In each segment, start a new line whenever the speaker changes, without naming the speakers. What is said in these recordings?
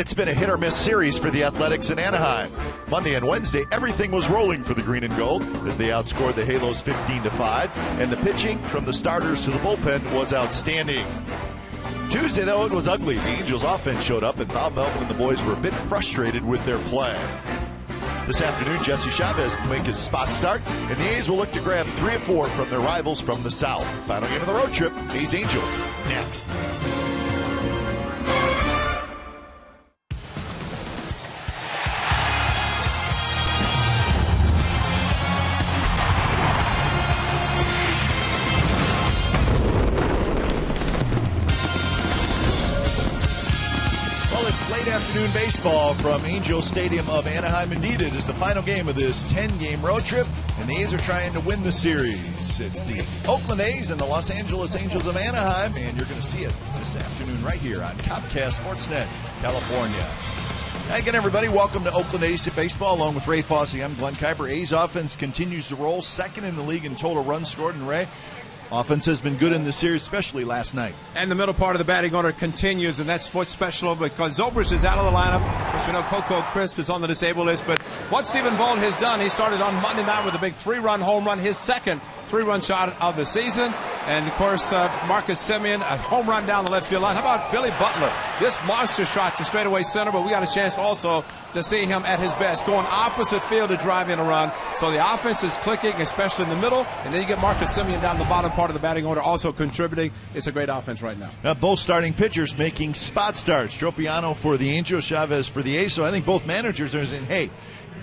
It's been a hit-or-miss series for the Athletics in Anaheim. Monday and Wednesday, everything was rolling for the Green and Gold as they outscored the Halos 15-5, and the pitching from the starters to the bullpen was outstanding. Tuesday, though, it was ugly. The Angels' offense showed up, and Bob Melvin and the boys were a bit frustrated with their play. This afternoon, Jesse Chavez will make his spot start, and the A's will look to grab 3 of 4 from their rivals from the South. Final game of the road trip, A's Angels, next. Late afternoon baseball from Angel Stadium of Anaheim. Indeed, it is the final game of this 10-game road trip, and the A's are trying to win the series. It's the Oakland A's and the Los Angeles Angels of Anaheim, and you're going to see it this afternoon right here on Comcast Sportsnet, California. Hi again, everybody. Welcome to Oakland A's Baseball. Along with Ray Fossey, I'm Glenn Kuiper. A's offense continues to roll, second in the league in total runs scored. And Ray, offense has been good in the series, especially last night. And the middle part of the batting order continues, and that's what's special because Zobrist is out of the lineup. Of course, we know Coco Crisp is on the disabled list, but what Stephen Vogt has done, he started on Monday night with a big 3-run home run, his second 3-run shot of the season. And, of course, Marcus Semien, a home run down the left field line. How about Billy Butler? This monster shot to straightaway center, but we got a chance also to see him at his best, going opposite field to drive in a run. So the offense is clicking, especially in the middle, and then you get Marcus Semien down the bottom part of the batting order also contributing. It's a great offense right now. Both starting pitchers making spot starts. Tropiano for the Angels, Chavez for the A's. So I think both managers are saying, hey,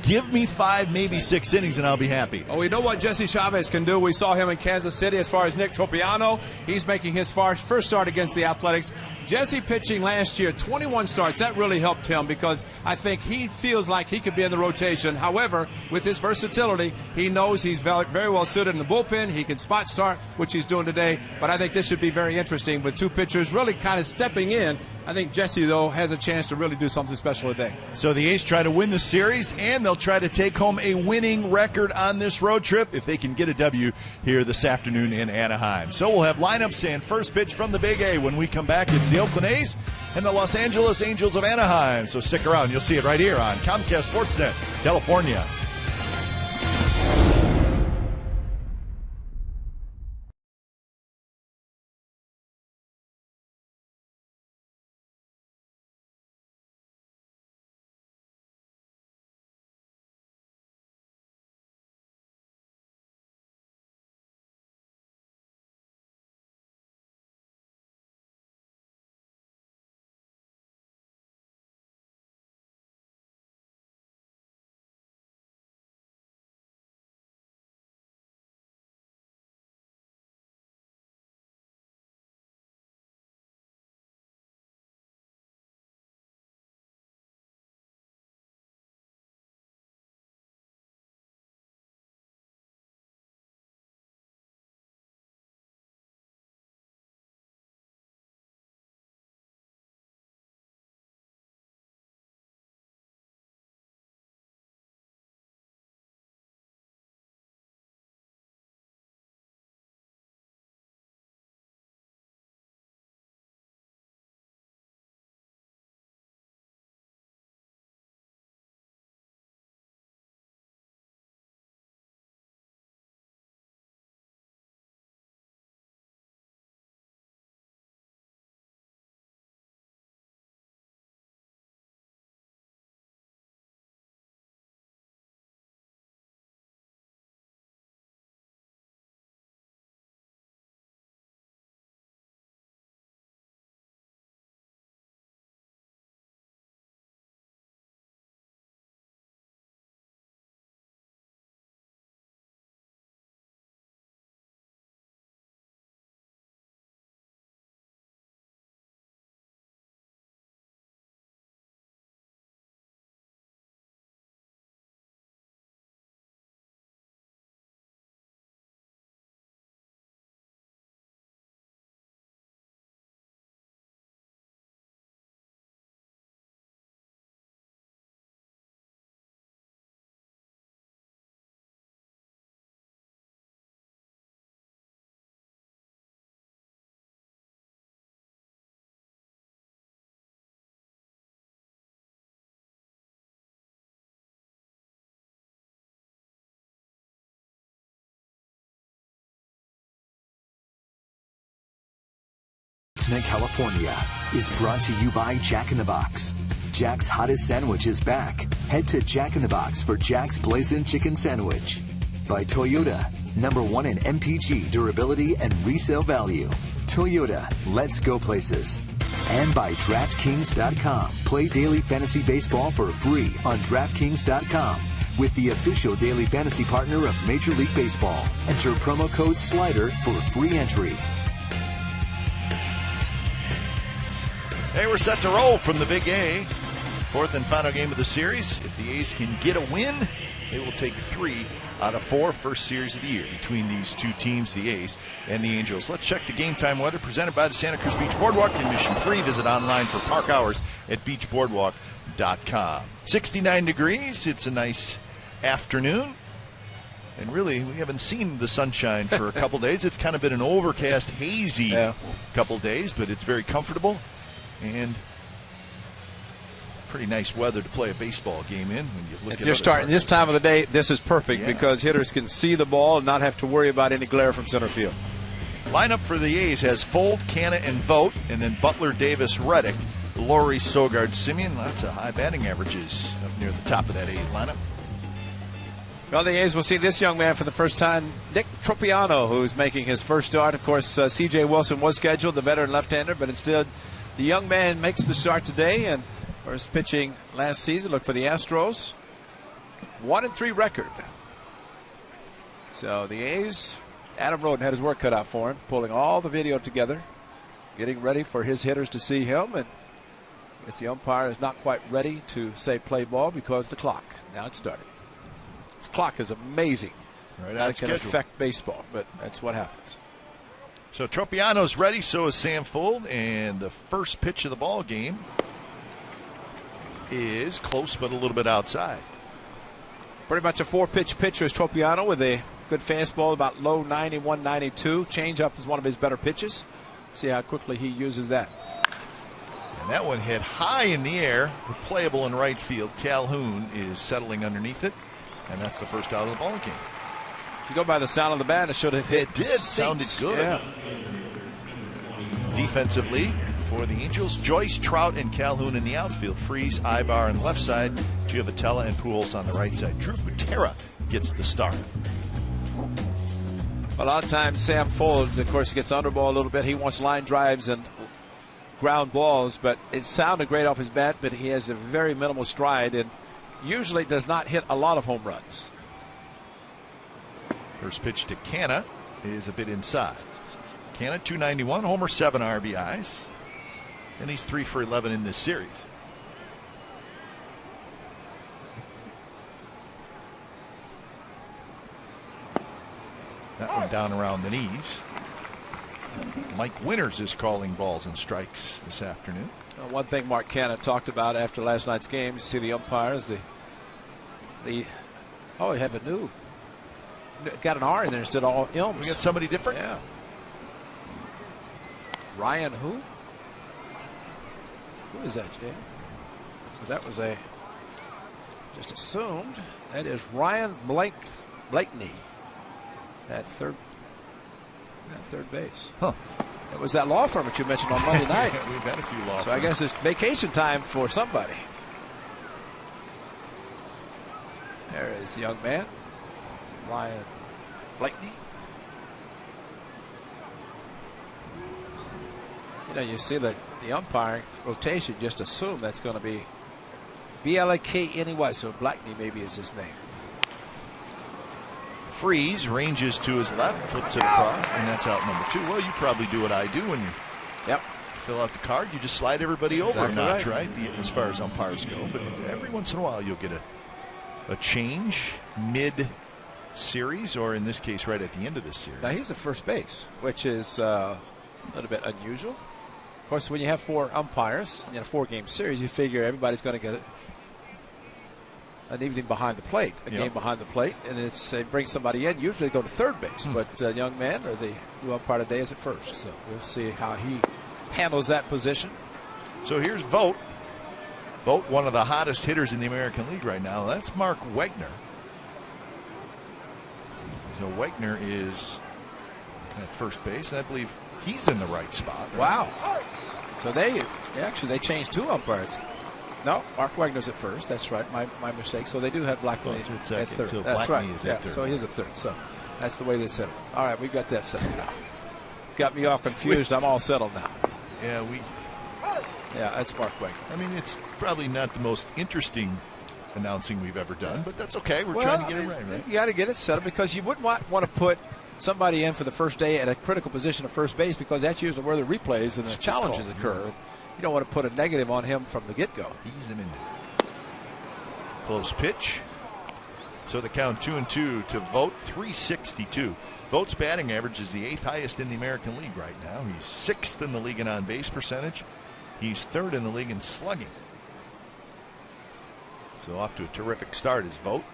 give me 5, maybe 6 innings, and I'll be happy. Oh, we know what Jesse Chavez can do. We saw him in Kansas City. As far as Nick Tropiano, he's making his first start against the Athletics. Jesse pitching last year, 21 starts. That really helped him because I think he feels like he could be in the rotation. However, with his versatility, he knows he's very well suited in the bullpen. He can spot start, which he's doing today. But I think this should be very interesting with 2 pitchers really kind of stepping in. I think Jesse, though, has a chance to really do something special today. So the A's try to win the series, and they'll try to take home a winning record on this road trip if they can get a W here this afternoon in Anaheim. So we'll have lineups and first pitch from the Big A when we come back. It's the Oakland A's and the Los Angeles Angels of Anaheim. So stick around. You'll see it right here on Comcast Sportsnet, California.
Fresno, California, is brought to you by Jack in the Box. Jack's hottest sandwich is back. Head to Jack in the Box for Jack's Blazing Chicken Sandwich. By Toyota, #1 in MPG, durability, and resale value. Toyota, let's go places. And by DraftKings.com. Play daily fantasy baseball for free on DraftKings.com with the official daily fantasy partner of Major League Baseball. Enter promo code SLIDER for free entry.
Hey, we're set to roll from the Big A. Fourth and final game of the series. If the A's can get a win, they will take 3 out of 4. First series of the year between these two teams, the A's and the Angels. Let's check the game time weather presented by the Santa Cruz Beach Boardwalk. Admission free. Visit online for park hours at beachboardwalk.com. 69 degrees. It's a nice afternoon. And really, we haven't seen the sunshine for a couple days. It's kind of been an overcast, hazy couple days, but it's very comfortable and pretty nice weather to play a baseball game in. When you look
if
at
you're starting this time of the day, this is perfect because hitters can see the ball and not have to worry about any glare from center field.
Lineup for the A's has Fold, Canna, and Vogt, and then Butler, Davis, Reddick, Laurie, Sogard, Simeon. Lots of high batting averages up near the top of that A's lineup.
Well, the A's will see this young man for the first time, Nick Tropiano, who's making his first start. Of course, C.J. Wilson was scheduled, the veteran left-hander, but instead the young man makes the start today. And first pitching last season, look for the Astros. 1-3 record. So the A's, Adam Roden had his work cut out for him, pulling all the video together, getting ready for his hitters to see him. And I guess the umpire is not quite ready to say play ball because the clock. Now it's started. This clock is amazing.
Right,
that can affect baseball, but that's what happens.
So Tropiano's ready, so is Sam Fuld, and the first pitch of the ball game is close but a little bit outside.
Pretty much a 4-pitch pitcher is Tropiano with a good fastball, about low 91, 92. Changeup is one of his better pitches. See how quickly he uses that.
And that one hit high in the air, playable in right field. Calhoun is settling underneath it, and that's the first out of the ball game.
If you go by the sound of the bat, it should have hit.
It did. Sounded good.
Yeah.
Defensively for the Angels, Joyce, Trout, and Calhoun in the outfield. Freeze, Ibar on the left side. Giovitella and Pujols on the right side. Drew Butera gets the start.
A lot of times Sam Fuld, of course, gets under ball a little bit. He wants line drives and ground balls, but it sounded great off his bat, but he has a very minimal stride and usually does not hit a lot of home runs.
First pitch to Canna is a bit inside. Canna 291, homer, 7 RBIs, and he's 3 for 11 in this series. That one down around the knees. Mike Winters is calling balls and strikes this afternoon.
One thing Mark Canna talked about after last night's game, you see the umpires, we have a new, got an R in there instead of all Ilms.
We got somebody different?
Yeah. Ryan who? Who is that, Jay? Because that was just assumed. That is Ryan Blakeney at third base.
Huh.
It was that law firm that you mentioned on Monday night.
We've had a few law firms.
So I guess it's vacation time for somebody. There is the young man, Ryan Blakeney. You know, you see the umpiring rotation, just assume that's going to be Blakeney. So Blakeney maybe is his name.
Freeze ranges to his left, flips it across, and that's out number 2. Well, you probably do what I do when you fill out the card. You just slide everybody over a notch, right? As far as umpires go. But every once in a while, you'll get a change mid-series, or in this case, right at the end of this series.
Now, he's at first base, which is a little bit unusual. Of course, when you have 4 umpires in a 4-game series, you figure everybody's going to get an evening behind the plate, a game behind the plate, and it's bring somebody in. Usually they go to third base, but the young man or the new umpire today is at first. So we'll see how he handles that position.
So here's Vogt. Vogt, one of the hottest hitters in the American League right now. That's Mark Wegner. So Wegner is at first base. I believe He's in the right spot. Right?
Wow. So they changed 2 umpires. No, Mark Wagner's at first. That's right. My mistake. So they do have Blackney at third.
So
that's
Blackney
right.
is at third.
So he's at third. So that's the way they set it. All right, we got that settled now. Got me all confused. I'm all settled now.
Yeah,
that's Mark Wagner.
I mean, it's probably not the most interesting announcing we've ever done, but that's okay. We're trying to get it right?
You got to get it settled because you wouldn't want to put somebody in for the first day at a critical position of first base because that's usually where the replays and the challenges occur. You don't want to put a negative on him from the get-go.
Ease him into it. Close pitch. So the count 2-2 to Vogt, 362. Vogt's batting average is the 8th highest in the American League right now. He's 6th in the league in on-base percentage. He's 3rd in the league in slugging. So off to a terrific start is Vogt.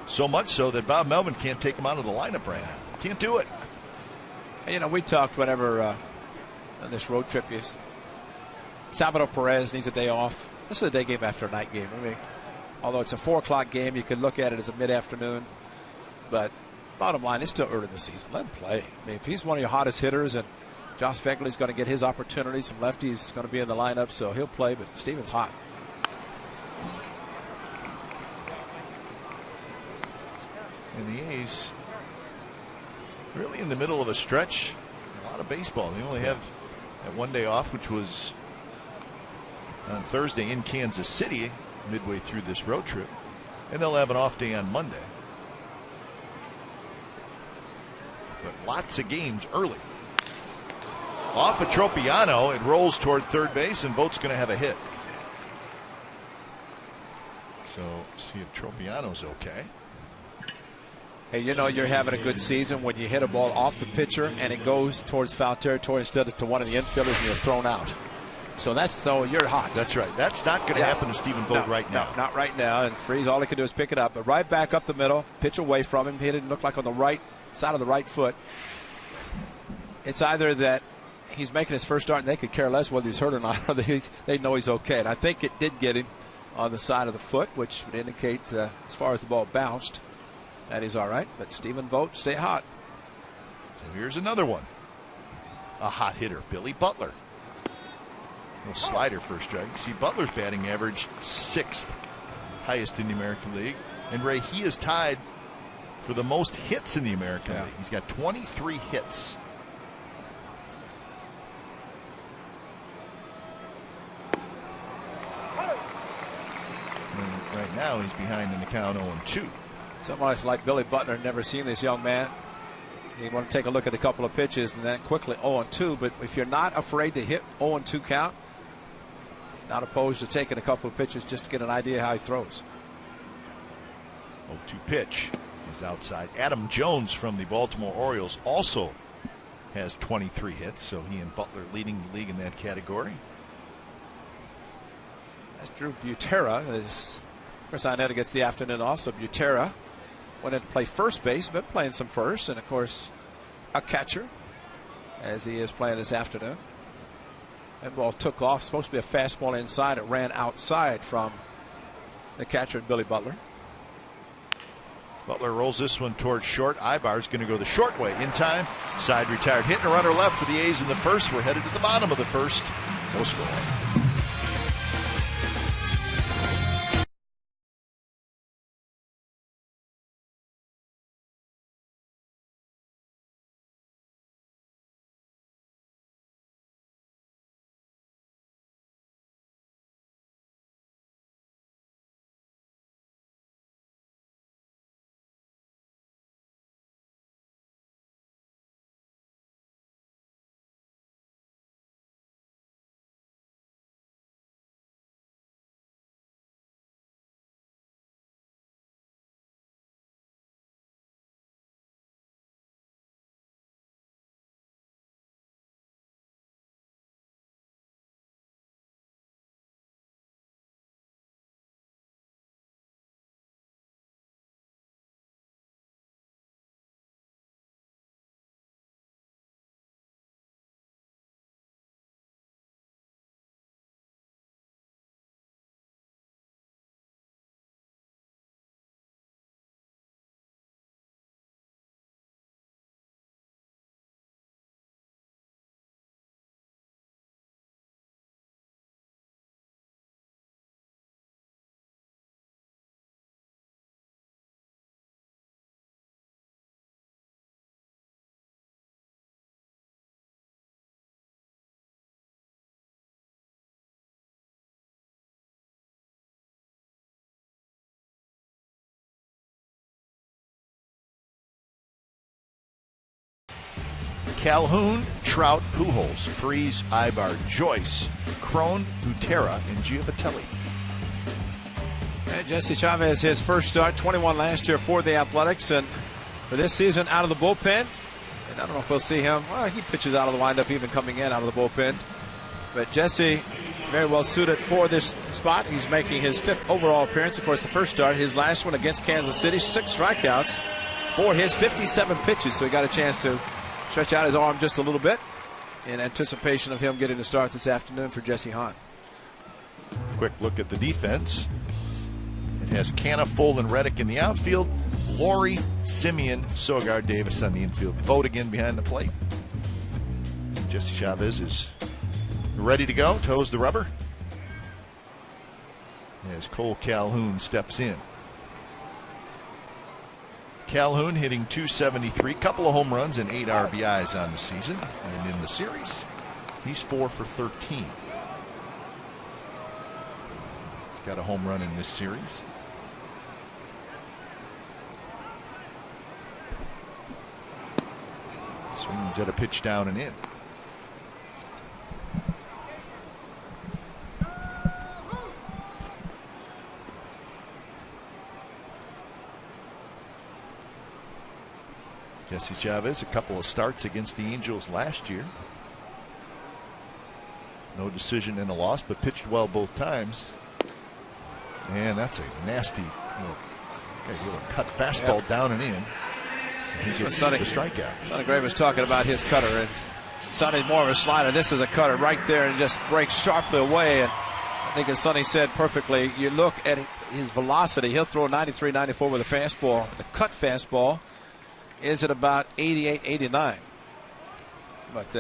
So much so that Bob Melvin can't take him out of the lineup right now. Can't do it.
And, we talked whenever on this road trip, Salvador Perez needs a day off. This is a day game after a night game. I mean, although it's a 4 o'clock game, you could look at it as a mid-afternoon. But bottom line, it's still early in the season. Let him play. I mean, if he's one of your hottest hitters and Josh Vegley's going to get his opportunity, some lefties going to be in the lineup, so he'll play. But Steven's hot.
And the A's really in the middle of a stretch. A lot of baseball. They only have that one day off, which was on Thursday in Kansas City, midway through this road trip. And they'll have an off day on Monday. But lots of games early. Off of Tropiano, it rolls toward third base, and Vogt's going to have a hit. So see if Tropiano's okay.
Hey, you're having a good season when you hit a ball off the pitcher and it goes towards foul territory instead of to one of the infielders and you're thrown out. So you're hot.
That's right. That's not going to happen to Stephen Vogt right now.
No, not right now. And Freese, all he can do is pick it up. But right back up the middle, pitch away from him. He didn't look like on the right side of the right foot. It's either that he's making his first start and they could care less whether he's hurt or not, or they know he's okay. And I think it did get him on the side of the foot, which would indicate as far as the ball bounced, that he's all right. But Stephen Vogt, stay hot.
So here's another one. A hot hitter, Billy Butler. Little slider for a strike. See, Butler's batting average 6th highest in the American League. And Ray, he is tied for the most hits in the American League. He's got 23 hits. And right now he's behind in the count 0-2.
Somebody's like Billy Butler, never seen this young man. You want to take a look at a couple of pitches and then quickly 0-2. But if you're not afraid to hit 0-2 count, not opposed to taking a couple of pitches just to get an idea how he throws.
0-2 pitch is outside. Adam Jones from the Baltimore Orioles also has 23 hits, so he and Butler leading the league in that category.
That's Drew Butera. Chris Arnetta gets the afternoon off, so Butera went in to play first base, but playing some first, and of course a catcher as he is playing this afternoon. That ball took off, supposed to be a fastball inside. It ran outside from the catcher, Billy Butler.
Butler rolls this one towards short. Ibar's going to go the short way in time. Side retired, hitting a runner left for the A's in the first. We're headed to the bottom of the first. No score. Calhoun, Trout, Pujols, Freese, Ibar, Joyce, Cron, Butera, and Giovatelli.
And Jesse Chavez, his first start, 21 last year for the Athletics, and for this season out of the bullpen. And I don't know if we'll see him. Well, he pitches out of the windup, even coming in out of the bullpen. But Jesse, very well suited for this spot. He's making his 5th overall appearance. Of course, the first start, his last one against Kansas City, 6 strikeouts for his 57 pitches. So he got a chance to stretch out his arm just a little bit in anticipation of him getting the start this afternoon for Jesse Hahn.
Quick look at the defense. It has Canna, Full, and Reddick in the outfield. Laurie, Simeon, Sogard, Davis on the infield. Vogt again behind the plate. Jesse Chavez is ready to go. Toes the rubber as Cole Calhoun steps in. Calhoun hitting .273, couple of home runs and 8 RBIs on the season. And in the series, he's 4 for 13. He's got a home run in this series. Swings at a pitch down and in. Jesse Chavez, a couple of starts against the Angels last year. No decision in a loss, but pitched well both times. And that's a nasty little cut fastball down and in. He gets the strikeout.
Sonny Gray was talking about his cutter, and Sonny's more of a slider. This is a cutter right there and just breaks sharply away. And I think as Sonny said perfectly, you look at his velocity, he'll throw 93, 94 with a fastball. The cut fastball is at about 88, 89. But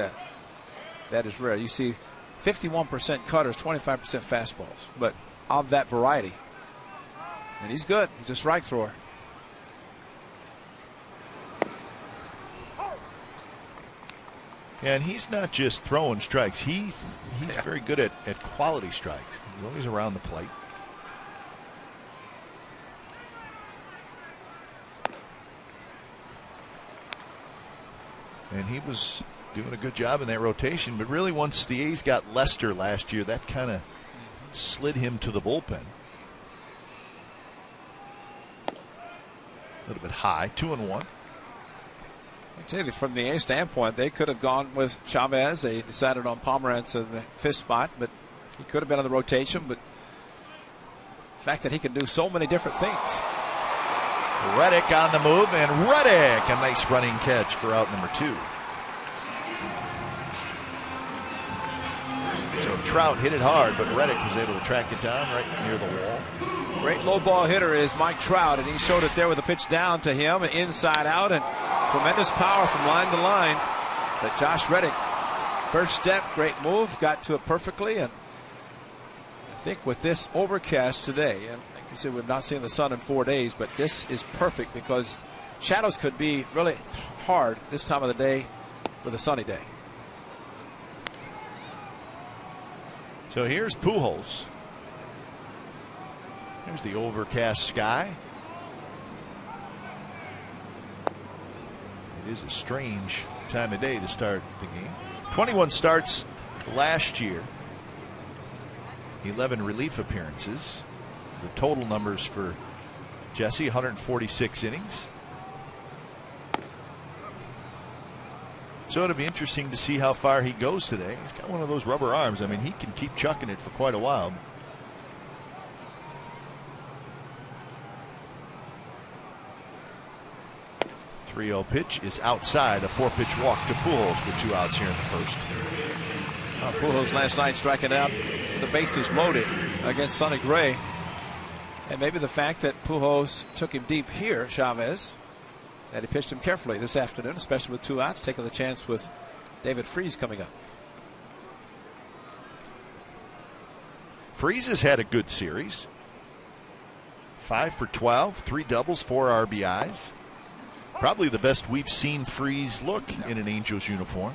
that is rare. You see 51% cutters, 25% fastballs, but of that variety. And he's good. He's a strike thrower.
And he's not just throwing strikes. He's very good at quality strikes. He's always around the plate. And he was doing a good job in that rotation. But really, once the A's got Lester last year, that kind of slid him to the bullpen. A little bit high, 2-1.
I tell you, from the A's standpoint, they could have gone with Chavez. They decided on Pomerantz in the 5th spot, but he could have been on the rotation. But the fact that he can do so many different things.
Reddick on the move, and Reddick, a nice running catch for out number 2. So Trout hit it hard, but Reddick was able to track it down right near the wall.
Great low ball hitter is Mike Trout, and he showed it there with a pitch down to him, inside out, and tremendous power from line to line. But Josh Reddick, first step, great move, got to it perfectly. And I think with this overcast today, and like you said, we've not seen the sun in 4 days, but this is perfect because shadows could be really hard this time of the day with a sunny day.
So here's Pujols. Here's the overcast sky. It is a strange time of day to start the game. 21 starts last year. 11 relief appearances. The total numbers for Jesse, 146 innings. So it'll be interesting to see how far he goes today. He's got one of those rubber arms. I mean, he can keep chucking it for quite a while. The 3-0 pitch is outside. A 4-pitch walk to Pujols with 2 outs here in the first.
Pujols last night striking out the bases loaded against Sonny Gray. And maybe the fact that Pujols took him deep here, Chavez, that he pitched him carefully this afternoon, especially with 2 outs, taking the chance with David Freese coming up.
Freese has had a good series. 5 for 12, 3 doubles, 4 RBIs. Probably the best we've seen Freese look in an Angels uniform.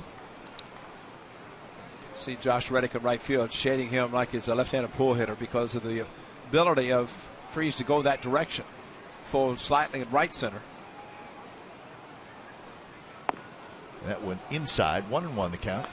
See Josh Reddick in right field, shading him like he's a left-handed pull hitter because of the ability of Freese to go that direction. Fold slightly in right center.
That went inside. 1-1 the count.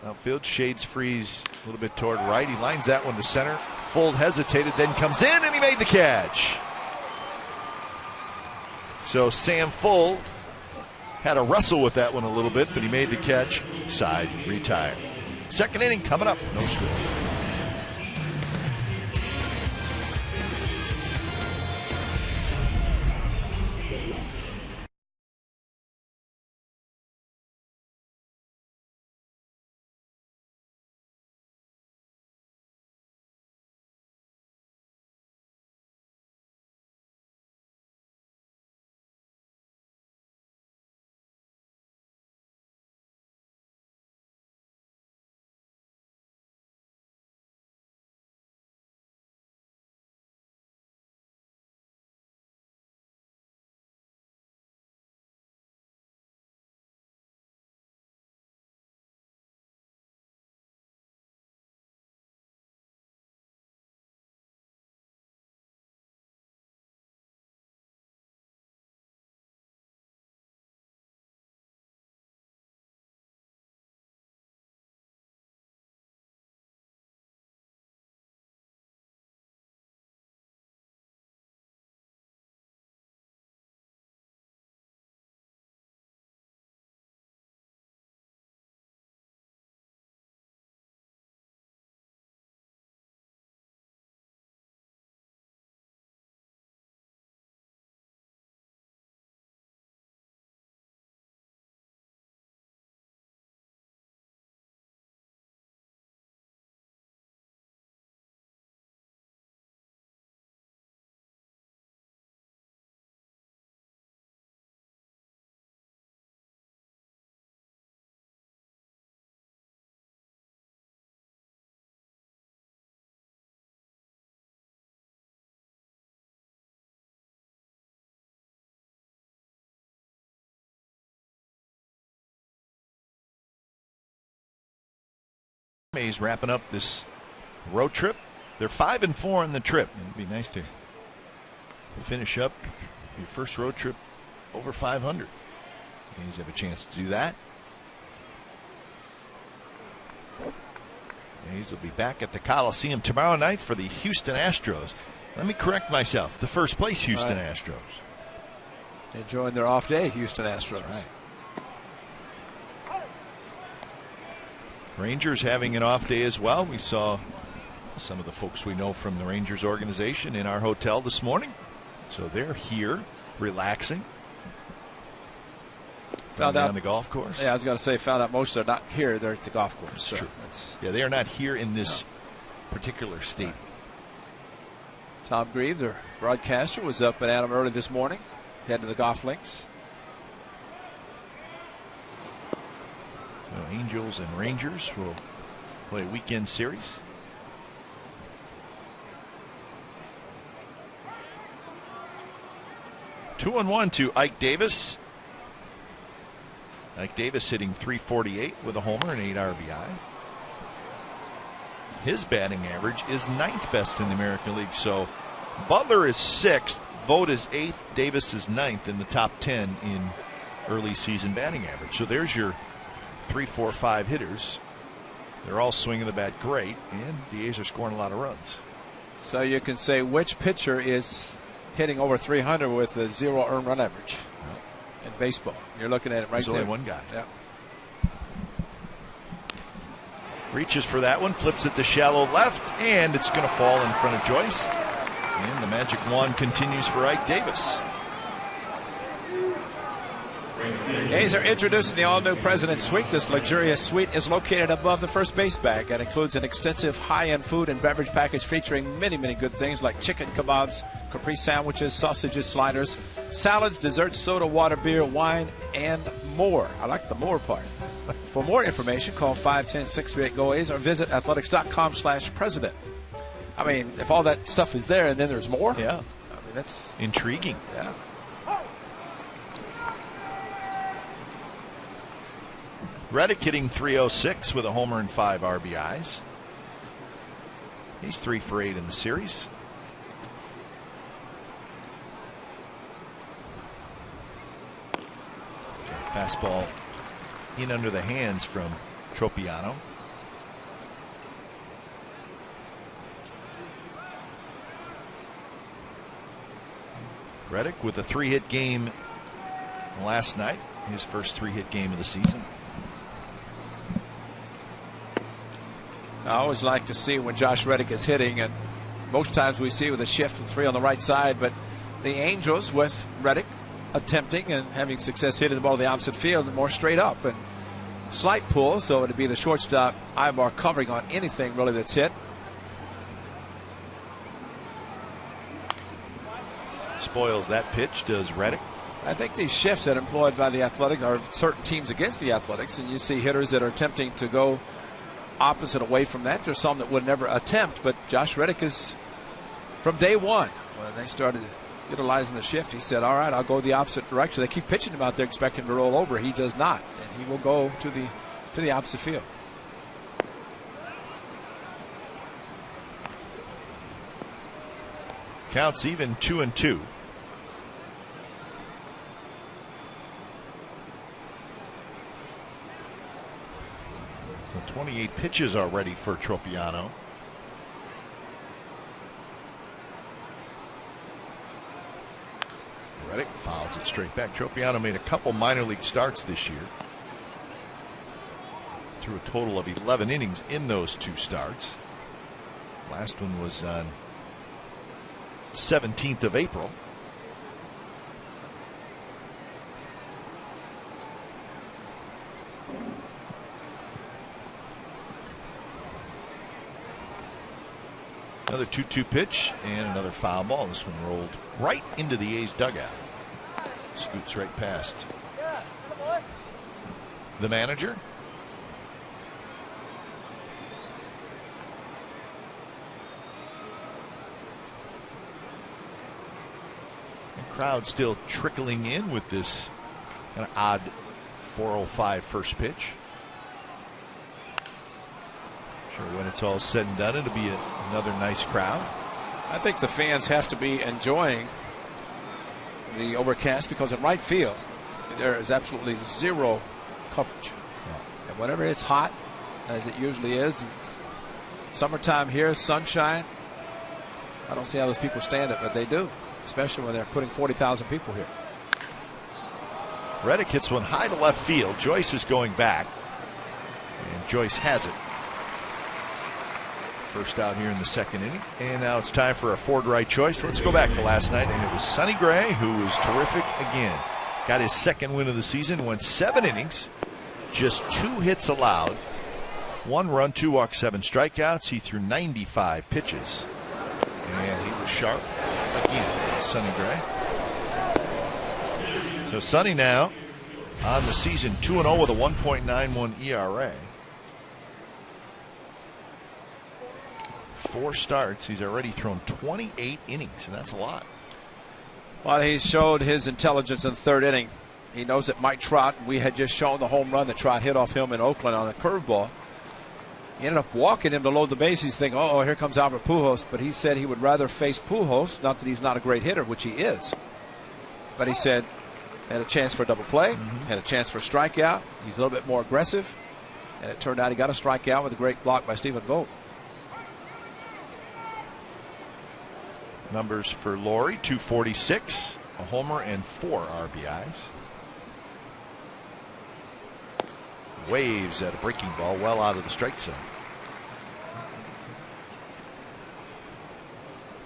Outfield, Shades freeze a little bit toward right. He lines that one to center. Fold hesitated, then comes in, and he made the catch. So Sam Fold had a wrestle with that one a little bit, but he made the catch. Side retired. Second inning coming up. No score. Mays wrapping up this road trip. They're 5-4 in the trip. It'd be nice to finish up your first road trip over 500. Mays have a chance to do that. Mays will be back at the Coliseum tomorrow night for the Houston Astros. Let me correct myself. The first place Houston Astros.
Enjoying their off day, Houston Astros.
Right. Rangers having an off day as well. We saw some of the folks we know from the Rangers organization in our hotel this morning. So they're here relaxing.
Found out
on the golf course.
Yeah, I was going to say, found out most are not here. They're at the golf course. So
true. Yeah, they are not here in this particular stadium.
Tom Greaves, their broadcaster, was up at Adam early this morning, heading to the golf links.
So Angels and Rangers will play a weekend series. Two and one to Ike Davis. Ike Davis hitting .348 with a homer and 8 RBIs. His batting average is 9th best in the American League. So Butler is 6th, Vogt is 8th, Davis is 9th in the top 10 in early season batting average. So there's your 3, 4, 5 hitters. They're all swinging the bat great, and the A's are scoring a lot of runs.
So you can say which pitcher is hitting over 300 with a 0 earned run average in baseball. You're looking at it right there.
There's only one guy.
Yeah.
Reaches for that one, flips it to shallow left, and it's going to fall in front of Joyce. And the magic wand continues for Ike Davis.
A's are introducing the all-new President's Suite. This luxurious suite is located above the first base bag and includes an extensive high-end food and beverage package featuring many, many good things like chicken kebabs, Capri sandwiches, sausages, sliders, salads, desserts, soda, water, beer, wine, and more. I like the more part. For more information, call 510-638-GO-A's or visit athletics.com/president. I mean, if all that stuff is there and then there's more.
Yeah.
I mean, that's
intriguing.
Yeah.
Reddick hitting .306 with a homer and 5 RBIs. He's 3 for 8 in the series. Fastball in under the hands from Tropiano. Reddick with a 3-hit game last night, his first 3-hit game of the season.
I always like to see when Josh Reddick is hitting, and most times we see with a shift with 3 on the right side, but the Angels with Reddick attempting and having success hitting the ball to the opposite field and more straight up and slight pull, so it'd be the shortstop Ibar covering on anything really that's hit.
Spoils that pitch, does Reddick.
I think these shifts that are employed by the Athletics are certain teams against the Athletics, and you see hitters that are attempting to go opposite away from that. There's some that would never attempt, but Josh Reddick is from day one when they started utilizing the shift. He said, all right, I'll go the opposite direction. They keep pitching him out there expecting him to roll over. He does not, and he will go to the opposite field.
Counts even 2-2. So 28 pitches already for Tropiano. Reddick fouls it straight back. Tropiano made a couple minor league starts this year. Threw a total of 11 innings in those 2 starts. Last one was on 17th of April. Another 2-2 pitch and another foul ball. This one rolled right into the A's dugout. Scoots right past the manager. And crowd still trickling in with this kind of odd 4:05 first pitch. Sure, when it's all said and done, it'll be another nice crowd.
I think the fans have to be enjoying the overcast, because in right field there is absolutely zero coverage. Yeah. And whenever it's hot, as it usually is, it's summertime here, sunshine, I don't see how those people stand it, but they do, especially when they're putting 40,000 people here.
Reddick hits one high to left field. Joyce is going back, and Joyce has it. First out here in the second inning, and now it's time for a Ford right choice. Let's go back to last night, and it was Sonny Gray who was terrific again. Got his second win of the season, went 7 innings, just 2 hits allowed, 1 run, 2 walks, 7 strikeouts. He threw 95 pitches, and he was sharp again, Sonny Gray. So Sonny now on the season 2-0 with a 1.91 ERA. 4 starts. He's already thrown 28 innings, and that's a lot.
Well, he showed his intelligence in the 3rd inning. He knows that Mike Trout, we had just shown the home run that Trout hit off him in Oakland on a curveball. He ended up walking him to load the bases, thinking, oh, here comes Albert Pujols. But he said he would rather face Pujols, not that he's not a great hitter, which he is. But he said, had a chance for a double play, had a chance for a strikeout. He's a little bit more aggressive. And it turned out he got a strikeout with a great block by Stephen Vogt.
Numbers for Laurie: 246, a homer, and 4 RBIs. Waves at a breaking ball well out of the strike zone.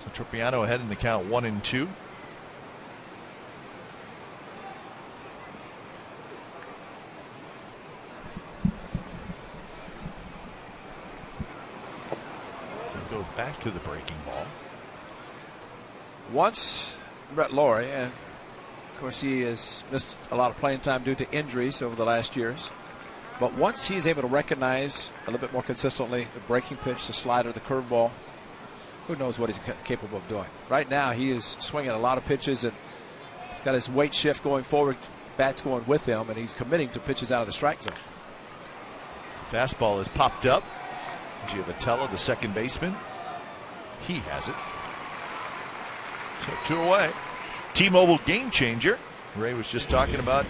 So Tropiano ahead in the count, 1-2. So it goes back to the breaking ball.
Once Brett Laurie, and of course he has missed a lot of playing time due to injuries over the last years, but once he's able to recognize a little bit more consistently the breaking pitch, the slider, the curveball, who knows what he's capable of doing. Right now he is swinging a lot of pitches, and he's got his weight shift going forward, bats going with him, and he's committing to pitches out of the strike zone.
Fastball is popped up. Giavotella, the second baseman. He has it. So 2 away. T-Mobile game changer. Ray was just talking about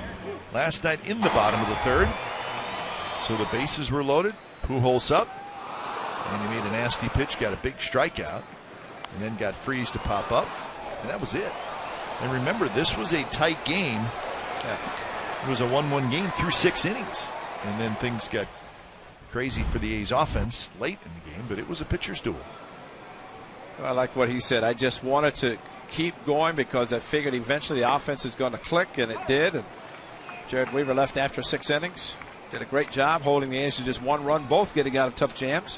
last night in the bottom of the third. So the bases were loaded. Pujols up. And he made a nasty pitch, got a big strikeout. And then got Freese to pop up. And that was it. And remember, this was a tight game. It was a 1-1 game through 6 innings. And then things got crazy for the A's offense late in the game, but it was a pitcher's duel.
I like what he said. I just wanted to keep going because I figured eventually the offense is going to click, and it did. And Jared Weaver left after 6 innings. Did a great job holding the A's to just 1 run, both getting out of tough jams.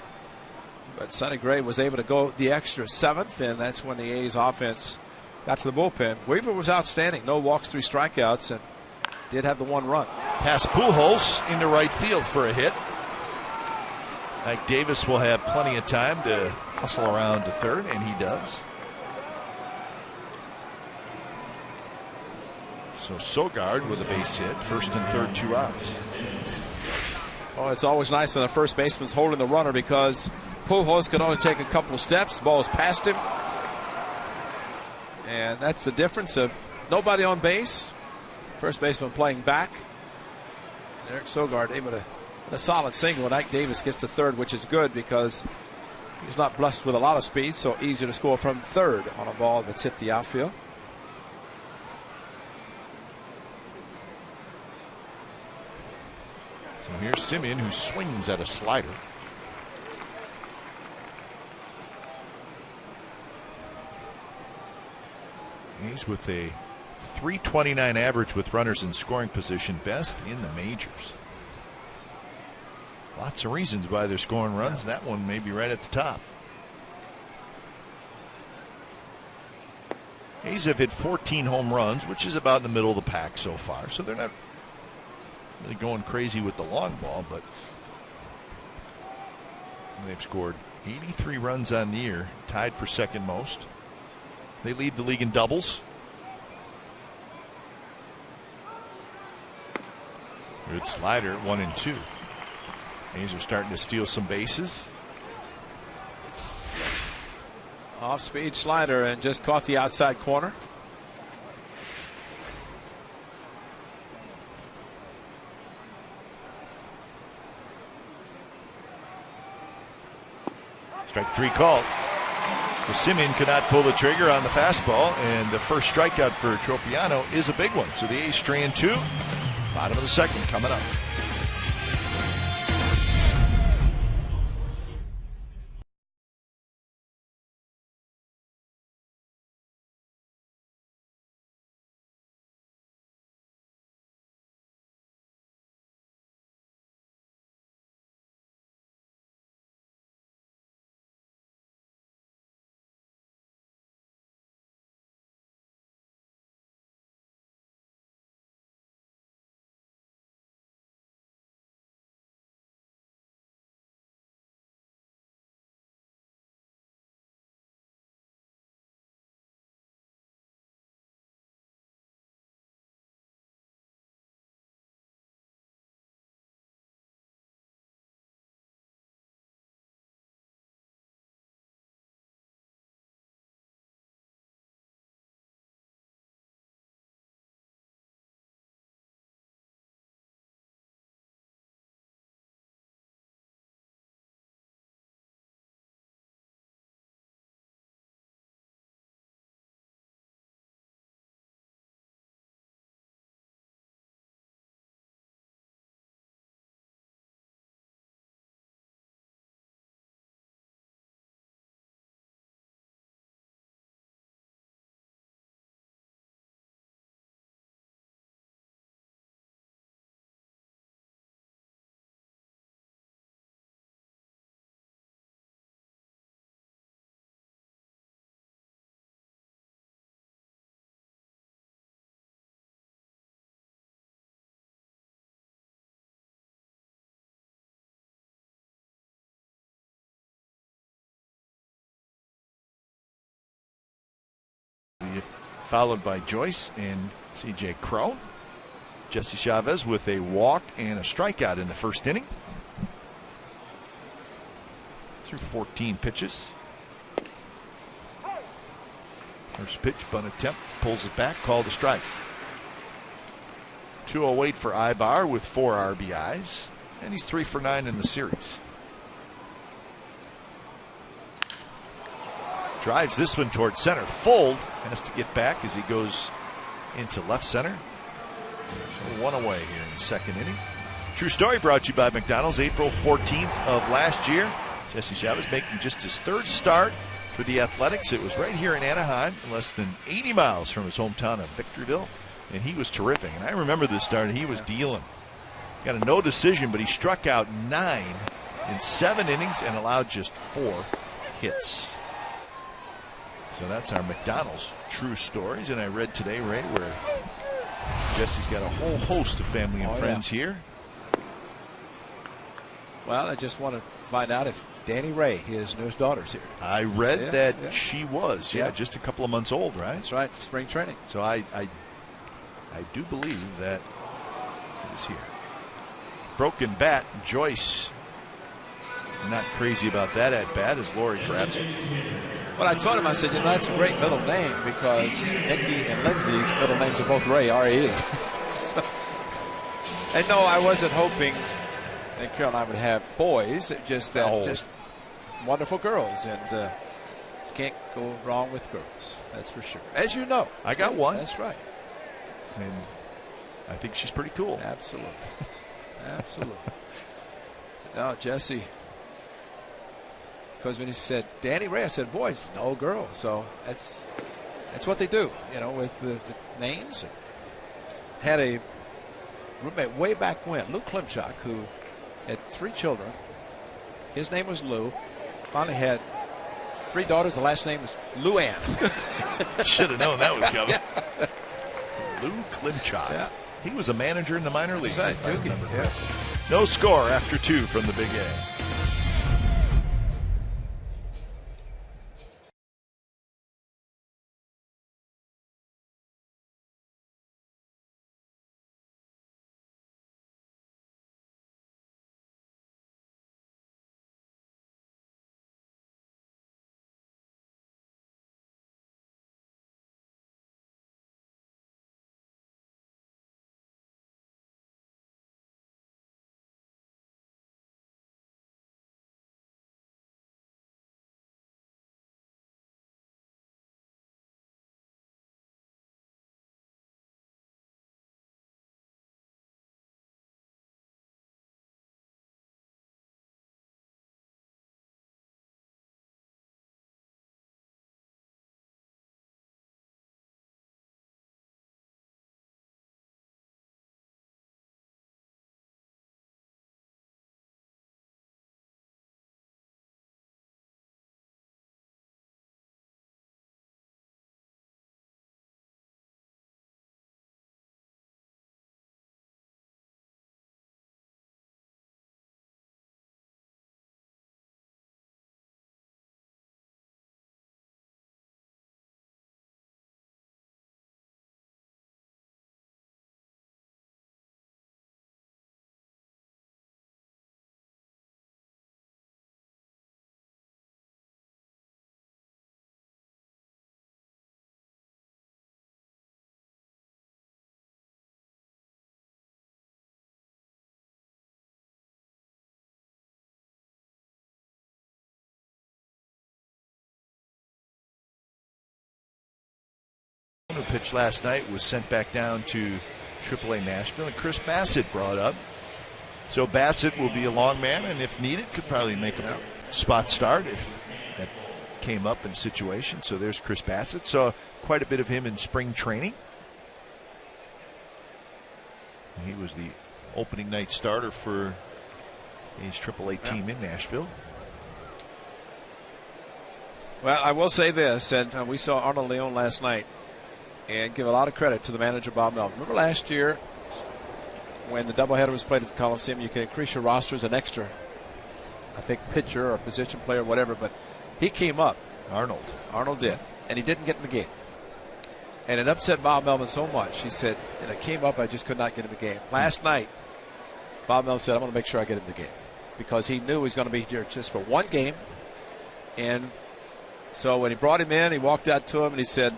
But Sonny Gray was able to go the extra 7th, and that's when the A's offense got to the bullpen. Weaver was outstanding. No walks, 3 strikeouts, and did have the 1 run.
Pass Pujols into right field for a hit. Mike Davis will have plenty of time to hustle around to third, and he does. So Sogard with a base hit, first and third, 2 outs.
Oh, it's always nice when the first baseman's holding the runner because Pujols can only take a couple of steps. Ball's past him. And that's the difference of nobody on base. First baseman playing back. And Eric Sogard able to a solid single, and Ike Davis gets to third, which is good because he's not blessed with a lot of speed, so easier to score from third on a ball that's hit the outfield.
So here's Simeon, who swings at a slider. He's with a .329 average with runners in scoring position, best in the majors. Lots of reasons why they're scoring runs. That one may be right at the top. A's have hit 14 home runs, which is about in the middle of the pack so far. So they're not really going crazy with the long ball, but they've scored 83 runs on the year, tied for second most. They lead the league in doubles. Good slider, 1 and 2. A's are starting to steal some bases.
Off-speed slider and just caught the outside corner.
Strike 3 called. So Simeon could not pull the trigger on the fastball, and the first strikeout for Tropiano is a big one. So the A's strand 2. Bottom of the second coming up. Followed by Joyce and C.J. Crow. Jesse Chavez with a walk and a strikeout in the first inning. through 14 pitches. First pitch, bunt attempt, pulls it back, called a strike. 208 for Ibar with 4 RBIs, and he's 3 for 9 in the series. Drives this one towards center. Fold has to get back as he goes into left center. So 1 away here in the second inning. True story brought to you by McDonald's. April 14th of last year, Jesse Chavez making just his 3rd start for the Athletics. It was right here in Anaheim, less than 80 miles from his hometown of Victorville, and he was terrific. And I remember this start. He was dealing. Got a no decision, but he struck out 9 in 7 innings and allowed just 4 hits. So that's our McDonald's true stories. And I read today, Ray, where Jesse's got a whole host of family and friends here. Well, I just want to find out if Danny Ray, his newest daughter's here. I read that she was, just a couple of months old, right? That's right, spring training. So I do believe that he's here. Broken bat, Joyce. Not crazy about that at bat as Lori grabs it. Well, I told him, I said, that's a great middle name because Nikki and Lindsay's middle names are both Ray, R-A-E. So, and no, I wasn't hoping that Carol and I would have boys, just that just wonderful girls, and can't go wrong with girls, that's for sure. As you know. I got one. That's right. And I think she's pretty cool. Absolutely. Absolutely. No, Jesse. Because when he said Danny Ray, I said boys, no girls. So that's what they do, with the names. Had a roommate way back when, Lou Klimchak, who had 3 children. His name was Lou. Finally had 3 daughters. The last name was Lou Ann. Should have known that was coming. Lou Klimchak. Yeah. He was a manager in the minor leagues. That's right. Yeah. No score after 2 from the Big A. Who pitched last night was sent back down to AAA Nashville, and Chris Bassett brought up. So Bassett will be a long man, and if needed, could probably make a spot start if that came up in a situation. So there's Chris Bassett. Saw quite a bit of him in spring training. He was the opening night starter for his AAA team in Nashville.
Well, I will say this, and we saw Arnold Leon last night, and give a lot of credit to the manager, Bob Melvin. Remember last year when the doubleheader was played at the Coliseum, you could increase your roster as an extra, I think, pitcher or position player, whatever, but he came up. Arnold did, and he didn't get in the game. And it upset Bob Melvin so much. He said, I came up, I just could not get in the game. Last night, Bob Melvin said, I'm going to make sure I get in the game, because he knew he was going to be here just for one game. And so when he brought him in, he walked out to him and he said,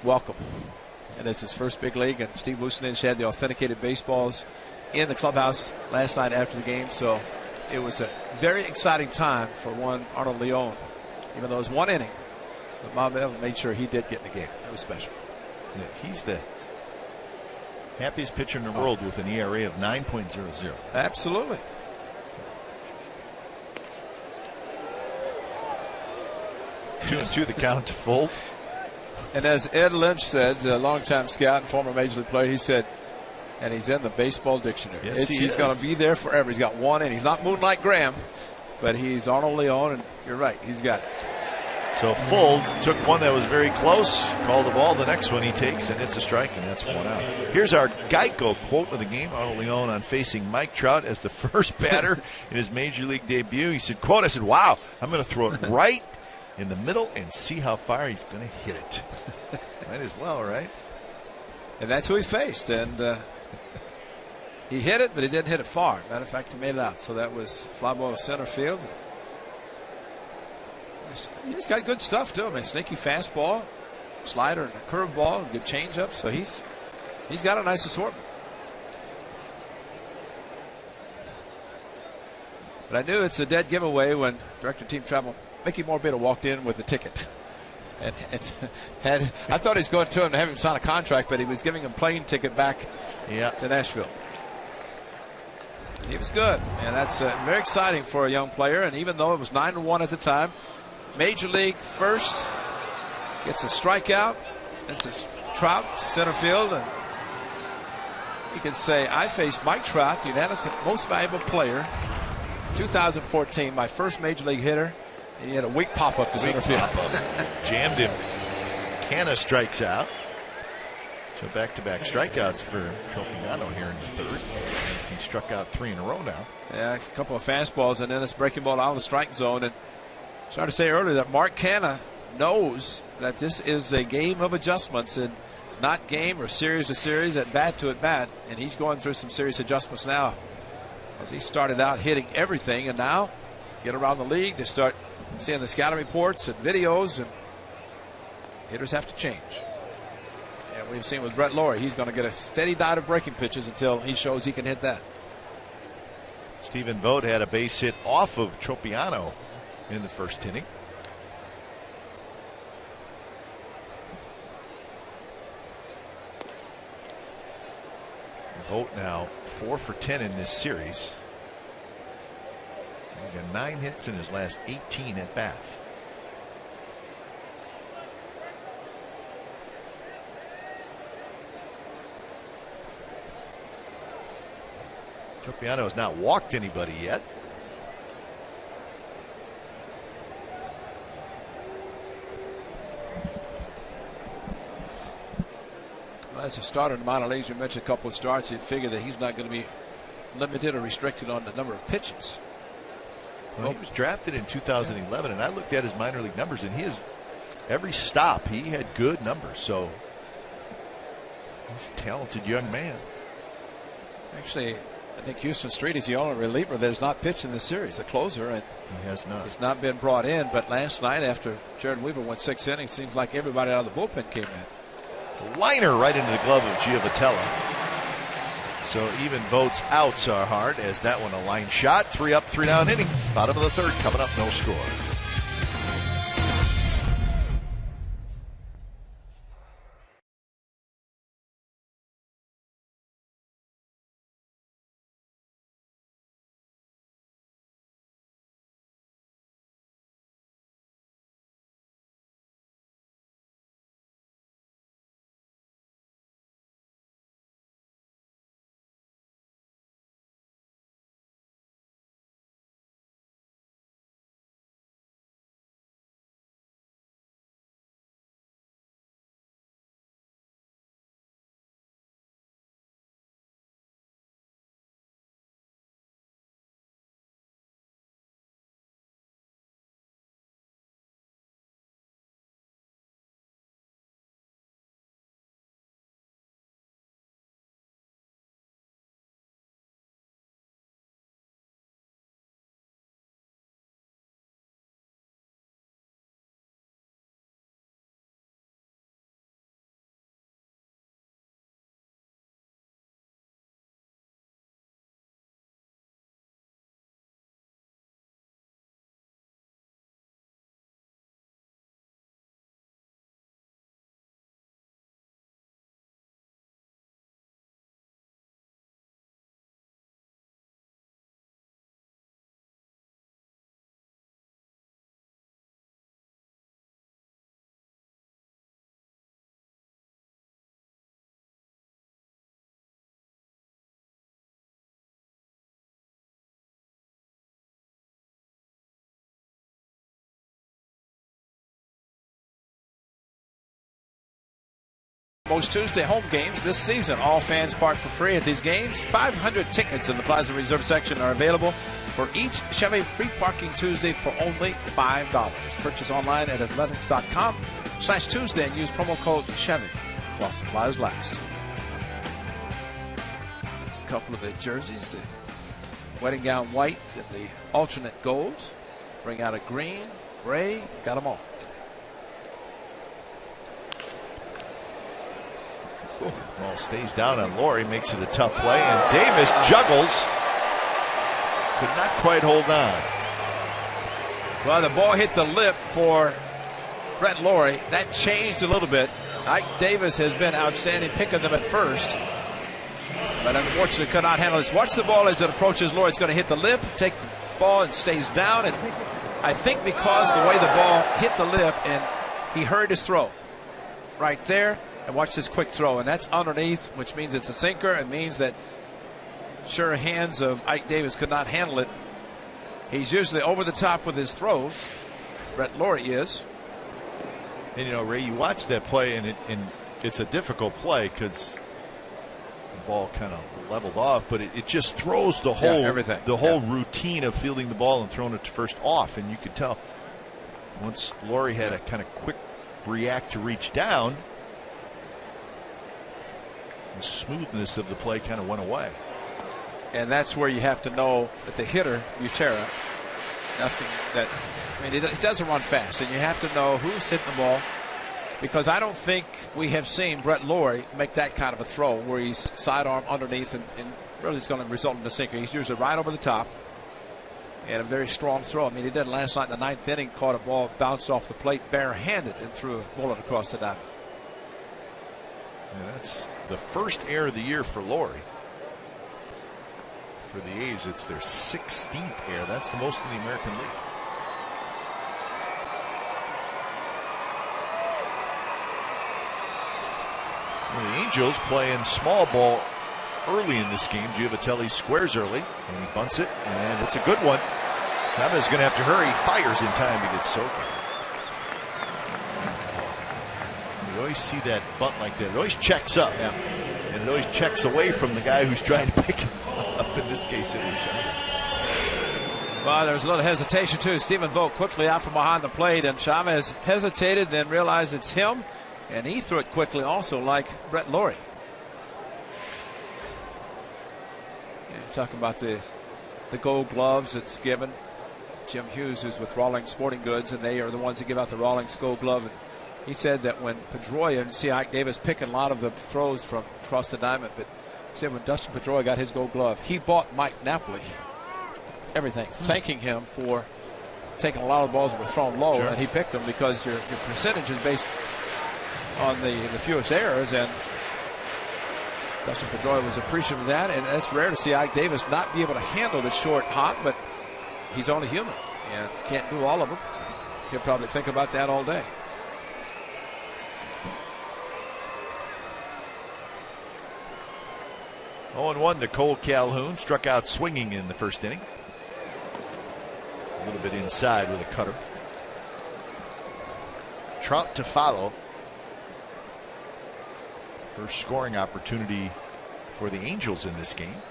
"Welcome." And it's his first big league. And Steve Vucinich had the authenticated baseballs in the clubhouse last night after the game. So it was a very exciting time for one Arnold Leon, even though it was one inning. But Bob made sure he did get in the game. That was special.
Yeah, he's the happiest pitcher in the world with an ERA of 9.00.
Absolutely.
Two and two, the count to Fold.
And as Ed Lynch said, a longtime scout and former major league player, he said, and he's in the baseball dictionary.
Yes,
he's going to be there forever. He's got one in. He's not Moonlight Graham, but he's Arnold Leon, and you're right, he's got it.
So Fold took one that was very close, called the ball. The next one he takes, and it's a strike, and that's one out. Here's our Geico quote of the game. Arnold Leon on facing Mike Trout as the first batter in his major league debut. He said, quote, I said, wow, I'm going to throw it right in the middle and see how far he's going to hit it. Might as well, right?
And that's who he faced. And he hit it, but he didn't hit it far. Matter of fact, he made it out. So that was fly ball to center field. He's got good stuff, too. I mean, sneaky fastball, slider, and a curveball, good changeup. So he's got a nice assortment. But I knew it's a dead giveaway when Director of Team Travel Mickey Morbido walked in with a ticket. And I thought he was going to him to have him sign a contract, but he was giving him a plane ticket back to Nashville. He was good, and that's very exciting for a young player. And even though it was 9-1 at the time, Major League first, gets a strikeout. It's a Trout center field, and you can say I faced Mike Trout, the unanimous most valuable player, 2014, my first Major League hitter. He had a weak pop-up to center field.
Jammed him. Canna strikes out. So back-to-back strikeouts for Tropiano here in the third. He struck out 3 in a row now.
Yeah, a couple of fastballs, and then this breaking ball out of the strike zone. And I started to say earlier that Mark Canna knows that this is a game of adjustments and not game or series to series, at bat to at bat. And he's going through some serious adjustments now. As he started out hitting everything, and now get around the league, they start seeing the scouting reports and videos, and hitters have to change. And we've seen with Brett Lawrie, he's going to get a steady diet of breaking pitches until he shows he can hit that.
Stephen Vogt had a base hit off of Tropiano in the first inning. Vogt now 4 for 10 in this series. He got 9 hits in his last 18 at bats. Tropiano has not walked anybody yet.
Well, as a starter in the minor leagues, you mentioned a couple of starts, you'd figure that he's not going to be limited or restricted on the number of pitches.
Well, he was drafted in 2011, and I looked at his minor league numbers, and every stop he had good numbers. So he's a talented young man.
Actually, I think Houston Street is the only reliever that has not pitched in this series, the closer, and
he has not.
He's not been brought in. But last night, after Jared Weaver went 6 innings, seems like everybody out of the bullpen came in.
The liner right into the glove of Giovatello. So even Vogt's outs are hard, as that one a line shot. 3 up, 3 down inning. Bottom of the third coming up, no score.
Most Tuesday home games this season. All fans park for free at these games. 500 tickets in the Plaza Reserve section are available for each Chevy free parking Tuesday for only $5. Purchase online at athletics.com/Tuesday and use promo code Chevy while supplies last. There's a couple of the jerseys. The wedding gown white and the alternate gold. Bring out a green, gray, got them all.
Ball stays down on Laurie, makes it a tough play, and Davis juggles. Could not quite hold on.
Well, the ball hit the lip for Brett Laurie. That changed a little bit. Ike Davis has been outstanding picking them at first, but unfortunately could not handle this. Watch the ball as it approaches Laurie. It's going to hit the lip, take the ball, and stays down. And I think because the way the ball hit the lip and he heard his throw right there. And watch this quick throw, and that's underneath, which means it's a sinker. It means that sure hands of Ike Davis could not handle it. He's usually over the top with his throws. Brett Laurie is.
And you know, Ray, you watch that play, and it's a difficult play because the ball kind of leveled off, but it just throws the whole
everything.
The whole routine of fielding the ball and throwing it to first off, and you could tell once Laurie had a kind of quick react to reach down. The smoothness of the play kind of went away.
And that's where you have to know that the hitter, Butera, nothing that, I mean, he doesn't run fast, and you have to know who's hitting the ball, because I don't think we have seen Brett Laurie make that kind of a throw where he's sidearm underneath and really is going to result in a sinker. He's usually right over the top and a very strong throw. I mean, he did last night in the ninth inning, caught a ball, bounced off the plate barehanded and threw a bullet across the diamond.
Yeah, that's the first error of the year for Laurie. For the A's, it's their 16th error. That's the most in the American League. Well, the Angels playing small ball early in this game. Giovatelli squares early, and he bunts it, and it's a good one. Chavez going to have to hurry. He fires in time to get Soka. You always see that bunt like that. It always checks up.
Yeah.
And it always checks away from the guy who's trying to pick him up. In this case, it was Chavez.
Well, there was a little hesitation, too. Stephen Vogt quickly out from behind the plate, and Chavez hesitated, then realized it's him, and he threw it quickly also, like Brett Laurie. Yeah, talking about the gold gloves that's given. Jim Hughes, who's with Rawlings Sporting Goods, and they are the ones that give out the Rawlings gold glove. And he said that when Pedroia, and see Ike Davis picking a lot of the throws from across the diamond, but he said when Dustin Pedroia got his gold glove, he bought Mike Napoli everything, thanking him for taking a lot of balls that were thrown low, and he picked them because your percentage is based on the fewest errors, and Dustin Pedroia was appreciative of that, and that's rare to see Ike Davis not be able to handle the short hop, but he's only human and can't do all of them. He'll probably think about that all day.
Oh, 0-1 to Cole Calhoun. Struck out swinging in the first inning. A little bit inside with a cutter. Trout to follow. First scoring opportunity for the Angels in this game.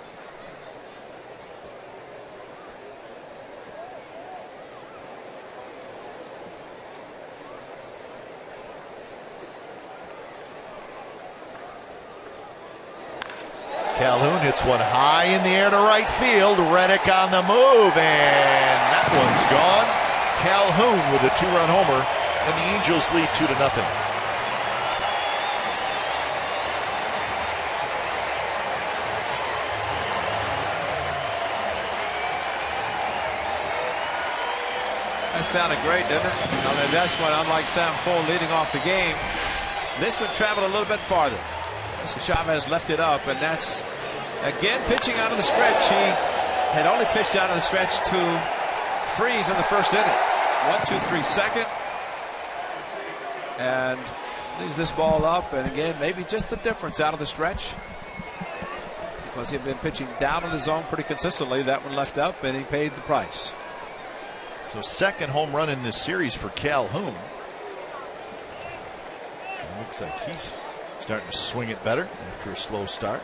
Calhoun hits one high in the air to right field. Reddick on the move, and that one's gone. Calhoun with a two-run homer, and the Angels lead 2-0.
That sounded great, didn't it? I mean, that's one, unlike Sam Full leading off the game. This one traveled a little bit farther. So Chavez left it up, and that's again pitching out of the stretch. He had only pitched out of the stretch to Freeze in the first inning. 1-2-3 second, and leaves this ball up. And again, maybe just the difference out of the stretch, because he had been pitching down in the zone pretty consistently. That one left up, and he paid the price.
So second home run in this series for Calhoun. It looks like he's Starting to swing it better after a slow start.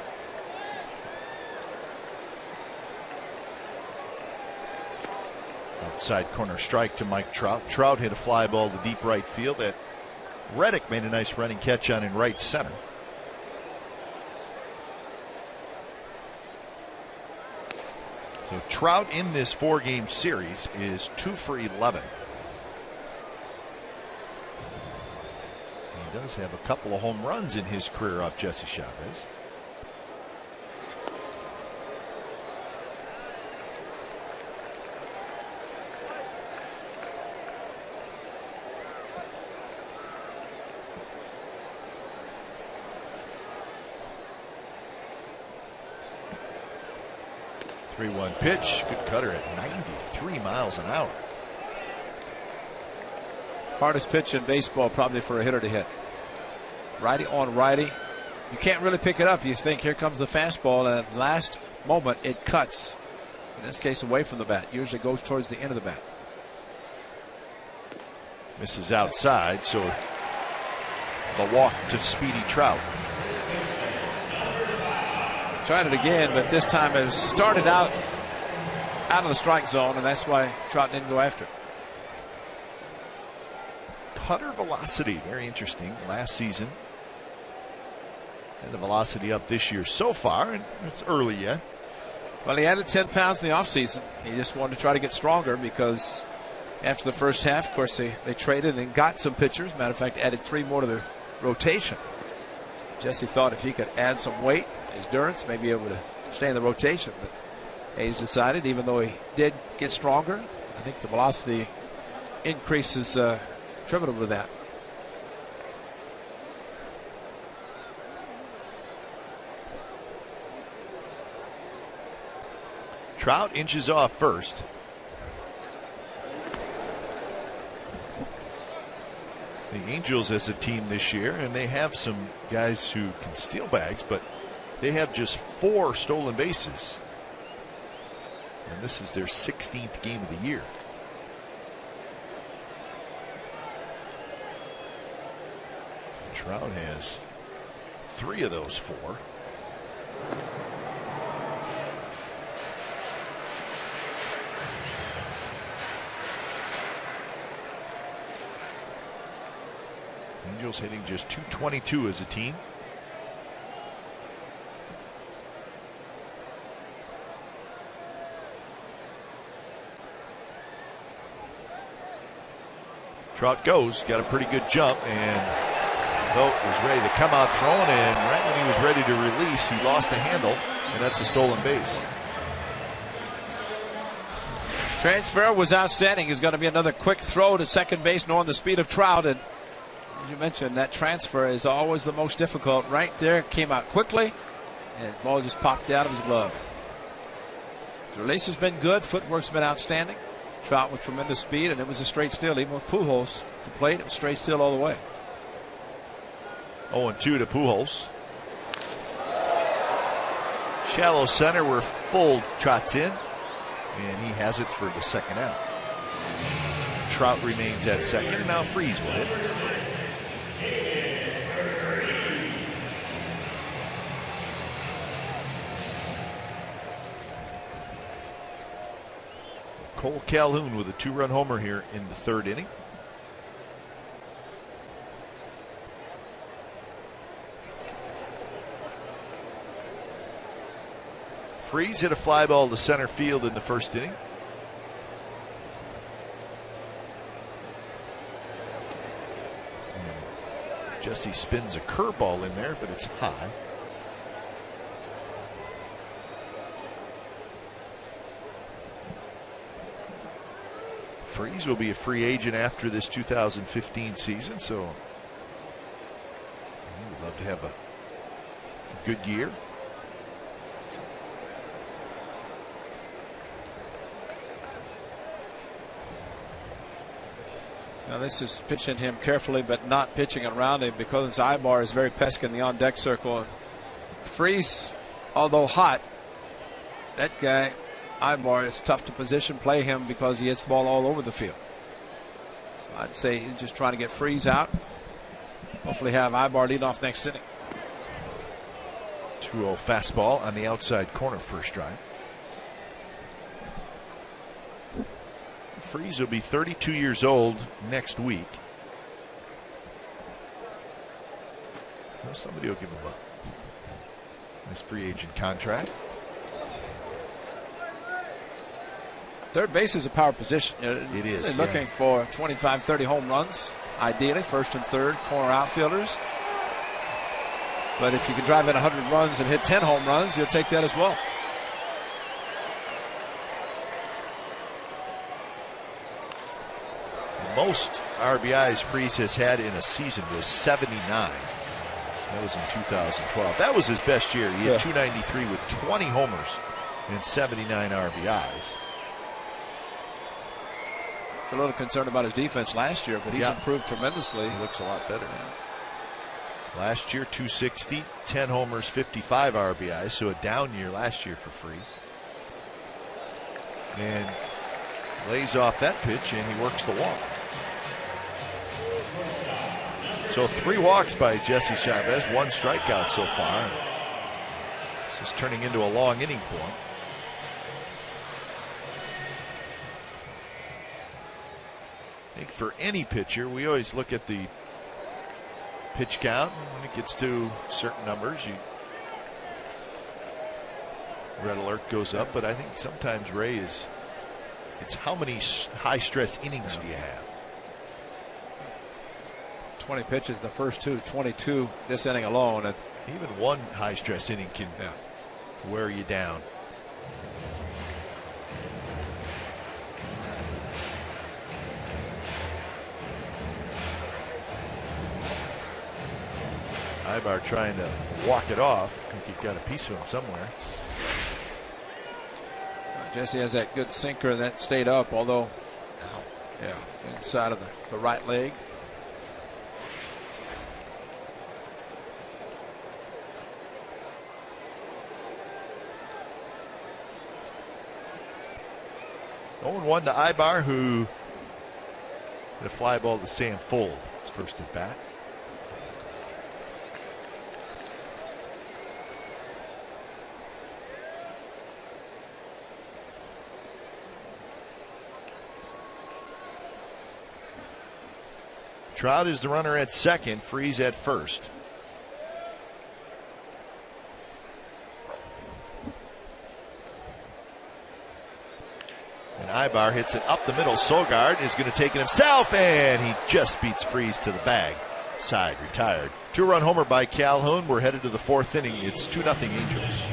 Outside corner strike to Mike Trout. Trout hit a fly ball to deep right field that Reddick made a nice running catch on in right center. So Trout in this 4-game series is 2 for 11. He does have a couple of home runs in his career off Jesse Chavez. One pitch, good cutter at 93 miles an hour.
Hardest pitch in baseball probably for a hitter to hit. Righty on righty. You can't really pick it up. You think here comes the fastball, and at the last moment it cuts. In this case away from the bat. Usually goes towards the end of the bat.
Misses outside, so the walk to Speedy Trout.
Tried it again, but this time it started out of the strike zone, and that's why Trout didn't go after it.
Cutter velocity, very interesting. Last season, and the velocity up this year so far, and it's early yet.
Well, he added 10 pounds in the offseason. He just wanted to try to get stronger because after the first half, of course, they traded and got some pitchers. Matter of fact, added 3 more to the rotation. Jesse thought if he could add some weight, his endurance, may be able to stay in the rotation. But Hayes decided, even though he did get stronger, I think the velocity increase is attributable to that.
Trout inches off first. The Angels as a team this year, and they have some guys who can steal bags, but they have just 4 stolen bases. And this is their 16th game of the year. Trout has 3 of those 4. Angels hitting just .222 as a team. Trout goes, got a pretty good jump, and Vogt was ready to come out throwing, and right when he was ready to release, he lost the handle, and that's a stolen base.
Transfer was outstanding. It's going to be another quick throw to second base, knowing the speed of Trout. And as you mentioned, that transfer is always the most difficult. Right there, came out quickly, and the ball just popped out of his glove. His release has been good. Footwork's been outstanding. Trout with tremendous speed, and it was a straight steal. Even with Pujols at the plate, it was straight steal all the way.
0-2 to Pujols. Shallow center where Full trots in, and he has it for the second out. Trout remains at second, and now Freese will hit. Cole Calhoun with a 2-run homer here in the 3rd inning. Freese hit a fly ball to center field in the 1st inning. And Jesse spins a curveball in there, but it's high. Freese will be a free agent after this 2015 season, so he would love to have a good year.
Now this is pitching him carefully, but not pitching around him because his eye bar is very pesky in the on-deck circle. Freese, although hot, that guy, Ibar, is tough to position play him because he hits the ball all over the field. So I'd say he's just trying to get Freese out. Hopefully have Ibar lead off next inning.
2-0 fastball on the outside corner first drive. Freese will be 32 years old next week. Well, somebody will give him a nice free agent contract.
Third base is a power position.
It is.
They're looking for 25, 30 home runs, ideally, first and third corner outfielders. But if you can drive in 100 runs and hit 10 home runs, you'll take that as well.
Most RBIs Freese has had in a season was 79. That was in 2012. That was his best year. He had 293 with 20 homers and 79 RBIs.
A little concerned about his defense last year, but he's improved tremendously.
He looks a lot better now. Last year, 260, 10 homers, 55 RBIs, so a down year last year for Freese. And lays off that pitch, and he works the walk. So 3 walks by Jesse Chavez, 1 strikeout so far. This is turning into a long inning for him. I think for any pitcher, we always look at the pitch count. When it gets to certain numbers, red alert goes up. But I think sometimes, Ray, it's how many high stress innings do you have?
20 pitches the first 2, 22 this inning alone. And
even 1 high stress inning can wear you down. Ibar trying to walk it off. I think he got a piece of him somewhere.
Jesse has that good sinker that stayed up, although inside of the right leg.
Oh, 1 to Ibar, who hit a fly ball to Sam Fuld, his first at bat. Trout is the runner at second, Freese at first. And Ibar hits it up the middle. Sogard is going to take it himself, and he just beats Freese to the bag. Side retired. 2-run homer by Calhoun. We're headed to the 4th inning. It's 2-0 Angels.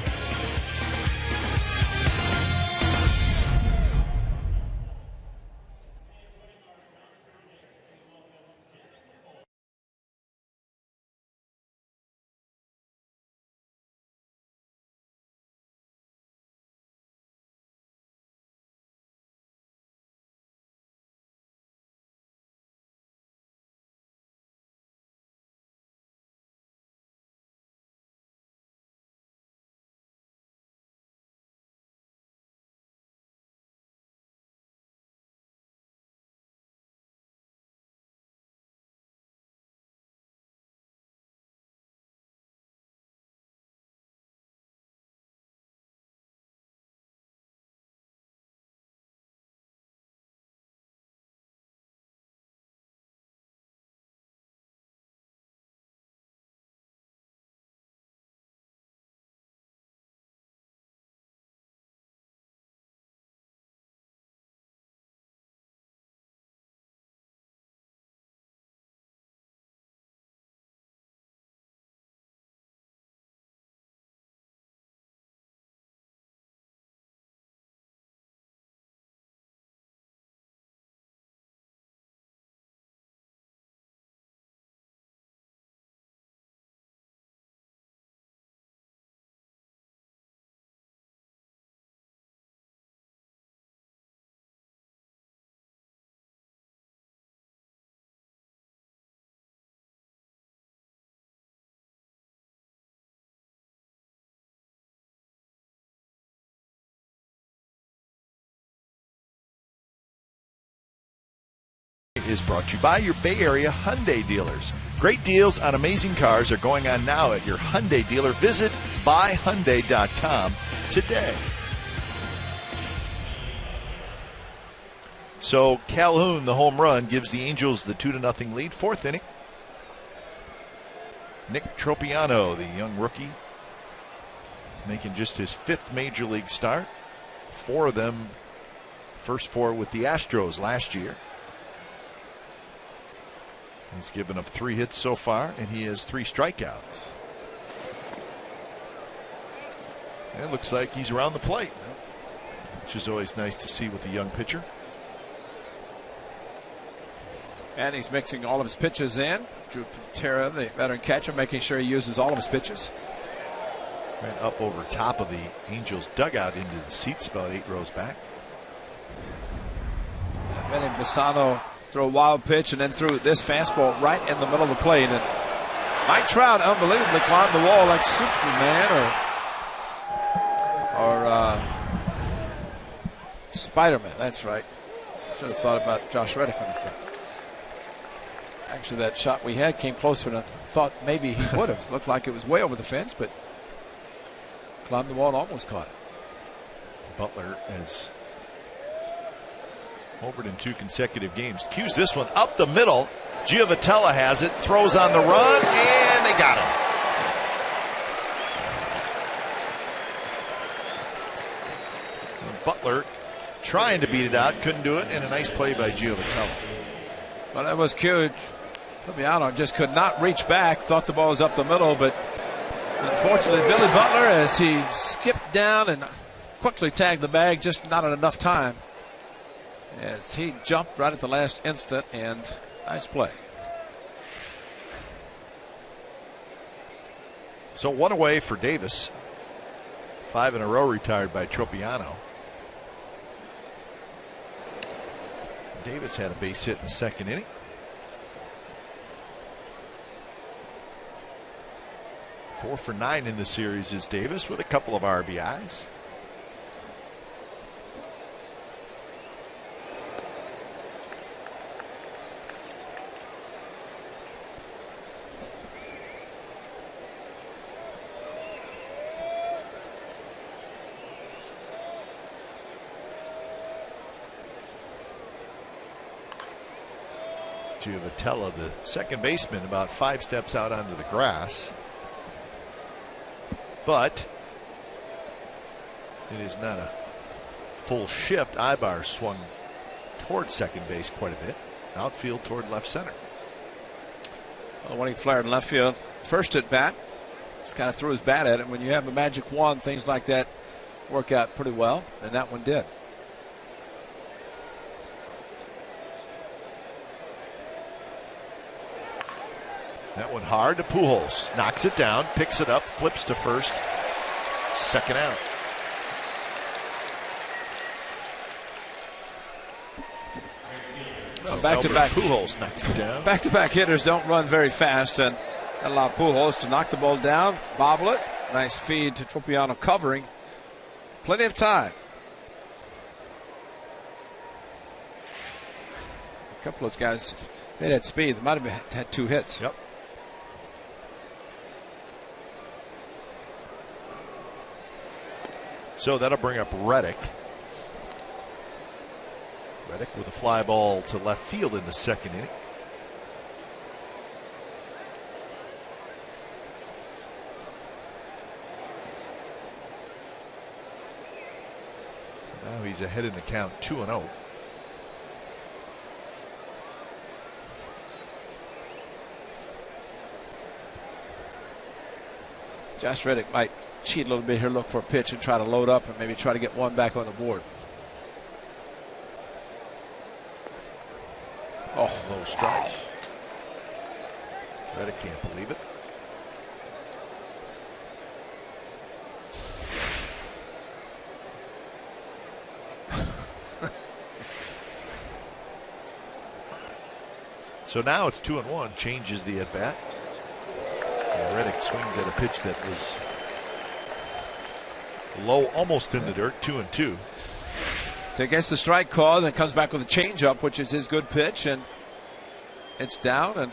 is brought to you by your Bay Area Hyundai dealers. Great deals on amazing cars are going on now at your Hyundai dealer. Visit buyhyundai.com today. So Calhoun, the home run, gives the Angels the 2-0 lead. Fourth inning. Nick Tropiano, the young rookie, making just his fifth major league start. Four of them, first four with the Astros last year. He's given up 3 hits so far, and he has 3 strikeouts. And it looks like he's around the plate, which is always nice to see with a young pitcher.
And he's mixing all of his pitches in. Drew Patera, the veteran catcher, making sure he uses all of his pitches.
Right up over top of the Angels dugout into the seats about 8 rows back.
Benny Bastano threw a wild pitch and then threw this fastball right in the middle of the plate. And Mike Trout unbelievably climbed the wall like Superman or Spider-Man. That's right. Should have thought about Josh Reddick on the thing. Actually, that shot we had came closer than I thought maybe he would have. Looked like it was way over the fence, but climbed the wall and almost caught it.
Butler has homered in 2 consecutive games. Cues this one up the middle. Giovitella has it, throws on the run, and they got him. And Butler trying to beat it out, couldn't do it, and a nice play by Giovitella.
Well, that was huge. Fabiano just could not reach back. Thought the ball was up the middle, but unfortunately, Billy Butler, as he skipped down and quickly tagged the bag, just not enough time. As he jumped right at the last instant, and nice play.
So 1 away for Davis. 5 in a row retired by Tropiano. Davis had a base hit in the second inning. Four for 9 in the series is Davis with a couple of RBIs. Giovitella, the second baseman, about 5 steps out onto the grass. But it is not a full shift. Ibar swung toward second base quite a bit. Outfield toward left center.
Well, when he flared in left field, first at bat, just kind of threw his bat at it. When you have a magic wand, things like that work out pretty well, and that one did.
That one hard to Pujols. Knocks it down, picks it up, flips to first. Second out.
Back-to-back
Pujols knocks it down.
Back-to-back hitters don't run very fast, and allow Pujols to knock the ball down, bobble it. Nice feed to Tropiano covering. Plenty of time. A couple of those guys, if they had speed, they might have had 2 hits.
Yep. So that'll bring up Reddick. Reddick with a fly ball to left field in the second inning. Now he's ahead in the count, 2-0.
Josh Reddick might cheat a little bit here, look for a pitch and try to load up and maybe try to get one back on the board.
Oh, low strike. Reddick can't believe it. So now it's 2-1, changes the at bat. Reddick swings at a pitch that was low, almost in the dirt, 2-2.
So he gets the strike call, then comes back with a changeup, which is his good pitch, and it's down, and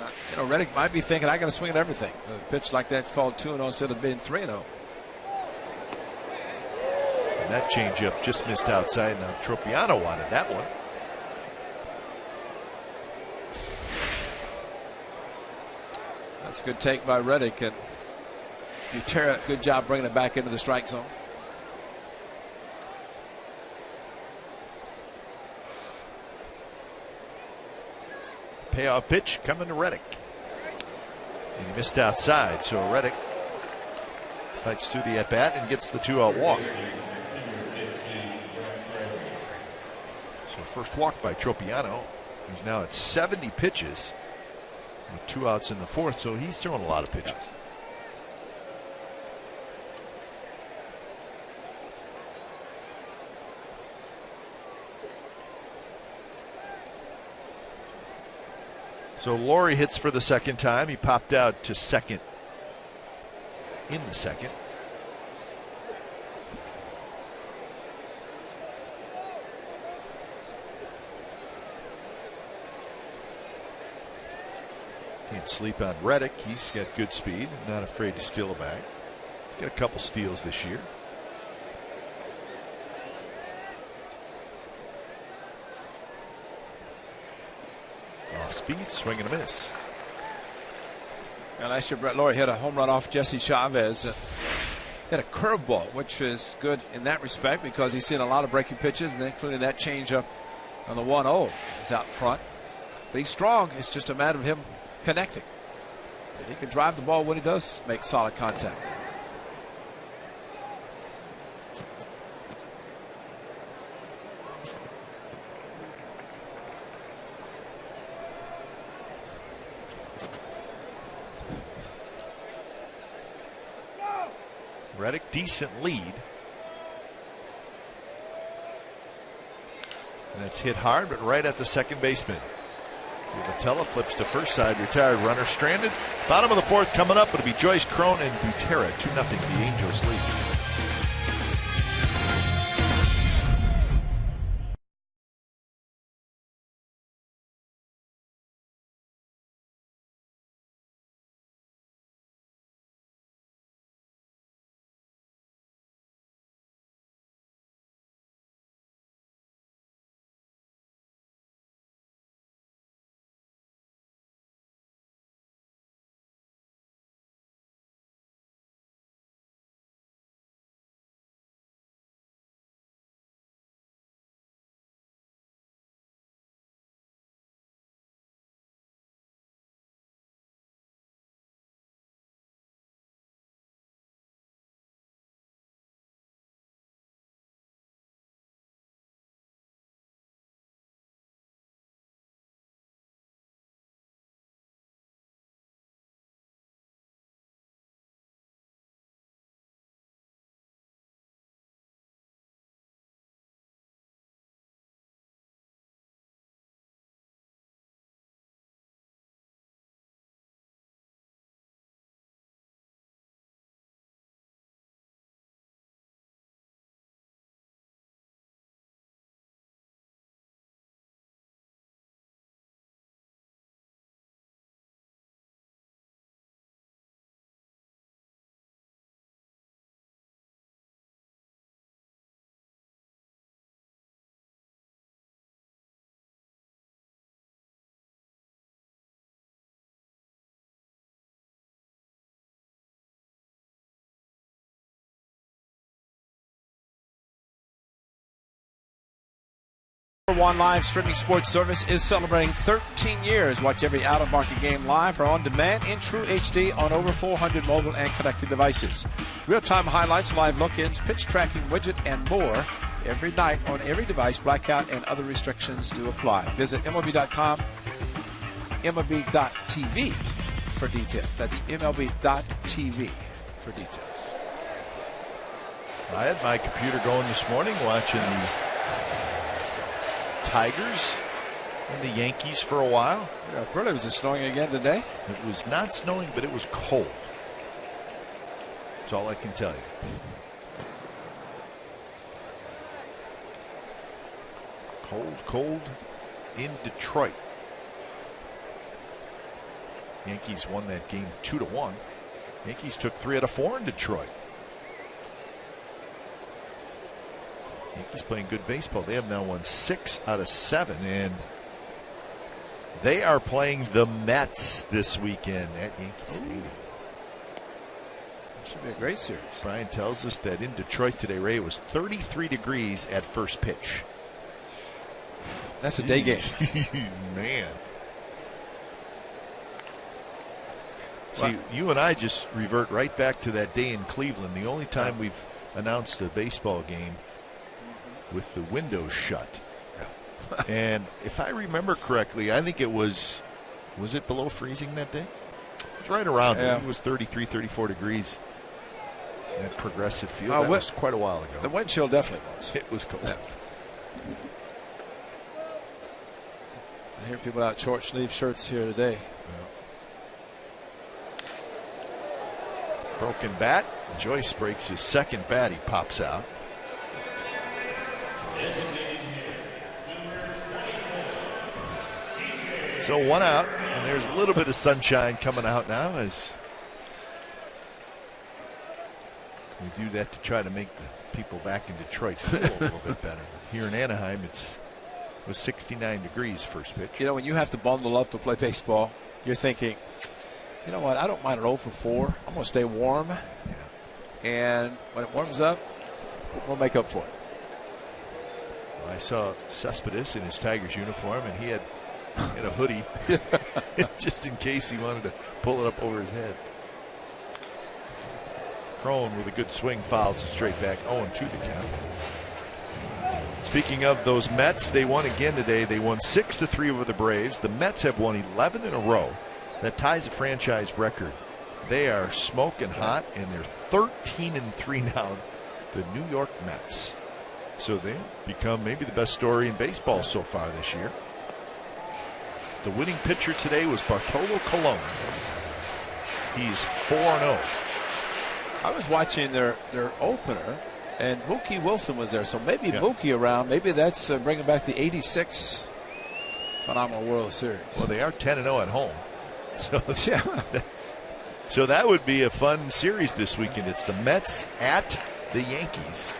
Reddick might be thinking, I got to swing at everything. A pitch like that's called 2-0 instead of being 3-0.
And that changeup just missed outside. Now Tropiano wanted that one.
That's a good take by Reddick, and Butera, good job bringing it back into the strike zone.
Payoff pitch coming to Reddick. And he missed outside, so Reddick fights through the at-bat and gets the 2-out walk. So first walk by Tropiano. He's now at 70 pitches with 2 outs in the 4th, so he's throwing a lot of pitches. So Laurie hits for the second time. He popped out to second in the 2nd. Can't sleep on Reddick. He's got good speed, not afraid to steal a bag. He's got a couple steals this year. Off speed, swing and a miss.
And last year, Brett Laurie hit a home run off Jesse Chavez. Hit a curveball, which is good in that respect because he's seen a lot of breaking pitches, and including that changeup on the 1-0. He's out front. But he's strong. It's just a matter of him connecting. And he can drive the ball when he does make solid contact.
Reddick, decent lead. And that's hit hard, but right at the second baseman. Votella flips to first side, retired runner stranded. Bottom of the 4th coming up. It'll be Joyce, Cron, and Butera. 2-0 the Angels lead.
One live streaming sports service is celebrating 13 years. Watch every out-of-market game live or on demand in true HD on over 400 mobile and connected devices. Real-time highlights, live look-ins, pitch tracking widget, and more every night on every device. Blackout and other restrictions do apply. Visit MLB.com, MLB.tv for details. That's MLB.tv for details.
I had my computer going this morning watching the Tigers and the Yankees for a while.
Yeah, really, was it snowing again today?
It was not snowing, but it was cold. That's all I can tell you. Cold in Detroit. Yankees won that game 2-1. Yankees took 3 out of 4 in Detroit. Yankees playing good baseball. They have now won 6 out of 7, and they are playing the Mets this weekend at Yankee Stadium.
Should be a great series.
Brian tells us that in Detroit today, Ray, it was 33 degrees at first pitch.
That's a day game.
Man. See, you and I just revert right back to that day in Cleveland. The only time we've announced a baseball game with the windows shut. And if I remember correctly, I think it was it below freezing that day? It's right around there. It was 33, 34 degrees at Progressive Field. That was quite a while ago.
The wind chill definitely was.
It was cold.
Yeah. I hear people out short sleeve shirts here today.
Yeah. Broken bat. Joyce breaks his second bat. He pops out. So 1 out, and there's a little bit of sunshine coming out now as we do that to try to make the people back in Detroit feel a little bit better. Here in Anaheim, it was 69 degrees first pitch.
You know, when you have to bundle up to play baseball, you're thinking, you know what, I don't mind an 0 for 4. I'm going to stay warm. Yeah. And when it warms up, we'll make up for it.
Well, I saw Cespedes in his Tigers uniform, and he had a hoodie just in case he wanted to pull it up over his head. Crone with a good swing fouls it straight back. 0-2 the count. Speaking of those Mets, they won again today. They won 6-3 over the Braves. The Mets have won 11 in a row. That ties a franchise record. They are smoking hot, and they're 13-3 now, the New York Mets. So they become maybe the best story in baseball so far this year. The winning pitcher today was Bartolo Colon. He's 4-0.
I was watching their opener, and Mookie Wilson was there. So maybe Mookie around. Maybe that's bringing back the '86 phenomenal World Series.
Well, they are 10-0 at home. So, so that would be a fun series this weekend. It's the Mets at the Yankees,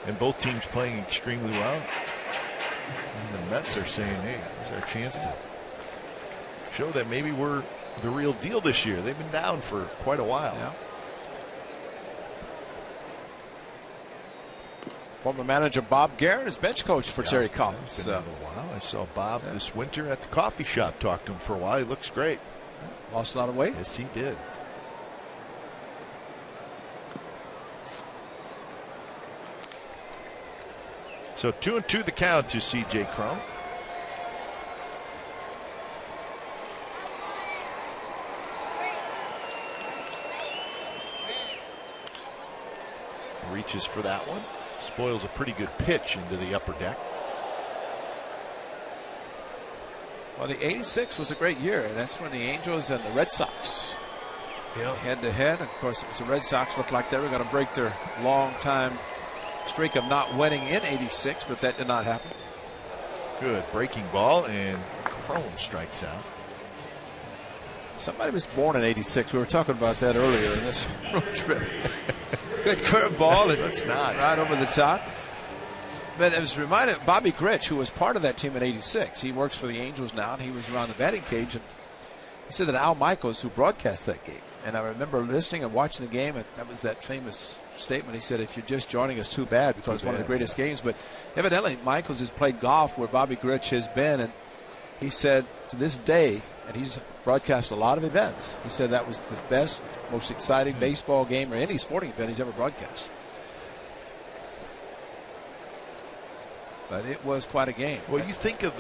and both teams playing extremely well. And the Mets are saying, hey, this is our chance to show that maybe we're the real deal this year. They've been down for quite a while.
Yeah. Former manager Bob Guerin is bench coach for Terry Collins.
It's been another while. I saw Bob this winter at the coffee shop. Talked to him for a while. He looks great.
Lost a lot of weight.
Yes, he did. So 2-2 the count to C.J. Cron. Reaches for that one. Spoils a pretty good pitch into the upper deck.
Well, the '86 was a great year, and that's when the Angels and the Red Sox head to head. Of course, it was the Red Sox looked like they were going to break their long-time streak of not winning in '86, but that did not happen.
Good breaking ball, and Cron strikes out.
Somebody was born in '86. We were talking about that earlier in this road trip. Good curveball, and
it's not
right over the top. But it was reminded of Bobby Grich, who was part of that team in '86. He works for the Angels now, and he was around the batting cage. And he said that Al Michaels, who broadcast that game, and I remember listening and watching the game, and that was that famous statement. He said, "If you're just joining us, too bad, because it's one of the greatest games." But evidently, Michaels has played golf where Bobby Grich has been, and he said to this day, and he's broadcast a lot of events, he said that was the best, most exciting baseball game or any sporting event he's ever broadcast. But it was quite a game.
Well, you think of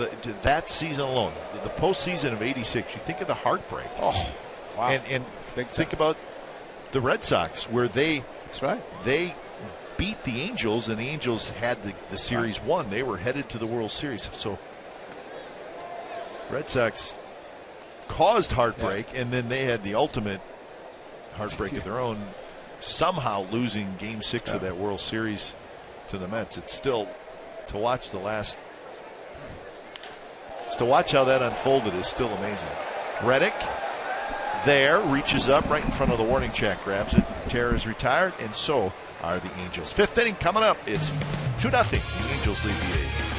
that season alone, the postseason of '86. You think of the heartbreak.
Oh, wow!
And think about the Red Sox, where
that's right.
They beat the Angels, and the Angels had the series won. They were headed to the World Series. So Red Sox caused heartbreak, and then they had the ultimate heartbreak of their own, somehow losing Game 6 of that World Series to the Mets. It's still, to watch how that unfolded is still amazing. Reddick there, reaches up right in front of the warning track, grabs it. Terra is retired, and so are the Angels. 5th inning coming up. It's 2-0. The Angels lead the A's.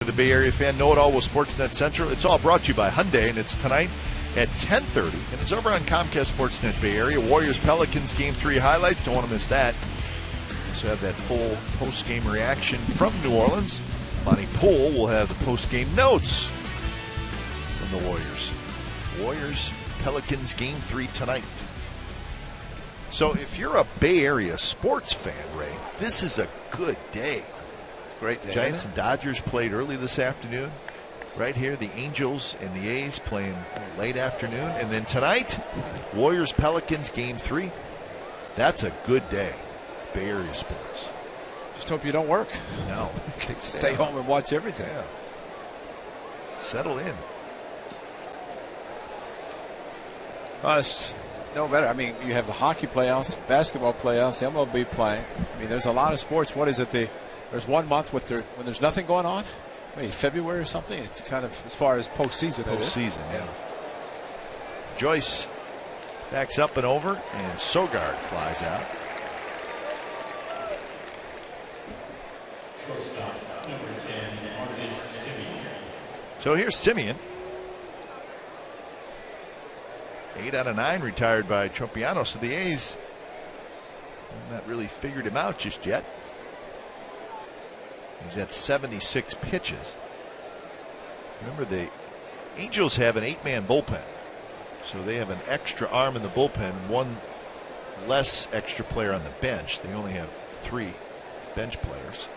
The Bay Area fan know-it-all with Sportsnet Central. It's all brought to you by Hyundai, and it's tonight at 10:30, and it's over on Comcast Sportsnet Bay Area. Warriors-Pelicans Game 3 highlights. Don't want to miss that. Also have that full post-game reaction from New Orleans. Monty Poole will have the post-game notes from the Warriors. Warriors-Pelicans Game 3 tonight. So if you're a Bay Area sports fan, Ray, this is a good day.
Great day.
Giants and Dodgers played early this afternoon. Right here, the Angels and the A's playing late afternoon. And then tonight, Warriors-Pelicans Game 3. That's a good day. Bay Area sports.
Just hope you don't work.
No.
Stay home and watch everything.
Yeah. Settle in.
It's no better. I mean, you have the hockey playoffs, basketball playoffs, MLB playing. I mean, there's a lot of sports. What is it? There's 1 month when there's nothing going on. Maybe February or something. It's kind of as far as postseason.
Postseason, yeah. Joyce backs up and over, and Sogard flies out. So here's Simeon. 8 out of 9 retired by Tropiano. So the A's have not really figured him out just yet. He's at 76 pitches. Remember, the Angels have an 8-man bullpen. So they have an extra arm in the bullpen, one less extra player on the bench. They only have 3 bench players.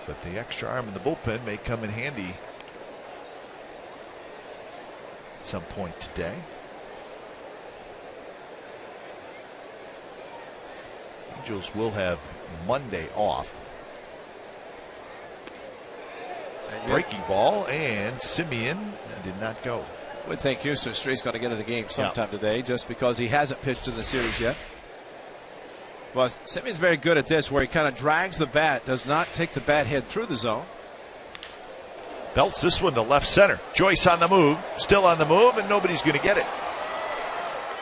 But the extra arm in the bullpen may come in handy at some point today. Angels will have Monday off. Breaking ball, and Simeon did not go.
Would think Houston Street's going to get in the game sometime today, just because he hasn't pitched in the series yet. Well, Simeon's very good at this, where he kind of drags the bat, does not take the bat head through the zone.
Belts this one to left center. Joyce on the move, still on the move, and nobody's going to get it.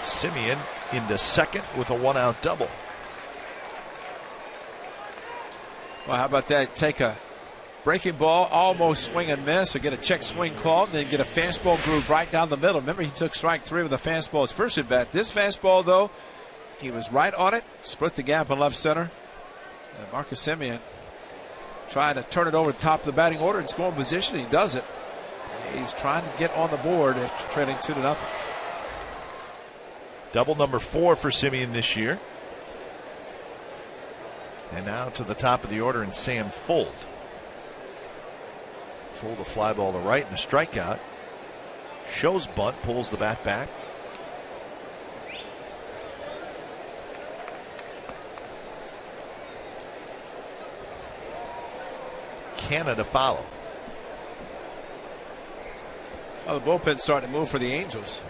Simeon into second with a 1-out double.
Well, how about that? Take a breaking ball, almost swing and miss, or get a check swing called, and then get a fastball groove right down the middle. Remember, he took strike 3 with a fastball his first at bat. This fastball, though, he was right on it, split the gap in left center. And Marcus Simeon trying to turn it over the top of the batting order and score in position. He does it. He's trying to get on the board after trailing 2-0.
Double number 4 for Simeon this year. And now to the top of the order in Sam Fuld. Fuld a fly ball to right and a strikeout. Shows bunt, pulls the bat back. Canna to follow.
Well, the bullpen's starting to move for the Angels.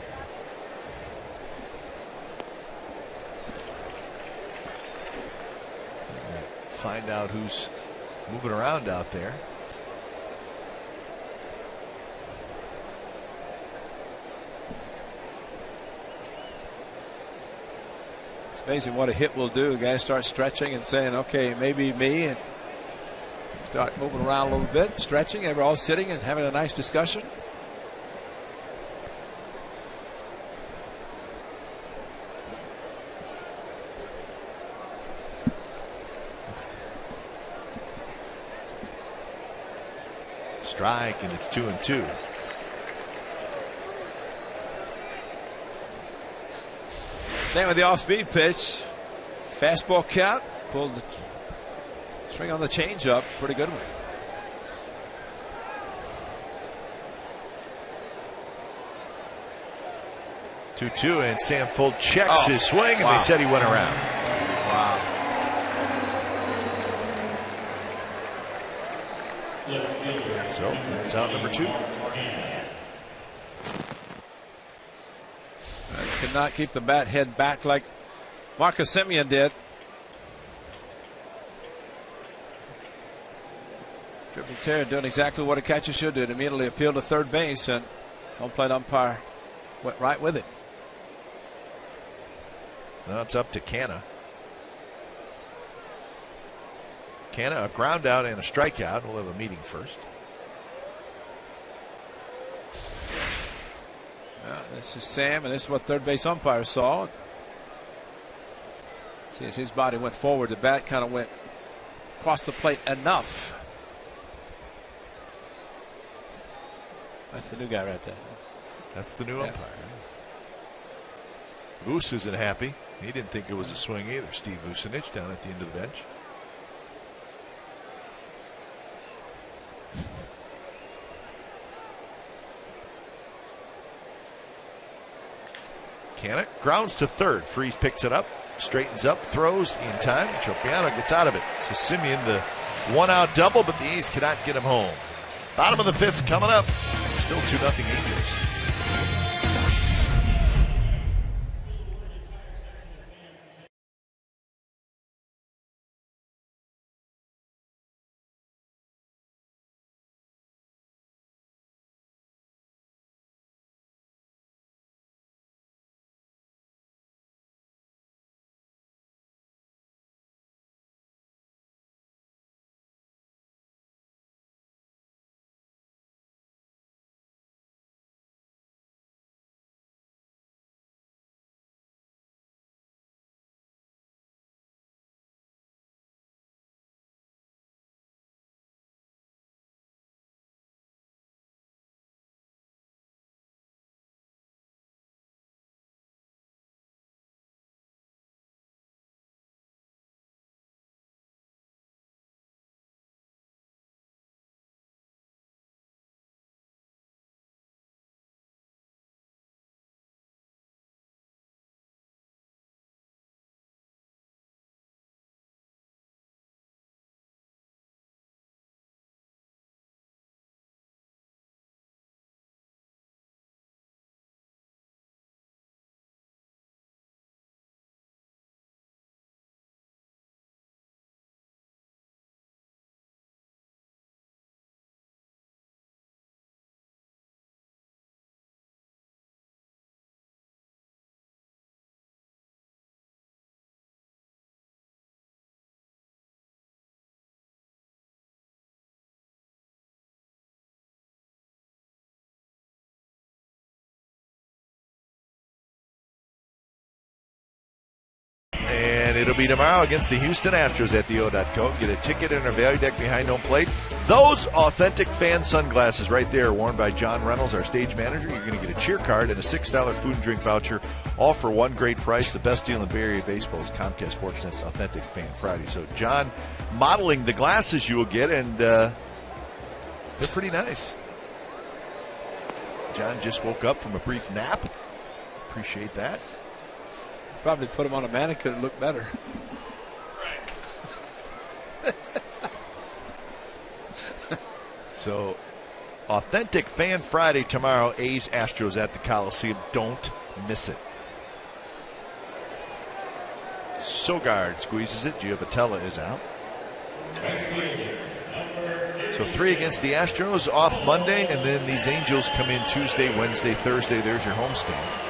Find out who's moving around out there.
It's amazing what a hit will do. The guys start stretching and saying, okay, maybe me, and start moving around a little bit, stretching, and we're all sitting and having a nice discussion.
Strike, and it's 2-2.
Staying with the off-speed pitch. Fastball count. Pulled the string on the changeup. Pretty good one.
Two, and Sam Fuld checks his swing, and they said he went around.
Wow.
So that's out number 2.
Could not keep the bat head back like Marcus Semien did. Dribbling tear, doing exactly what a catcher should do. Immediately appealed to third base, and home plate umpire went right with it.
Now it's up to Canna. Canna, a ground out and a strikeout. We'll have a meeting first.
This is Sam, and this is what third base umpire saw. See, as his body went forward, the bat kind of went across the plate enough. That's the new guy right there.
That's the new umpire. Vuce isn't happy. He didn't think it was a swing either. Steve Vucinich down at the end of the bench. Canna grounds to third. Freeze picks it up, straightens up, throws in time. Tropiano gets out of it. So Semien, the 1-out double, but the A's cannot get him home. Bottom of the 5th coming up. Still 2-0 Angels. it'll be tomorrow against the Houston Astros at the O.co. Get a ticket in our value deck behind home plate. Those authentic fan sunglasses right there, worn by John Reynolds, our stage manager. You're going to get a cheer card and a $6 food and drink voucher, all for one great price. The best deal in Bay Area baseball is Comcast Sportsnet's Authentic Fan Friday. So John modeling the glasses you will get, and they're pretty nice. John just woke up from a brief nap. Appreciate that.
Probably put them on a mannequin to look better.
So, Authentic Fan Friday tomorrow. A's Astros at the Coliseum. Don't miss it. Sogard squeezes it. Giovatella is out. So 3 against the Astros off Monday, and then these Angels come in Tuesday, Wednesday, Thursday. There's your homestand.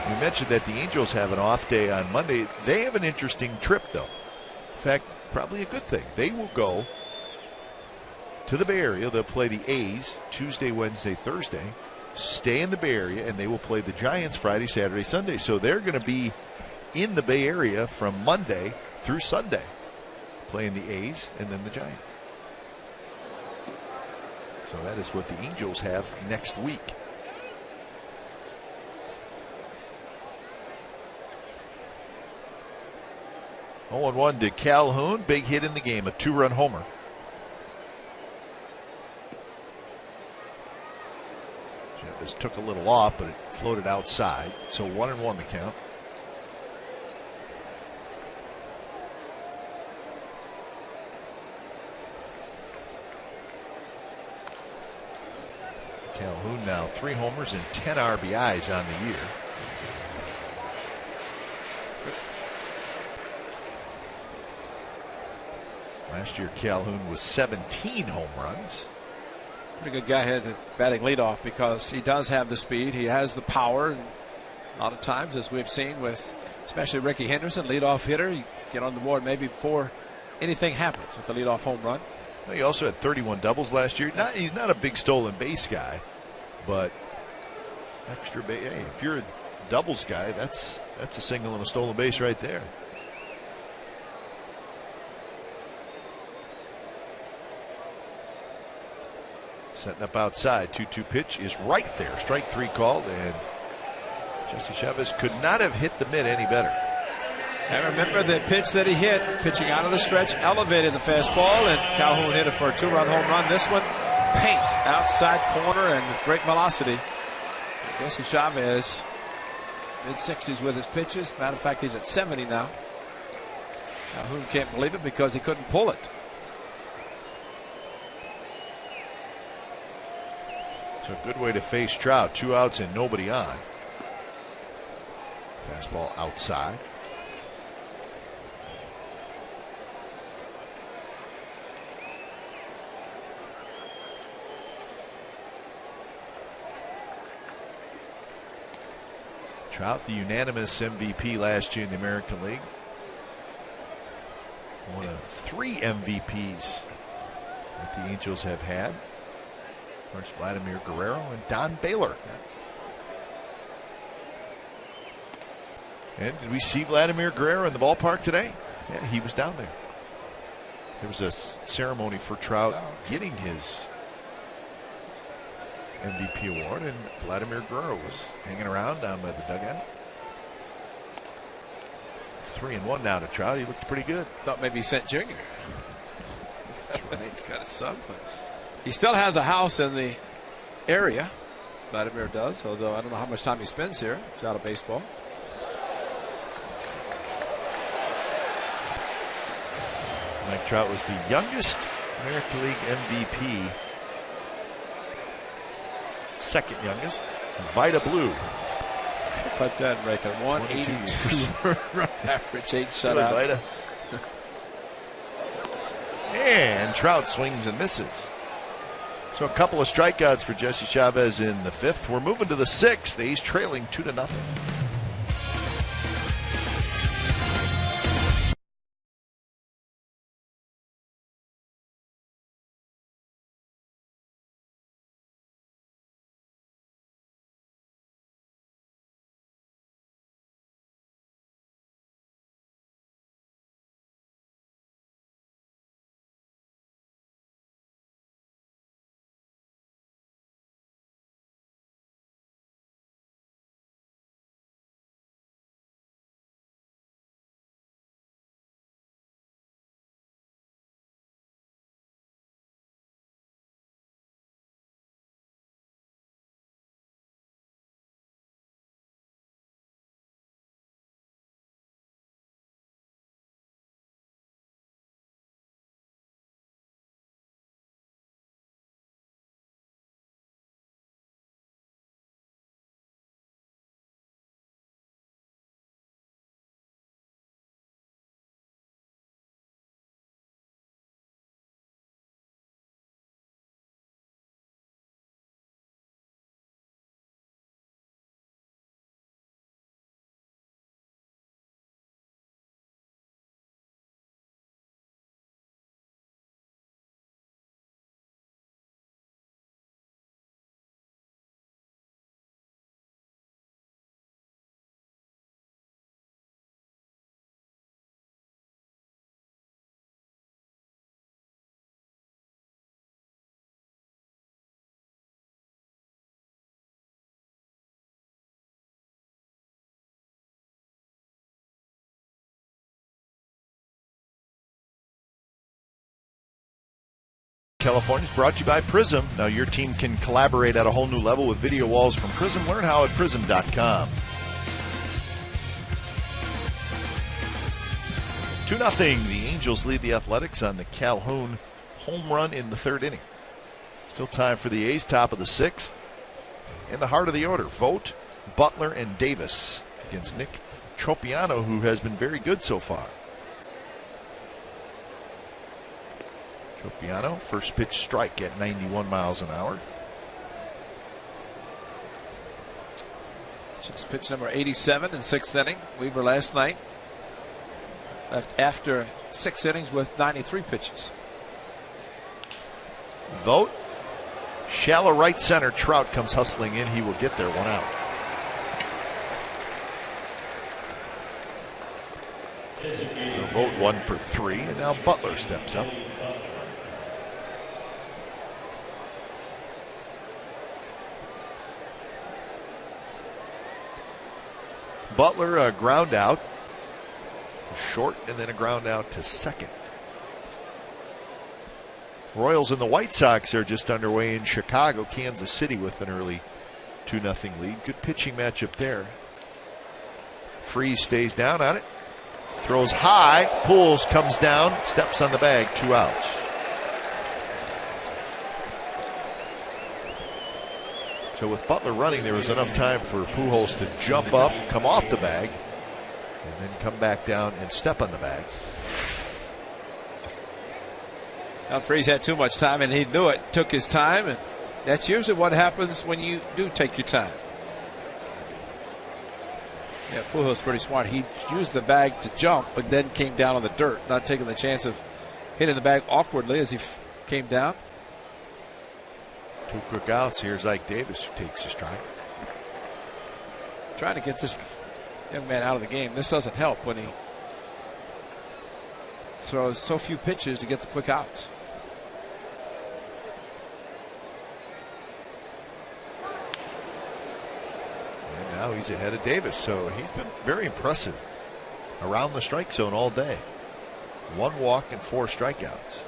We mentioned that the Angels have an off day on Monday. They have an interesting trip, though. In fact, probably a good thing. They will go to the Bay Area. They'll play the A's Tuesday, Wednesday, Thursday. Stay in the Bay Area, and they will play the Giants Friday, Saturday, Sunday. So they're going to be in the Bay Area from Monday through Sunday, playing the A's and then the Giants. So that is what the Angels have next week. 0-1 to Calhoun. Big hit in the game, a 2-run homer. This took a little off, but it floated outside. So 1-1 the count. Calhoun now 3 homers and 10 RBIs on the year. Last year Calhoun was 17 home runs.
Pretty good guy here that's batting leadoff because he does have the speed. He has the power. And a lot of times, as we've seen with especially Ricky Henderson, leadoff hitter, you get on the board maybe before anything happens with a leadoff home run.
Well, he also had 31 doubles last year. He's not a big stolen base guy, but extra base. Hey, if you're a doubles guy, that's a single and a stolen base right there. Setting up outside. 2-2 pitch is right there. Strike 3 called, and Jesse Chavez could not have hit the mitt any better.
And remember the pitch that he hit, pitching out of the stretch, elevated the fastball, and Calhoun hit it for a 2-run home run. This one, paint, outside corner, and with great velocity. Jesse Chavez, mid-60s with his pitches. Matter of fact, he's at 70 now. Calhoun can't believe it because he couldn't pull it.
So a good way to face Trout. 2 outs and nobody on. Fastball outside. Trout, the unanimous MVP last year in the American League. One of 3 MVPs that the Angels have had. Of course, Vladimir Guerrero and Don Baylor. And did we see Vladimir Guerrero in the ballpark today? Yeah, he was down there. There was a ceremony for Trout getting his MVP award, and Vladimir Guerrero was hanging around down by the dugout. 3-1 now to Trout. He looked pretty good.
Thought maybe he sent Junior. Right, he's got a son, but he still has a house in the area. Vladimir does, although I don't know how much time he spends here. He's out of baseball.
Mike Trout was the youngest American League MVP. Second youngest, Vida Blue.
Put that record, 182 run average, 8 shutouts.
And Trout swings and misses. So a couple of strikeouts for Jesse Chavez in the 5th. We're moving to the 6th. He's trailing 2-0. California is brought to you by Prism. Now your team can collaborate at a whole new level with video walls from Prism. Learn how at Prism.com. 2-0. The Angels lead the Athletics on the Calhoun home run in the third inning. Still time for the A's, top of the sixth. In the heart of the order, Vogt, Butler, and Davis against Nick Tropiano, who has been very good so far. Tropiano, first pitch strike at 91 miles an hour.
Just pitch number 87 in sixth inning. Weaver last night left after 6 innings with 93 pitches.
Vogt, shallow right center. Trout comes hustling in. He will get there, 1 out. So Vogt 1 for 3, and now Butler steps up. Butler, a ground out, short, and then a ground out to second. Royals and the White Sox are just underway in Chicago. Kansas City with an early 2-0 lead. Good pitching matchup there. Freese stays down on it. Throws high. Pulls, comes down. Steps on the bag. 2 outs. So with Butler running, there was enough time for Pujols to jump up, come off the bag, and then come back down and step on the bag.
Now Freese had too much time, and he knew it. Took his time, and that's usually what happens when you do take your time. Yeah, Pujols pretty smart. He used the bag to jump, but then came down on the dirt, not taking the chance of hitting the bag awkwardly as he came down.
2 quick outs. Here's Ike Davis, who takes a strike.
Trying to get this young man out of the game. This doesn't help when he throws so few pitches to get the quick outs.
And now he's ahead of Davis, so he's been very impressive around the strike zone all day. 1 walk and 4 strikeouts.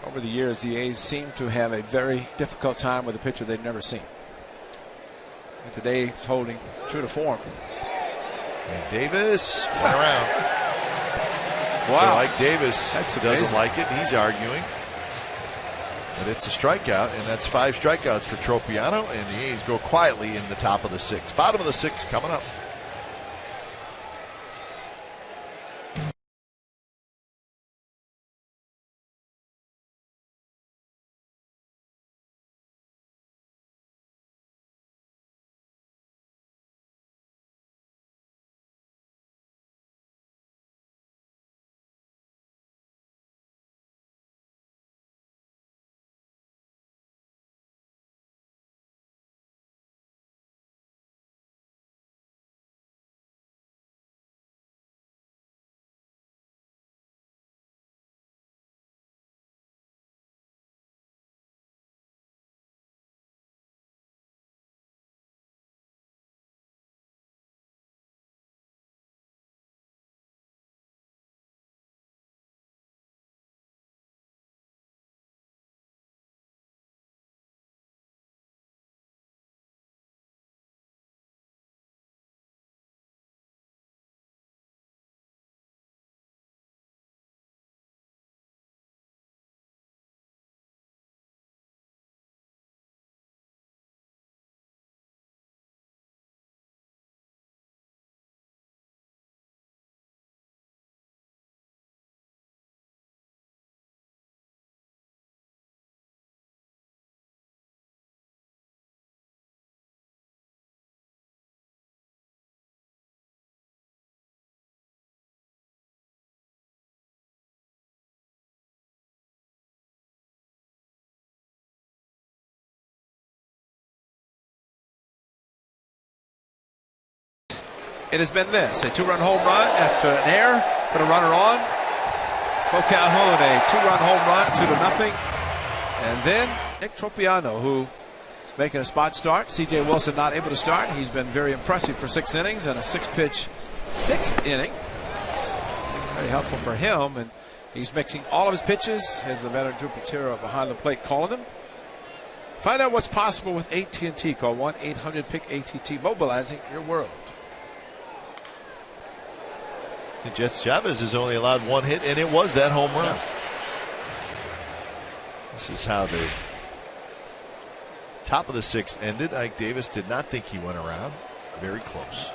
Over the years, the A's seem to have a very difficult time with a pitcher they've never seen. And today he's holding true to form.
And Davis went around.
Wow.
So Ike Davis doesn't
amazing.
like it. He's arguing. But it's a strikeout, and that's 5 strikeouts for Tropiano, and the A's go quietly in the top of the 6th. Bottom of the 6th coming up.
It has been this, a 2-run home run after an error, put a runner on. Bo Calhoun, a 2-run home run, 2-0. And then Nick Tropiano, who is making a spot start. C.J. Wilson not able to start. He's been very impressive for 6 innings and a 6-pitch 6th inning. Very helpful for him, and he's mixing all of his pitches. Has the veteran Drew Patera behind the plate calling them. Find out what's possible with AT&T. Call 1-800-PICK-ATT, mobilizing your world.
And Jesse Chavez has only allowed one hit, and it was that home run.
Yeah.
This is how the top of the sixth ended. Ike Davis did not think he went around. Very close.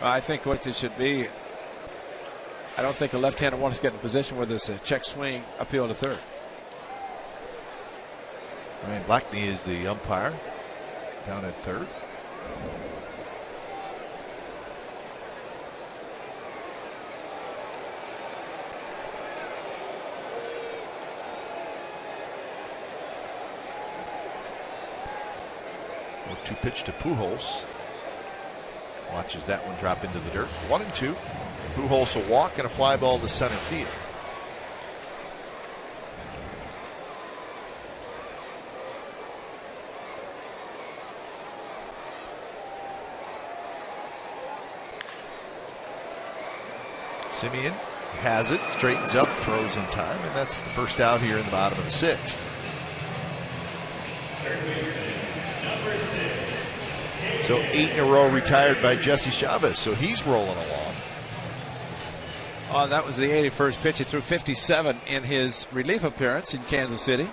I think what it should be, I don't think a left-hander wants to get in a position where there's a check swing appeal to third.
Ryan Blackney is the umpire down at third. Two pitch to Pujols. Watches that one drop into the dirt. 1-2. Pujols will walk and a fly ball to center field. Simeon has it, straightens up, throws in time, and that's the first out here in the bottom of the sixth. So 8 in a row retired by Jesse Chavez, so he's rolling along.
Oh, that was the 81st pitch. He threw 57 in his relief appearance in Kansas City.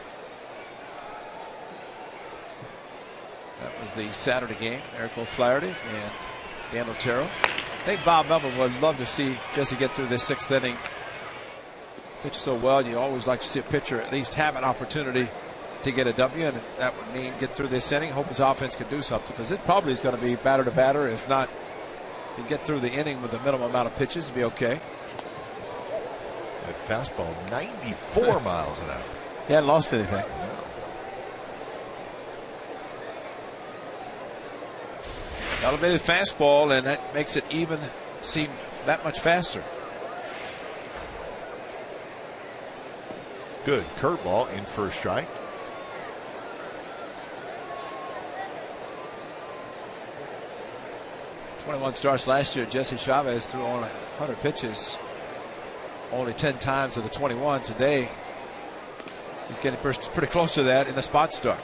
That was the Saturday game. Eric O'Flaherty and Dan Otero. I think Bob Melvin would love to see Jesse get through this sixth inning. Pitch so well, you always like to see a pitcher at least have an opportunity to get a W, and that would mean get through this inning. Hope his offense can do something, because it probably is going to be batter to batter. If not, can get through the inning with the minimum amount of pitches, be okay.
That fastball, 94 miles an hour.
He hadn't lost anything.
No.
Elevated fastball, and that makes it even seem that much faster.
Good curveball in for a strike.
.21 starts last year. Jesse Chavez threw on 100 pitches, only 10 times of the 21. Today, he's getting pretty close to that in a spot start.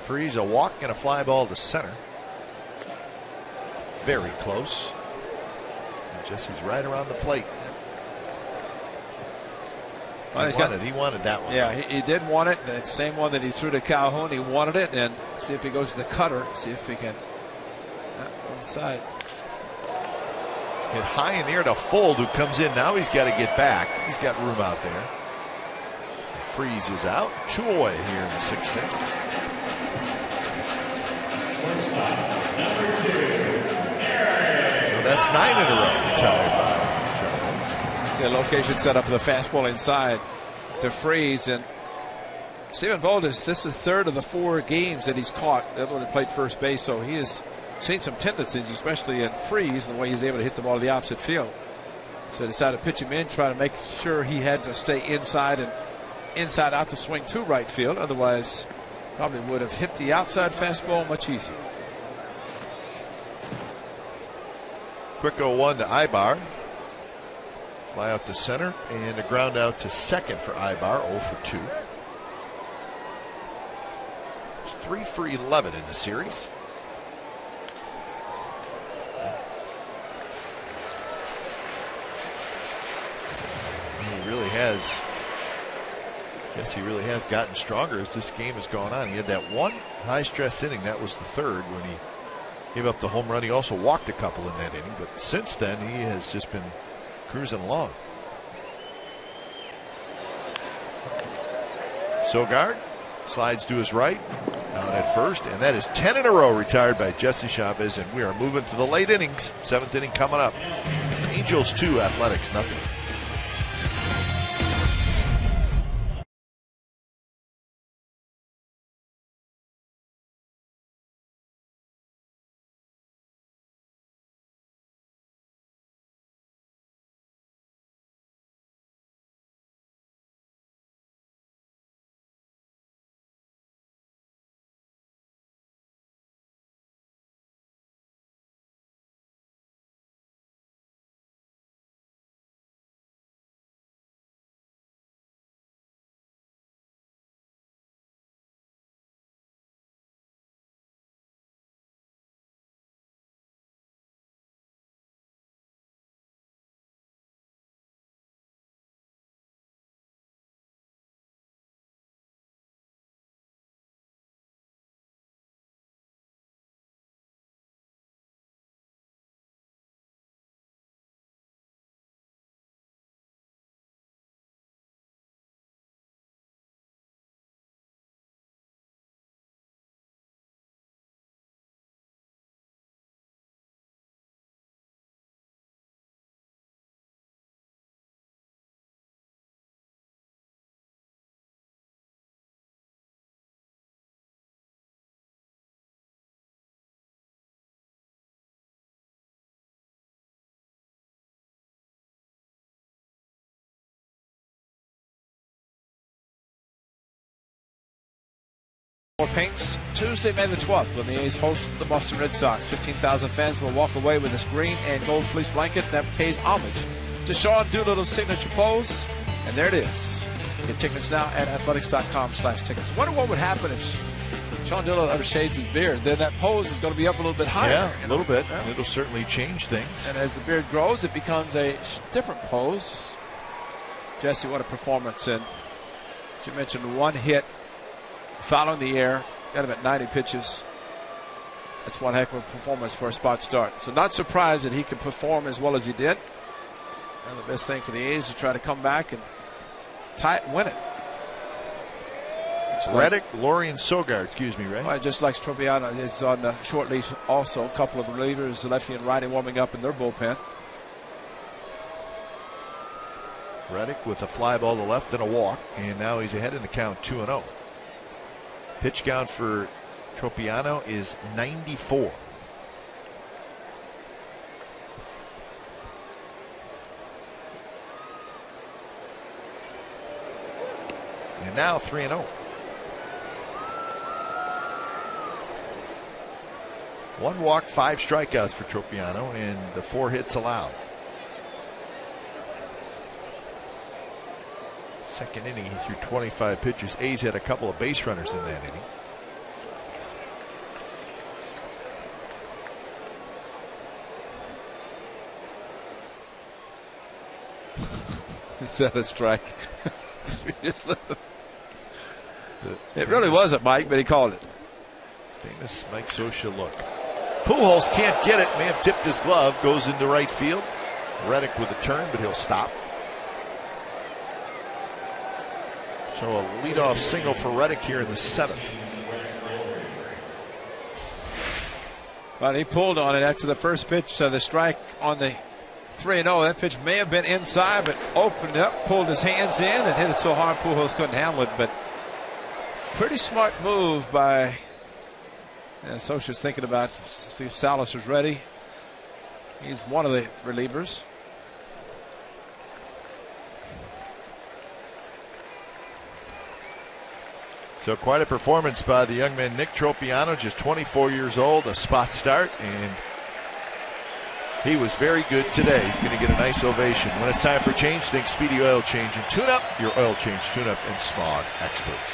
Freeze, a walk and a fly ball to center. Very close. And Jesse's right around the plate.
Well,
he wanted that one.
Yeah, he did want it. That same one that he threw to Calhoun, he wanted it. And see if he goes to the cutter. See if he can. Inside.
Hit high in the air to Fold, who comes in. Now he's got to get back. He's got room out there. Freeze is out. 2 away here in the sixth inning. So that's 9 in a row retired by Chavez.
See a location set up the fastball inside to Freeze, and Stephen Voldis, this is the third of the 4 games that he's caught able to play first base, so he has seen some tendencies, especially in Freeze, and the way he's able to hit the ball to the opposite field. So they decided to pitch him in, try to make sure he had to stay inside and inside out to swing to right field. Otherwise, probably would have hit the outside fastball much easier.
Quick 0-1 to Ibar. Fly out to center and a ground out to second for Ibar. 0 for 2. It's 3 for 11 in the series. He really has. Jesse really has gotten stronger as this game has gone on. He had that one high stress inning. That was the third when he gave up the home run. He also walked a couple in that inning, but since then he has just been cruising along. Sogard slides to his right, out at first, and that is 10 in a row retired by Jesse Chavez, and we are moving to the late innings. 7th inning coming up. Angels 2, Athletics nothing.
Paints Tuesday, May the 12th, when the A's host the Boston Red Sox. 15,000 fans will walk away with this green and gold fleece blanket that pays homage to Sean Doolittle's signature pose. And there it is. Get tickets now at athletics.com/tickets. Wonder what would happen if Sean Doolittle ever shaved his beard. Then that pose is going to be up a little bit higher.
Yeah, a little bit. Yeah. It'll certainly change things.
And as the beard grows, it becomes a different pose. Jesse, what a performance. And you mentioned one hit following the air, got him at 90 pitches. That's one heck of a performance for a spot start. So not surprised that he could perform as well as he did. And the best thing for the A's to try to come back and tie it and win it.
Reddick, Laurie, and Sogard, excuse me, right?
Well, just like Tropiano is on the short leash also. A couple of relievers, lefty and righty, warming up in their bullpen.
Reddick with a fly ball to left and a walk, and now he's ahead in the count 2-0. Pitch count for Tropiano is 94. And now 3-0. 1 walk, 5 strikeouts for Tropiano, and the 4 hits allowed. Second inning, he threw 25 pitches. A's had a couple of base runners in that inning.
Is that a strike? It really wasn't, Mike, but he called it.
Famous Mike Scioscia look. Pujols can't get it. May have tipped his glove. Goes into right field. Reddick with a turn, but he'll stop. So a leadoff single for Reddick here in the 7th.
Well, he pulled on it after the first pitch. So the strike on the 3-0. That pitch may have been inside, but opened up, pulled his hands in, and hit it so hard Pujols couldn't handle it. But pretty smart move by Scioscia's thinking about if Salas is ready. He's one of the relievers.
So quite a performance by the young man Nick Tropiano, just 24 years old, a spot start, and he was very good today. He's going to get a nice ovation. When it's time for change, think Speedy Oil Change and Tune Up, your oil change, tune up, and smog experts.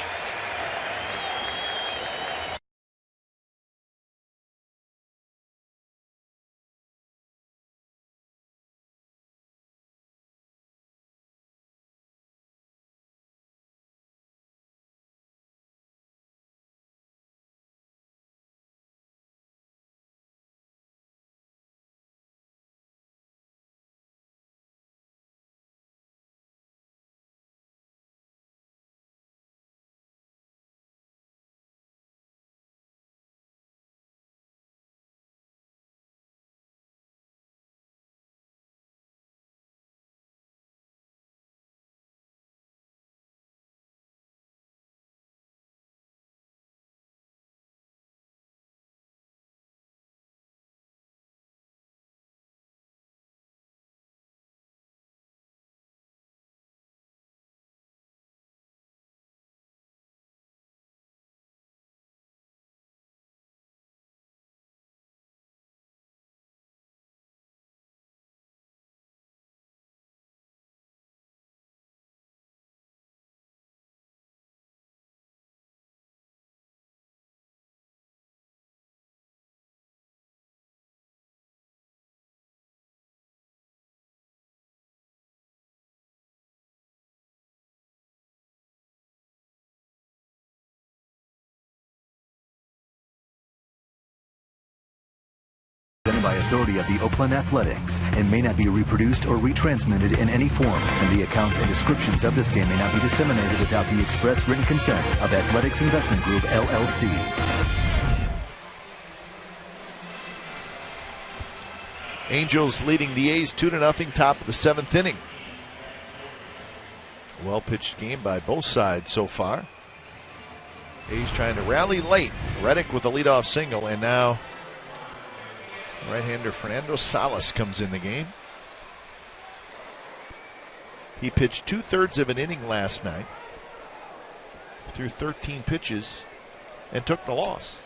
Presented by authority of the Oakland Athletics and may not be reproduced or retransmitted in any form, and the accounts and descriptions of this game may not be disseminated without the express written consent of Athletics Investment Group, LLC.
Angels leading the A's 2-0, top of the 7th inning. Well pitched game by both sides so far. A's trying to rally late. Reddick with a leadoff single, and now right-hander Fernando Salas comes in the game. He pitched 2/3 of an inning last night. Threw 13 pitches and took the loss.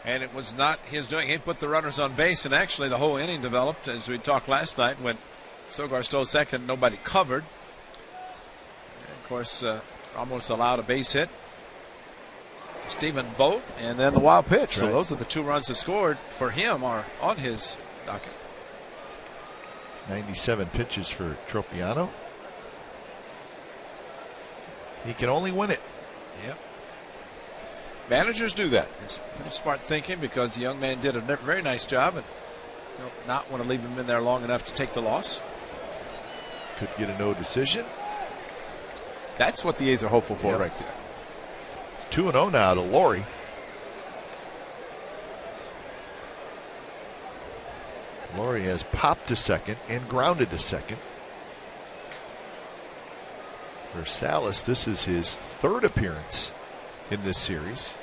And it was not his doing. He put the runners on base, and actually the whole inning developed, as we talked last night, when Sogar stole second, nobody covered. And of course, almost allowed a base hit. Stephen Vogt, and then the wild pitch.
Right.
So those are the 2 runs that scored for him are on his docket.
97 pitches for Tropiano. He can only win it.
Yep. Managers do that. It's pretty smart thinking, because the young man did a very nice job, and not want to leave him in there long enough to take the loss.
Could get a no decision.
That's what the A's are hopeful for right there.
2-0 now to Laurie. Laurie has popped to second and grounded to second. For Salas, this is his 3rd appearance in this series.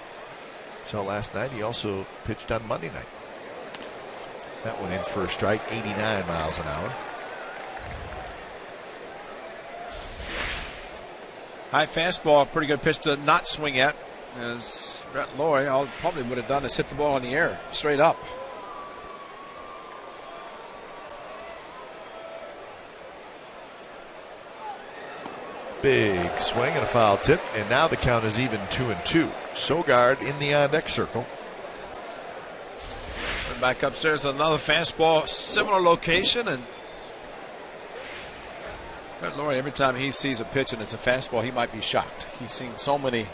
So last night he also pitched on Monday night. That one in for a strike, 89 miles an hour.
High fastball, pretty good pitch to not swing at. As Brett Laurie, all probably would have done is hit the ball in the air straight up.
Big swing and a foul tip, and now the count is even 2-2. Sogard in the on-deck circle.
And back upstairs, another fastball, similar location, and Brett Laurie, every time he sees a pitch and it's a fastball, he might be shocked. He's seen so many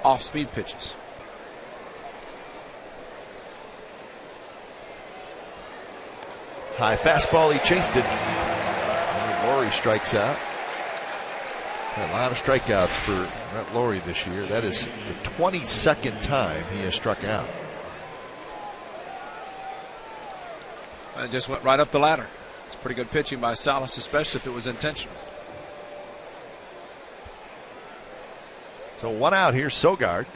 off-speed pitches.
High fastball, he chased it. And Laurie strikes out. A lot of strikeouts for Brett Laurie this year. That is the 22nd time he has struck out.
And it just went right up the ladder. It's pretty good pitching by Salas, especially if it was intentional.
So 1 out here, Sogard.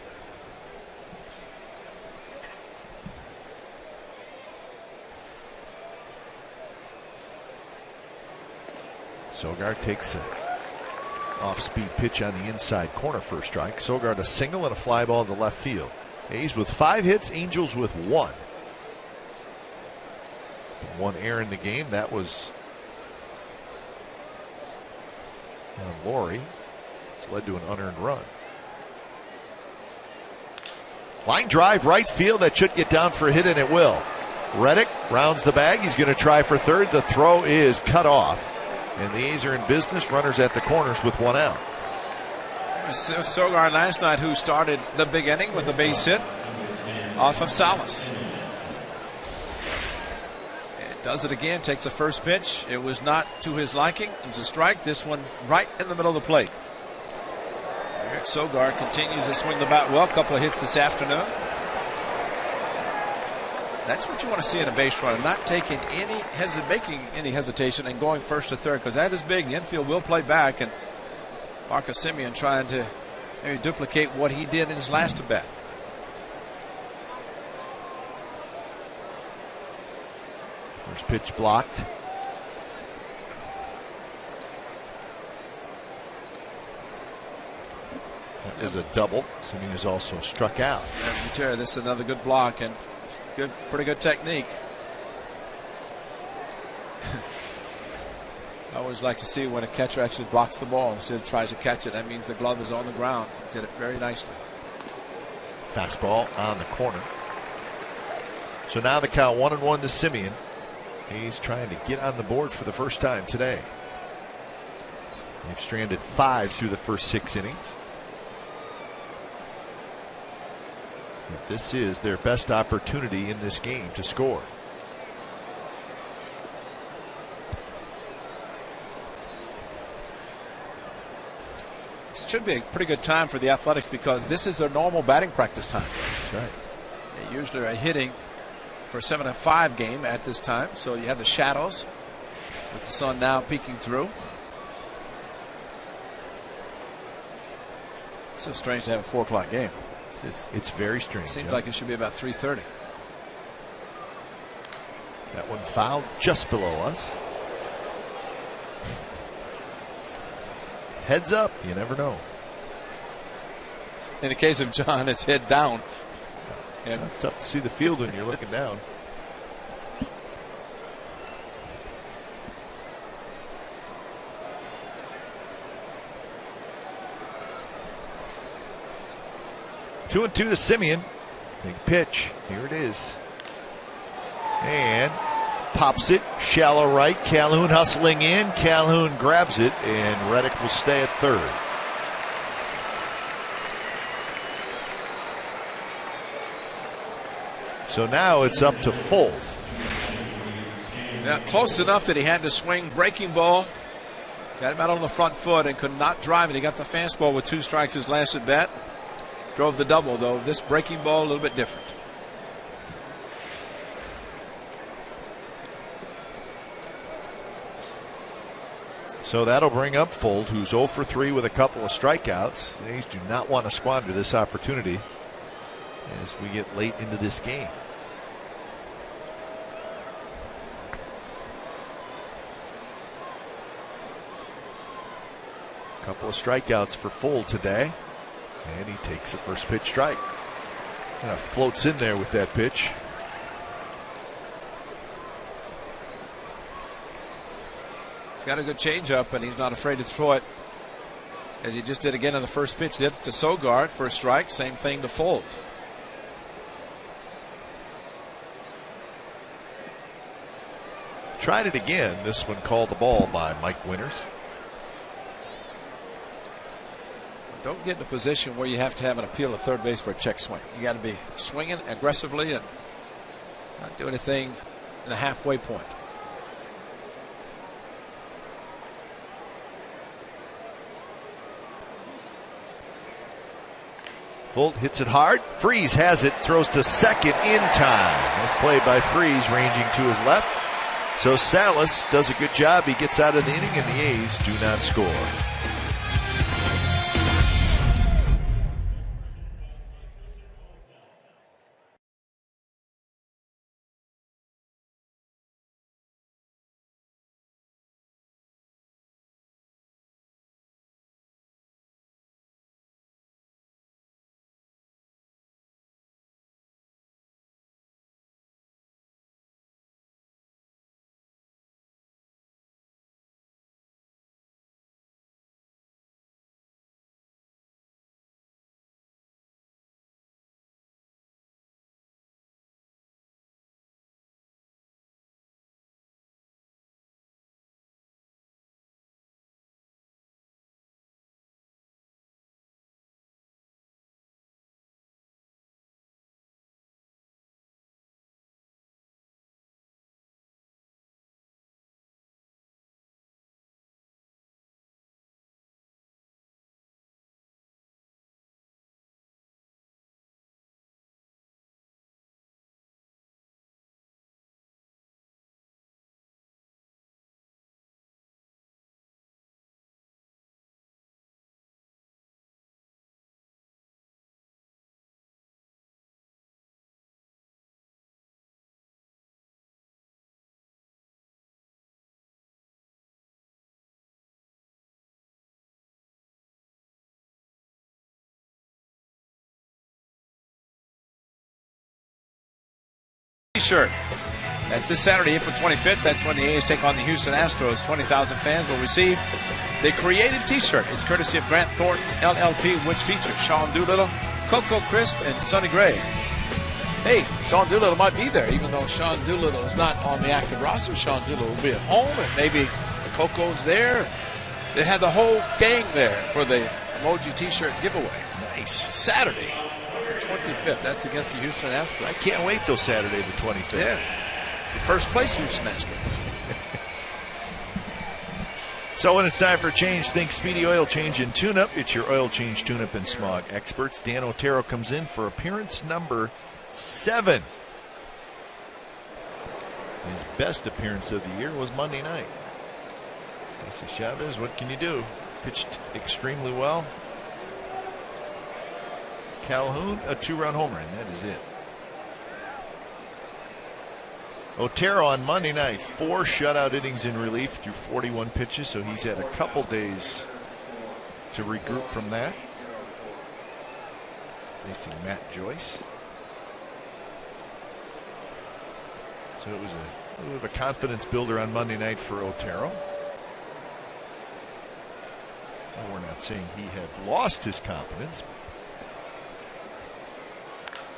Sogard takes a off-speed pitch on the inside corner for a strike. Sogard a single and a fly ball to left field. A's with 5 hits, Angels with 1. 1 error in the game. That was Laurie. It's led to an unearned run. Line drive right field. That should get down for a hit, and it will. Reddick rounds the bag. He's going to try for third. The throw is cut off. And the A's are in business. Runners at the corners with 1 out.
It was Sogard last night who started the big inning with a base hit off of Salas. It does it again. Takes the first pitch. It was not to his liking. It was a strike. This one right in the middle of the plate. Eric Sogard continues to swing the bat well. A couple of hits this afternoon. That's what you want to see in a base runner, not taking making any hesitation and going first to third, because that is big. The infield will play back, and Marcus Semien trying to maybe duplicate what he did in his last at bat.
First pitch blocked. That is a double. Semien is also struck out.
And this is another good block and pretty good technique. I always like to see when a catcher actually blocks the ball instead of tries to catch it. That means the glove is on the ground. He did it very nicely.
Fastball on the corner. So now the count 1-1 to Semien. He's trying to get on the board for the first time today. They've stranded 5 through the first 6 innings. But this is their best opportunity in this game to score.
This should be a pretty good time for the Athletics, because this is their normal batting practice time.
That's right.
They usually are hitting for a 7-5 game at this time, so you have the shadows with the sun now peeking through. It's so strange to have a 4 o'clock game.
It's very strange.
Seems like it should be about 3:30.
That one fouled just below us. Heads up, you never know.
In the case of John, it's head down. And
it's tough to see the field when you're looking down. Two and two to Simeon. Big pitch. Here it is. And pops it. Shallow right. Calhoun hustling in. Calhoun grabs it. And Reddick will stay at third. So now it's up to Folt.
Yeah, close enough that he had to swing breaking ball. Got him out on the front foot and could not drive it. He got the fastball with 2 strikes his last at bat. Drove the double, though. This breaking ball a little bit different.
So that'll bring up Folt, who's 0 for 3 with a couple of strikeouts. The A's do not want to squander this opportunity as we get late into this game. Couple of strikeouts for Folt today. And he takes the first pitch strike. Kind of floats in there with that pitch.
He's got a good changeup, and he's not afraid to throw it, as he just did again on the first pitch. Did to Sogard for a strike. Same thing to Folt.
Tried it again. This one called the ball by Mike Winters.
Don't get in a position where you have to have an appeal to third base for a check swing. You got to be swinging aggressively and not do anything in the halfway point.
Folt hits it hard. Freese has it, throws to second in time. Nice play by Freese, ranging to his left. So Salas does a good job. He gets out of the inning, and the A's do not score.
T-shirt. That's this Saturday, April 25th. That's when the A's take on the Houston Astros. 20,000 fans will receive the creative T-shirt. It's courtesy of Grant Thornton LLP, which features Sean Doolittle, Coco Crisp, and Sonny Gray. Hey, Sean Doolittle might be there, even though Sean Doolittle is not on the active roster. Sean Doolittle will be at home, and maybe Coco's there. They had the whole gang there for the emoji T-shirt giveaway.
Nice.
Saturday, the 25th. That's against the Houston Astros.
I can't wait till Saturday the 25th.
Yeah. The first place Houston Astros.
So when it's time for change, think Speedy Oil Change and Tune-Up. It's your oil change, tune-up, and smog experts. Dan Otero comes in for appearance number 7. His best appearance of the year was Monday night. Jesse Chavez, what can you do? Pitched extremely well. Calhoun, a 2-run homer, and that is it. Otero on Monday night, 4 shutout innings in relief through 41 pitches, so he's had a couple days to regroup from that. Facing Matt Joyce. So it was a little bit of a confidence builder on Monday night for Otero. Well, we're not saying he had lost his confidence.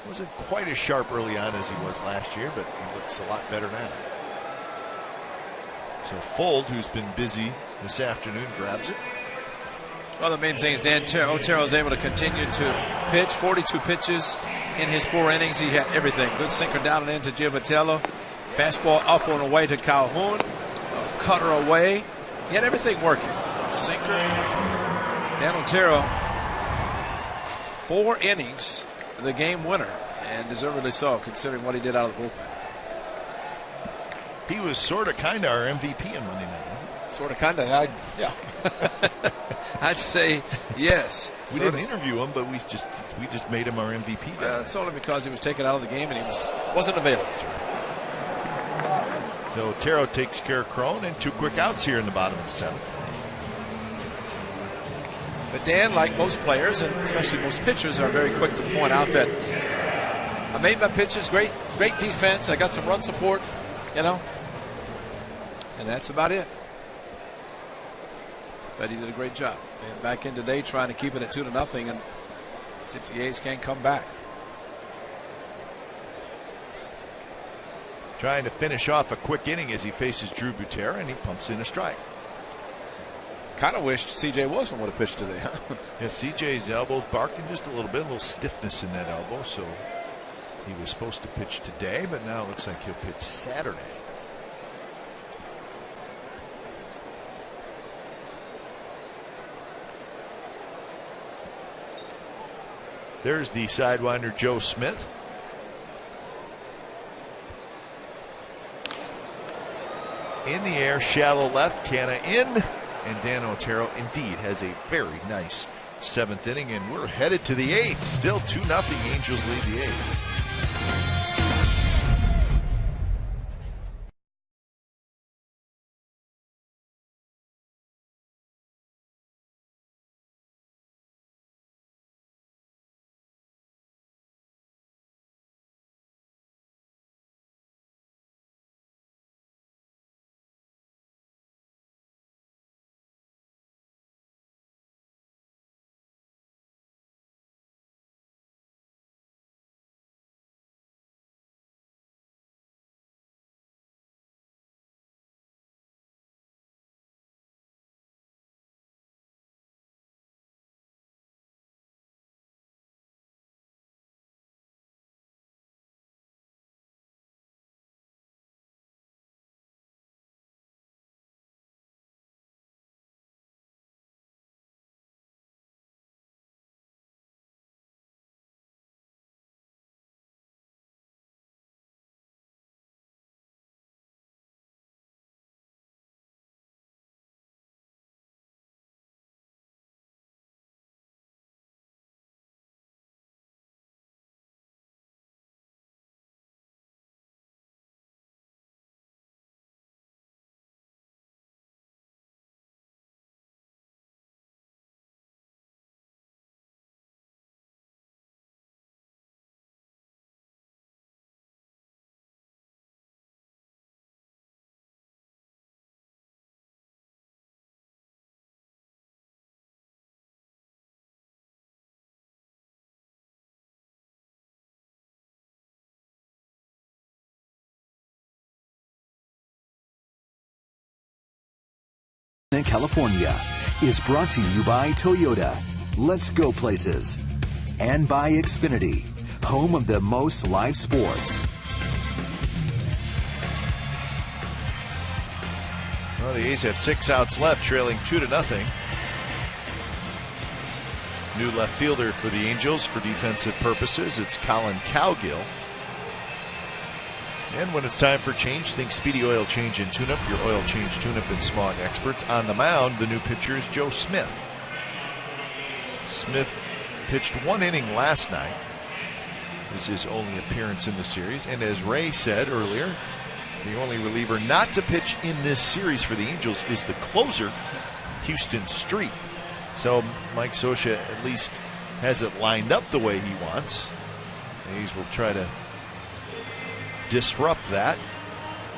Wasn't quite as sharp early on as he was last year, but he looks a lot better now. So Fold, who's been busy this afternoon, grabs it.
Well, the main thing is Dan Otero is able to continue to pitch. 42 pitches in his 4 innings. He had everything. Good sinker down and into Giovatello. Fastball up and away to Calhoun. Cutter away. He had everything working. Sinker. Dan Otero, 4 innings, the game winner, and deservedly so, considering what he did out of the bullpen.
He was sort of kind of our MVP on Monday night, wasn't he?
Sort of, kind of, yeah. I'd say yes.
We didn't interview him, but we just made him our MVP guy.
It's only because he was taken out of the game and he wasn't available.
So Otero takes care of Crone, and 2 quick outs here in the bottom of the 7th.
But Dan, like most players, and especially most pitchers, are very quick to point out that I made my pitches, great defense, I got some run support, and that's about it. But he did a great job. And back in today trying to keep it at 2-0 and see if the A's can come back.
Trying to finish off a quick inning as he faces Drew Butera, and he pumps in a strike.
Kind of wished C.J. Wilson would have pitched today.
Yeah, C.J.'s elbow's barking just a little bit, a little stiffness in that elbow, so he was supposed to pitch today, but now it looks like he'll pitch Saturday. There's the sidewinder Joe Smith. In the air, shallow left, Canna in, and Dan Otero indeed has a very nice 7th inning, and we're headed to the 8th. Still 2-0, Angels lead the A's.
In California is brought to you by Toyota. Let's go places. And by Xfinity, home of the most live sports.
Well, the A's have 6 outs left, trailing 2-0. New left fielder for the Angels for defensive purposes. It's Colin Cowgill. And when it's time for change, think Speedy Oil Change and Tune-Up, your oil change tune-up and smog experts. On the mound, the new pitcher is Joe Smith. Smith pitched 1 inning last night. This is his only appearance in the series. And as Ray said earlier, the only reliever not to pitch in this series for the Angels is the closer, Houston Street. So Mike Scioscia at least has it lined up the way he wants. The A's will try to disrupt that.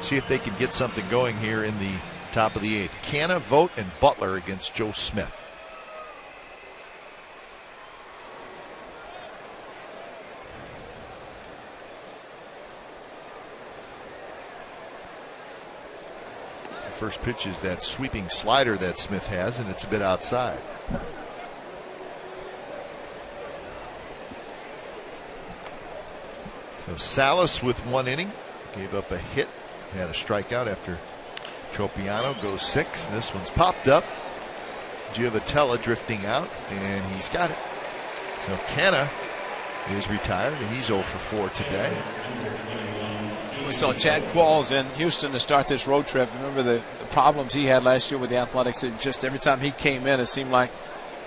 See if they can get something going here in the top of the 8th. Canna, Vogt, and Butler against Joe Smith. The first pitch is that sweeping slider that Smith has, and it's a bit outside. So Salas with 1 inning, gave up a hit, had a strikeout after Tropiano goes 6. This one's popped up. Giovitella drifting out, and he's got it. So Canna is retired, and he's 0 for 4 today.
We saw Chad Qualls in Houston to start this road trip. Remember the problems he had last year with the Athletics. It just every time he came in, it seemed like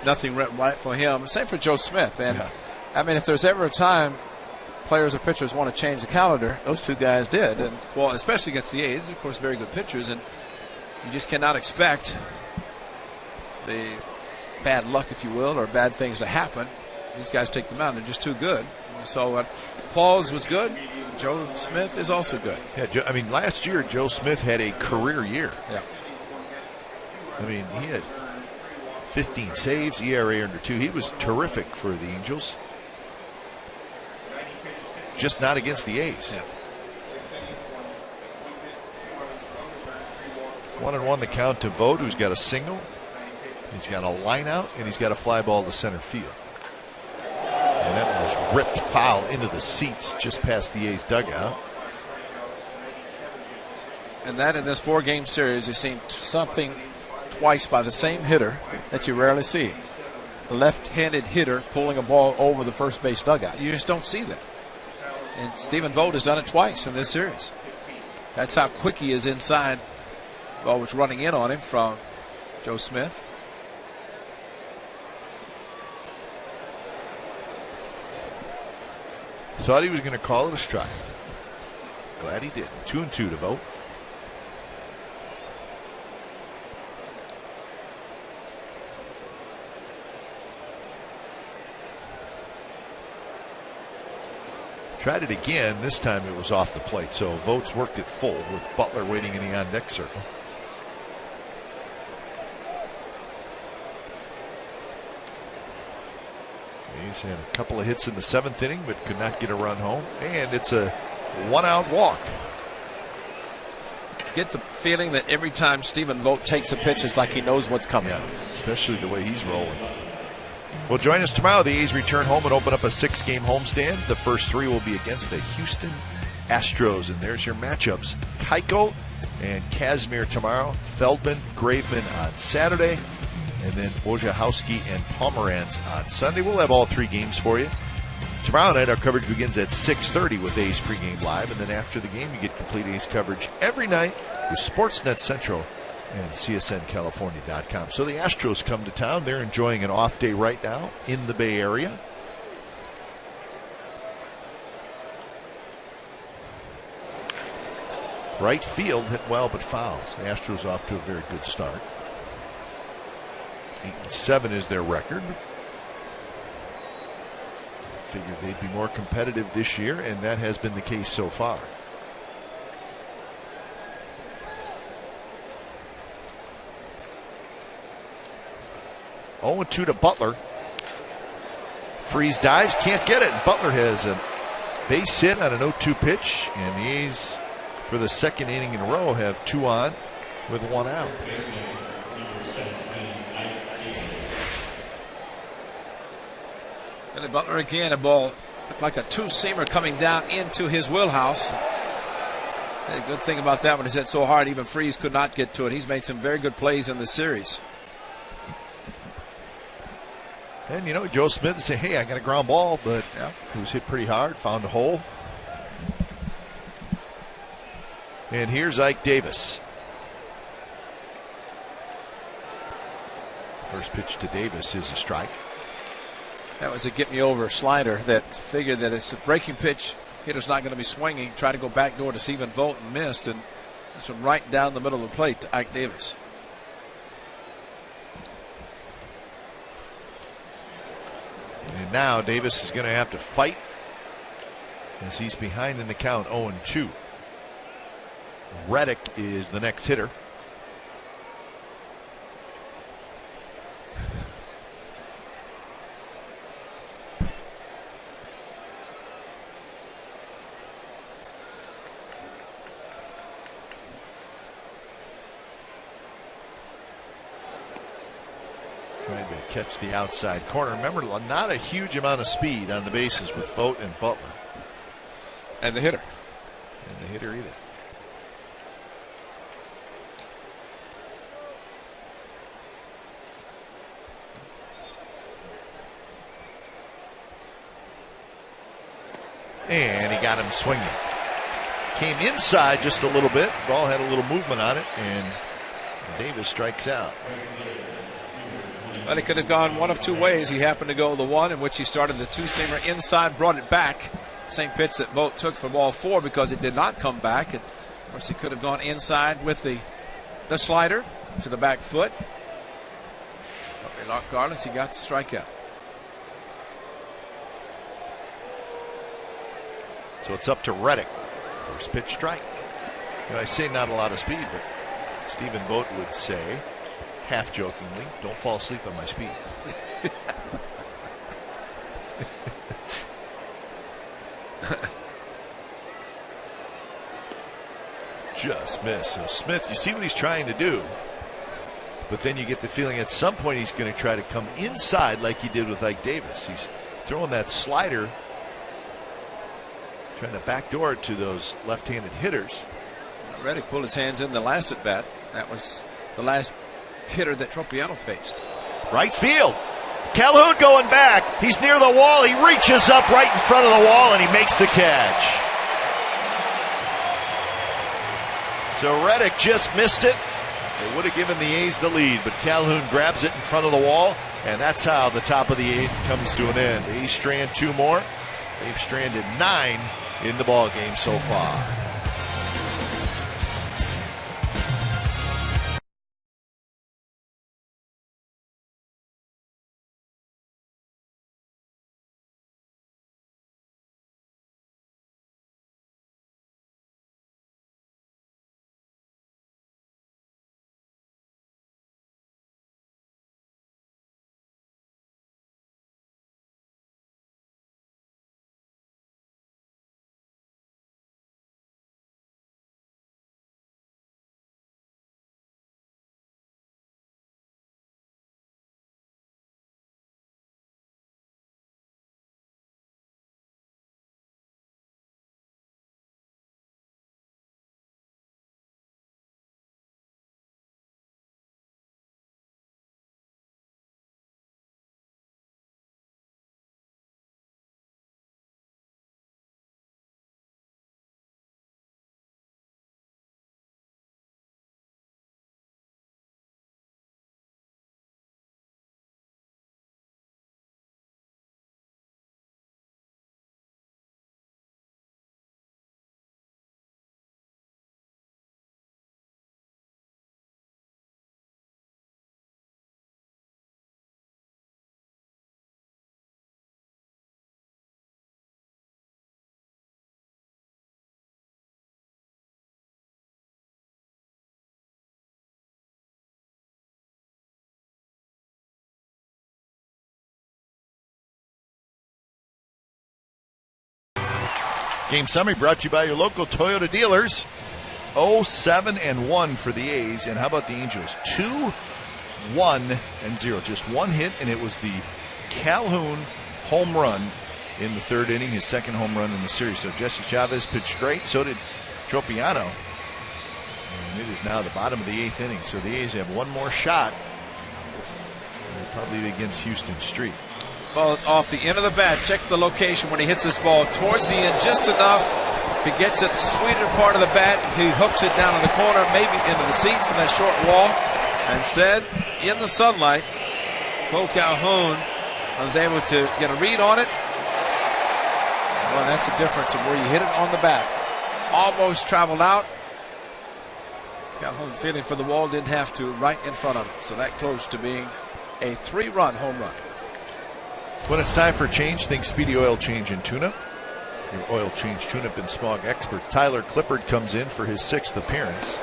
nothing went right for him. Same for Joe Smith. And
Yeah.
I mean, if there's ever a time players or pitchers want to change the calendar, those two guys did. And Qualls, especially against the A's, of course, very good pitchers, and you just cannot expect the bad luck, if you will, or bad things to happen. These guys take them out. They're just too good. So Qualls was good. Joe Smith is also good.
Yeah, I mean, last year Joe Smith had a career year.
Yeah.
I mean, he had 15 saves, ERA under 2. He was terrific for the Angels. Just not against the A's.
Yeah.
1-1 the count to Vogt, who's got a single. He's got a line out, and he's got a fly ball to center field. And that one was ripped foul into the seats just past the A's dugout.
And that in this 4-game series, you've seen something twice by the same hitter that you rarely see. A left-handed hitter pulling a ball over the first base dugout. You just don't see that. And Stephen Vogt has done it twice in this series. That's how quick he is inside. Ball was running in on him from Joe Smith.
Thought he was going to call it a strike. Glad he did. 2-2 to Vogt. Tried it again. This time it was off the plate. So Vogt's worked it full with Butler waiting in the on-deck circle. He's had a couple of hits in the 7th inning, but could not get a run home. And it's a 1-out walk.
Get the feeling that every time Stephen Vogt takes a pitch, it's like he knows what's coming.
Yeah, especially the way he's rolling. Well, join us tomorrow. The A's return home and open up a 6-game homestand. The first 3 will be against the Houston Astros. And there's your matchups. Keuchel and Kazmir tomorrow. Feldman, Graveman on Saturday. And then Wojciechowski and Pomeranz on Sunday. We'll have all 3 games for you. Tomorrow night, our coverage begins at 6:30 with A's pregame live. And then after the game, you get complete A's coverage every night with Sportsnet Central and CSNCalifornia.com. So the Astros come to town. They're enjoying an off day right now in the Bay Area. Right field hit well but fouls. The Astros off to a very good start. 8-7 is their record. Figured they'd be more competitive this year, and that has been the case so far. Oh, 2 to Butler. Freeze dives, can't get it. Butler has a base hit on an 0-2 pitch, and the A's, for the 2nd inning in a row, have 2 on with 1 out.
Billy Butler again, a ball looked like a 2-seamer coming down into his wheelhouse. The good thing about that one is hit so hard, even Freeze could not get to it. He's made some very good plays in the series.
And, you know, Joe Smith would say, hey, I got a ground ball, but it was hit pretty hard, found a hole. And here's Ike Davis. First pitch to Davis is a strike.
That was a get-me-over slider that figured that it's a breaking pitch. Hitter's not going to be swinging. Tried to go back door to Stephen Vogt and missed. And this one right down the middle of the plate to Ike Davis.
And now Davis is going to have to fight as he's behind in the count, 0-2. Reddick is the next hitter. Trying to catch the outside corner. Remember, not a huge amount of speed on the bases with Vogt and Butler.
And the hitter.
And the hitter either. And he got him swinging. Came inside just a little bit. Ball had a little movement on it, and Davis strikes out.
Well, it could have gone one of two ways. He happened to go the one in which he started the two-seamer inside, brought it back. Same pitch that Vogt took for ball 4 because it did not come back. And of course, he could have gone inside with the slider to the back foot. But regardless, he got the strikeout.
So it's up to Reddick. First pitch strike. You know, I say not a lot of speed, but Stephen Vogt would say, half jokingly, don't fall asleep on my speed. Just miss. So Smith, you see what he's trying to do, but then you get the feeling at some point he's going to try to come inside like he did with Ike Davis. He's throwing that slider, trying to backdoor it to those left-handed hitters.
Reddick pulled his hands in the last at bat. That was the last hitter that Tropiano faced.
Right field. Calhoun going back. He's near the wall. He reaches up right in front of the wall and he makes the catch. So Reddick just missed it. It would have given the A's the lead, but Calhoun grabs it in front of the wall, and that's how the top of the 8th comes to an end. The A's strand 2 more. They've stranded 9 in the ball game so far. Game summary brought to you by your local Toyota dealers. 0-7-1 for the A's. And how about the Angels? 2-1-0. Just one hit, and it was the Calhoun home run in the 3rd inning, his 2nd home run in the series. So Jesse Chavez pitched great. So did Tropiano. And it is now the bottom of the 8th inning. So the A's have one more shot. Probably against Houston Street.
Ball is off the end of the bat. Check the location when he hits this ball towards the end just enough. If he gets it sweeter part of the bat, he hooks it down in the corner, maybe into the seats in that short wall. Instead, in the sunlight, Bo Calhoun was able to get a read on it. Well, that's the difference of where you hit it on the bat. Almost traveled out. Calhoun feeling for the wall, didn't have to, right in front of it. So that close to being a 3-run home run.
When it's time for change, think Speedy Oil Change in Tuna. Your oil change tune-up and smog expert Tyler Clippard comes in for his 6th appearance.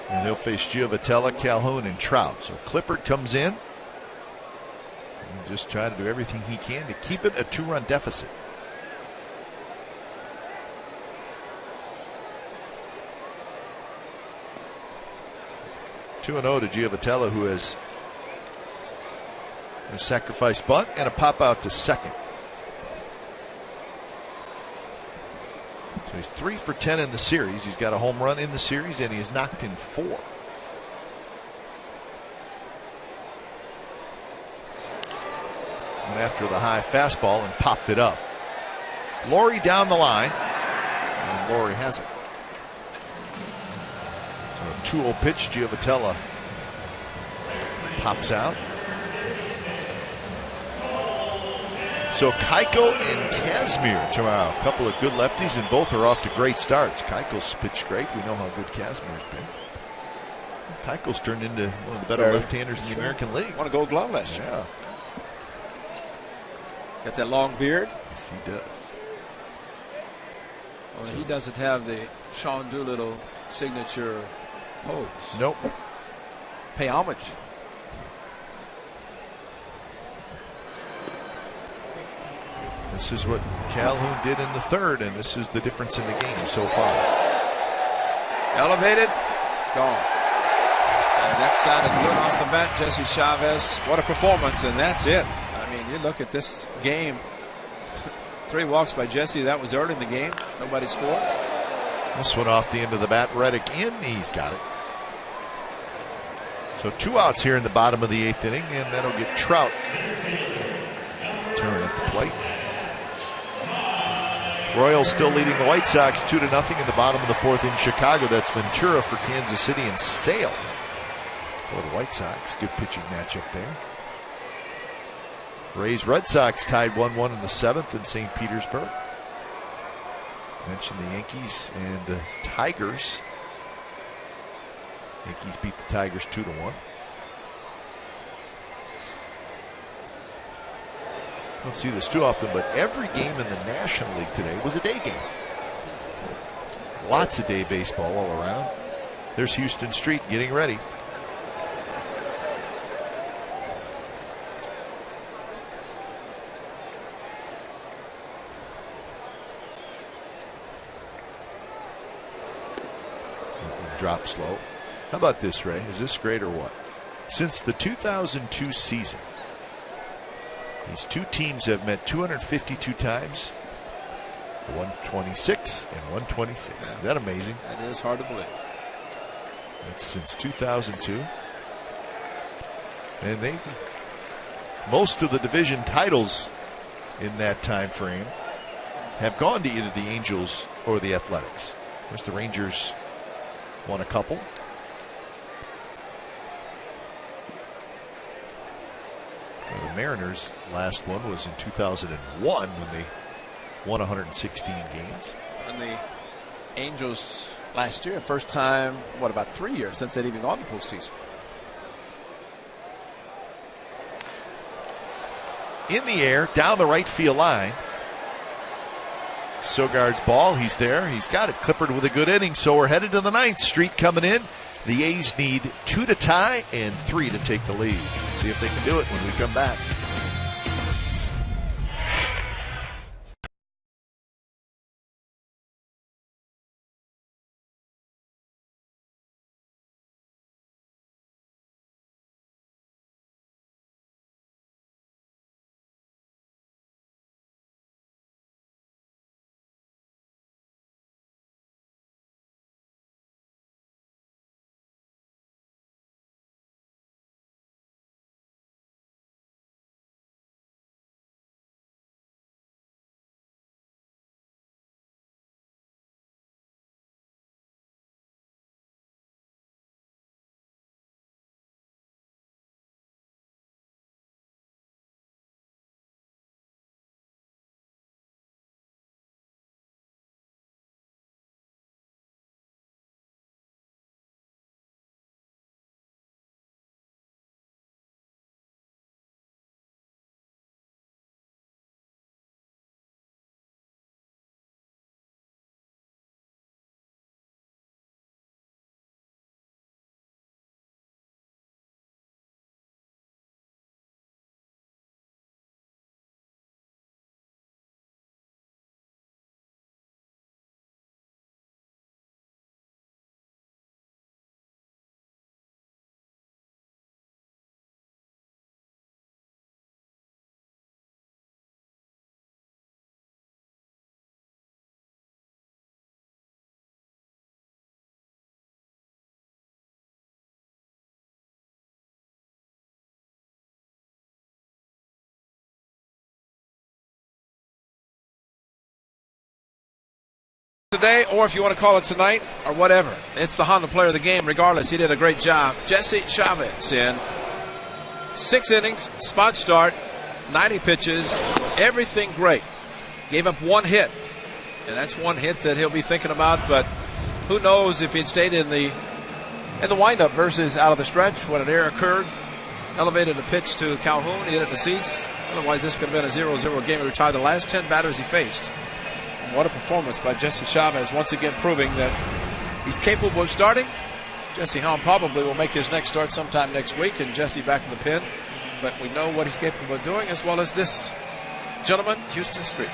And he'll face Giovitella, Calhoun, and Trout. So Clippard comes in and just try to do everything he can to keep it a 2-run deficit. Two 2-0 to Giovitella, who has a sacrifice bunt and a pop out to second. So he's 3 for 10 in the series. He's got a home run in the series, and he has knocked in 4. Went after the high fastball and popped it up. Laurie down the line, and Laurie has it. So a 2-0 pitch. Giovitella pops out. So Keiko and Kazmir tomorrow. A couple of good lefties, and both are off to great starts. Keiko's pitched great. We know how good Kazmir's been. Keiko's turned into one of the better left-handers in the American League.
Won a Gold Glove last year.
Yeah.
Got that long beard.
Yes, he does.
Well, he doesn't have the Sean Doolittle signature pose.
Nope.
Pay homage.
This is what Calhoun did in the 3rd, and this is the difference in the game so far.
Elevated, gone. And that sounded good off the bat. Jesse Chavez, what a performance, and that's it. I mean, you look at this game. 3 walks by Jesse. That was early in the game. Nobody scored.
This one off the end of the bat. Reddick in. He's got it. So 2 outs here in the bottom of the 8th inning, and that'll get Trout turn at the plate. Royals still leading the White Sox 2-0 in the bottom of the 4th in Chicago. That's Ventura for Kansas City and Sale for the White Sox. Good pitching matchup there. Rays Red Sox tied 1-1 in the 7th in St. Petersburg. Mentioned the Yankees and the Tigers. Yankees beat the Tigers 2-1. Don't see this too often, but every game in the National League today was a day game. Lots of day baseball all around. There's Houston Street getting ready. Drop slow. How about this, Ray? Is this great or what? Since the 2002 season, these two teams have met 252 times. 126 and 126. Yeah. Is that amazing?
That is hard to believe.
That's since 2002. And most of the division titles in that time frame have gone to either the Angels or the Athletics. Of course, the Rangers won a couple. The Mariners' last one was in 2001 when they won 116 games.
And the Angels last year, first time, what, about 3 years since they'd even gone to the postseason.
In the air, down the right field line. Sogard's ball, he's there. He's got it. Clippard with a good inning, so we're headed to the 9th. Street coming in. The A's need 2 to tie and 3 to take the lead. See if they can do it when we come back.
today, or if you want to call it tonight, or whatever. It's the Honda player of the game. Regardless, he did a great job. Jesse Chavez in 6 innings, spot start, 90 pitches, everything great. Gave up 1 hit, and that's 1 hit that he'll be thinking about. But who knows if he'd stayed in the windup versus out of the stretch when an error occurred. Elevated a pitch to Calhoun. He hit it to Seats. Otherwise, this could have been a 0-0 game. He retired the last 10 batters he faced. And what a performance by Jesse Chavez, once again proving that he's capable of starting. Jesse Helm probably will make his next start sometime next week, and Jesse back in the pen. But we know what he's capable of doing, as well as this gentleman, Houston Street.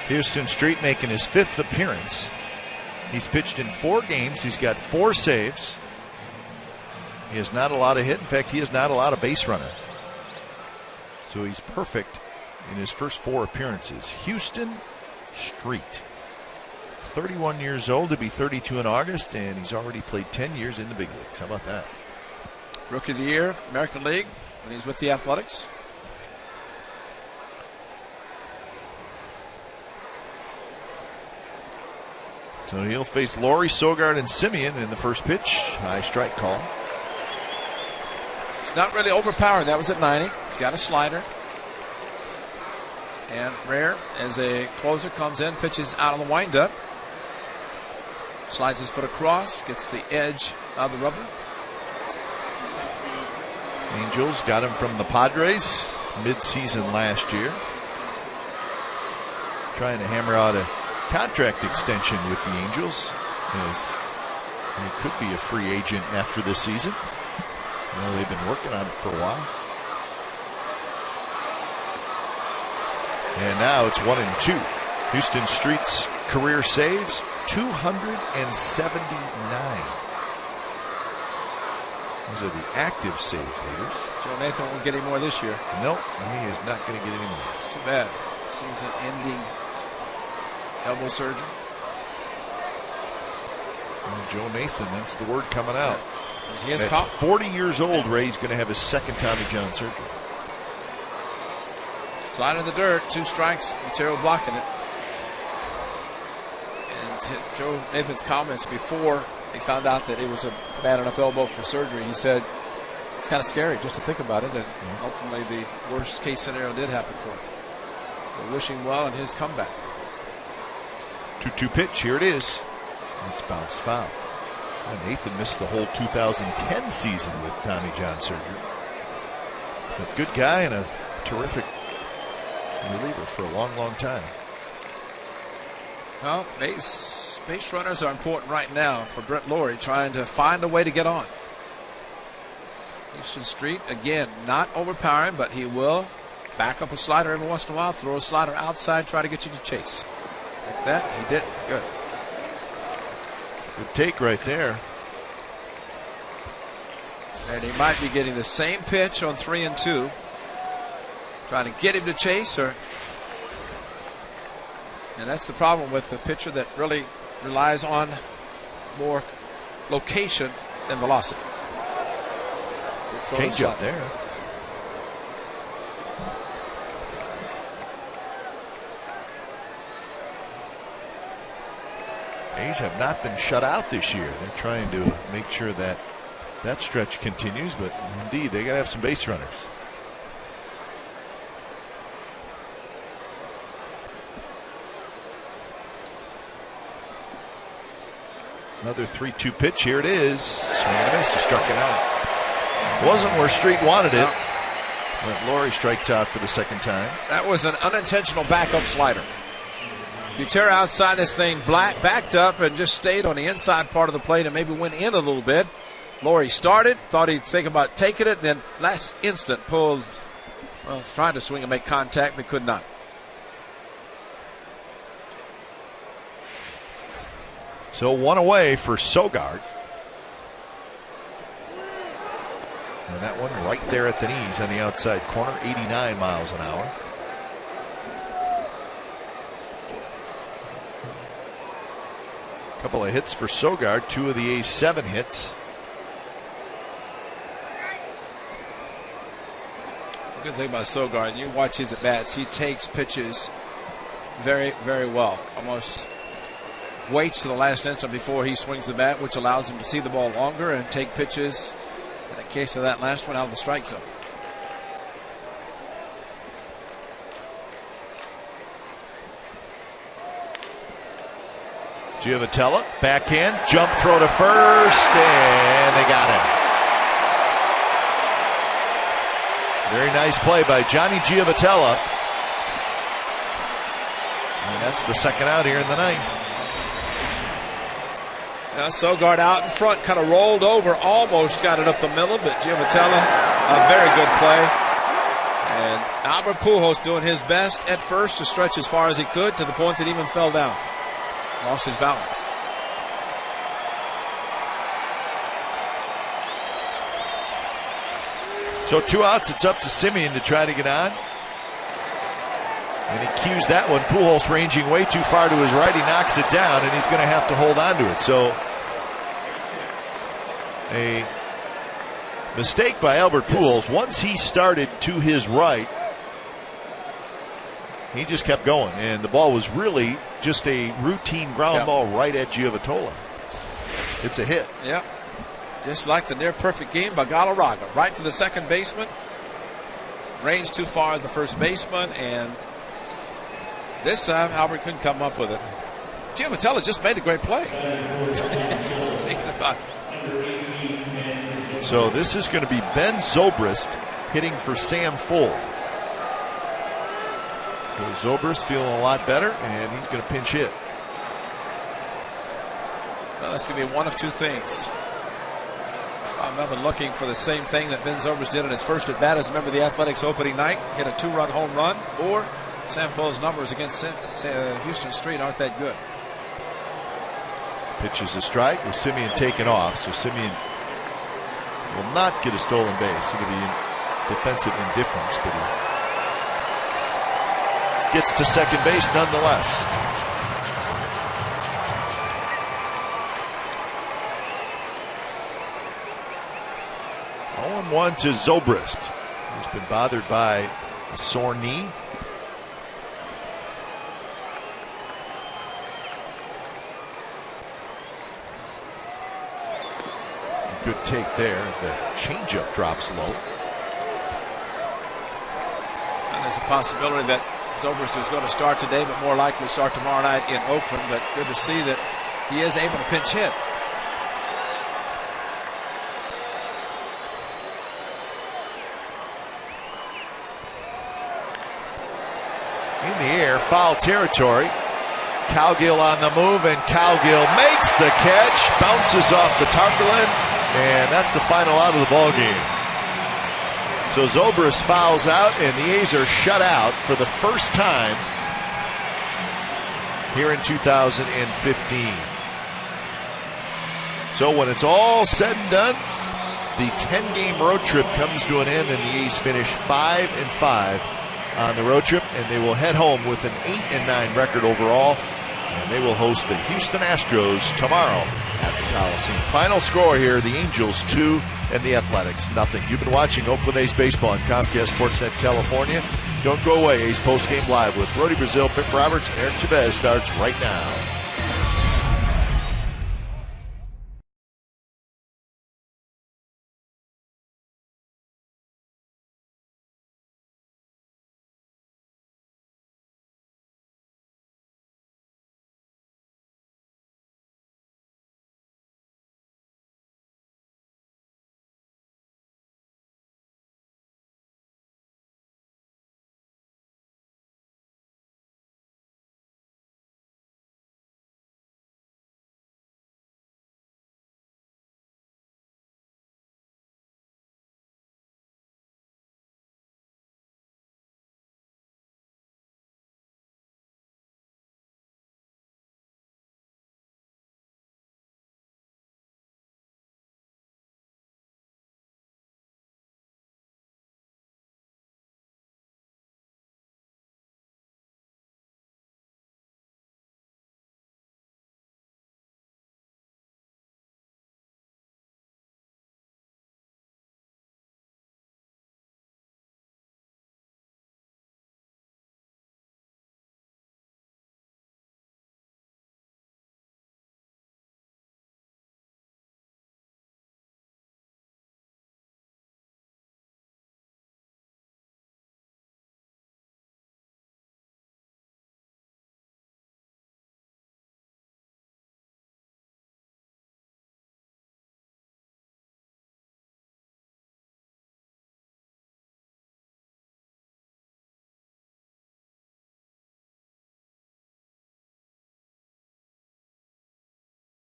Houston Street making his 5th appearance. He's pitched in 4 games. He's got 4 saves. He has not a lot of hit. In fact, he has not a lot of base runner. So he's perfect in his first 4 appearances. Houston Street, 31 years old, to be 32 in August, and he's already played 10 years in the big leagues. How about that?
Rookie of the Year, American League, when he's with the Athletics.
So he'll face Laurie, Sogard, and Simeon in the first pitch. High strike call.
It's not really overpowering. That was at 90. He's got a slider. And Rare, as a closer, comes in, pitches out on the windup. Slides his foot across, gets the edge of the rubber.
Angels got him from the Padres mid-season last year. Trying to hammer out a contract extension with the Angels, as he could be a free agent after this season. You know, they've been working on it for a while. And now it's 1-2. Houston Street's career saves, 279. Those are the active saves leaders.
Joe Nathan won't get any more this year.
Nope, he is not going to get any more.
It's too bad. Season-ending elbow surgery.
And Joe Nathan, that's the word coming out.
He is
at 40 years old, Ray's going to have his 2nd Tommy John surgery.
Slide in the dirt, 2 strikes, material blocking it. And Joe Nathan's comments before he found out that it was a bad enough elbow for surgery, he said it's kind of scary just to think about it, and ultimately the worst case scenario did happen for him. We're wishing well in his comeback.
2-2 pitch, here it is. It's bounced foul. And Nathan missed the whole 2010 season with Tommy John surgery. But good guy and a terrific reliever for a long, long time.
Well, base runners are important right now for Brett Laurie, trying to find a way to get on. Houston Street, again, not overpowering, but he will back up a slider every once in a while, throw a slider outside, try to get you to chase. Like that, he did. Good.
Good take right there.
And he might be getting the same pitch on 3-2. Trying to get him to chase, and that's the problem with the pitcher that really relies on more location than velocity.
Change up there. A's have not been shut out this year. They're trying to make sure that that stretch continues, but indeed they got to have some base runners. Another 3-2 pitch. Here it is. Swing and a miss. He struck it out. Wasn't where Street wanted it. But Laurie strikes out for the 2nd time.
That was an unintentional backup slider. You tear outside this thing, backed up and just stayed on the inside part of the plate and maybe went in a little bit. Laurie started, thought he'd think about taking it, and then last instant pulled, well, tried to swing and make contact, but could not.
So 1 away for Sogard. And that one right there at the knees on the outside corner, 89 miles an hour. Couple of hits for Sogard, 2 of the A's 7 hits.
Good thing about Sogard, you watch his at bats, he takes pitches very, very well. Almost waits to the last instant before he swings the bat, which allows him to see the ball longer and take pitches, in the case of that last one, out of the strike zone.
Giovitella, backhand, jump throw to first, and they got him. Very nice play by Johnny Giovitella. And that's the second out here in the ninth.
Now Sogard out in front, kind of rolled over, almost got it up the middle, but Giovitella, a very good play. And Albert Pujols doing his best at first to stretch as far as he could, to the point that he even fell down. Lost his balance.
So 2 outs, it's up to Semien to try to get on. And he cues that one. Pujols ranging way too far to his right. He knocks it down, and he's going to have to hold on to it. So a mistake by Albert Pujols. Once he started to his right, he just kept going, and the ball was really just a routine ground ball right at Giovitella. It's a hit.
Yep. Just like the near perfect game by Galarraga. Right to the second baseman. Range too far at the first baseman, and this time Albert couldn't come up with it. Giovitella just made a great play. Thinking about it.
So this is going to be Ben Zobrist hitting for Sam Fuld. So Zobrist feeling a lot better, and he's going to pinch hit.
Well, that's going to be one of two things. I'm looking for the same thing that Ben Zobrist did in his first at bat as a member of the Athletics opening night, hit a 2-run home run, or Sam Fuld's numbers against Houston Street aren't that good.
Pitches a strike with Semien taken off, so Semien will not get a stolen base. It'll be defensive indifference, but he gets to second base nonetheless. 0-1 to Zobrist, who's been bothered by a sore knee. Good take there as the changeup drops low.
And there's a possibility that Zobrist is going to start today, but more likely to start tomorrow night in Oakland. But good to see that he is able to pinch hit.
In the air, foul territory. Cowgill on the move, and Cowgill makes the catch, bounces off the tarpaulin, and that's the final out of the ball game. So Zobrist fouls out, and the A's are shut out for the first time here in 2015. So when it's all said and done, the 10-game road trip comes to an end, and the A's finish 5-5 on the road trip, and they will head home with an 8-9 record overall, and they will host the Houston Astros tomorrow at the Coliseum. Final score here, the Angels 2 and the Athletics 0. You've been watching Oakland A's baseball on Comcast Sportsnet California. Don't go away. A's postgame live with Brody Brazil, Pip Roberts, and Aaron Chavez starts right now.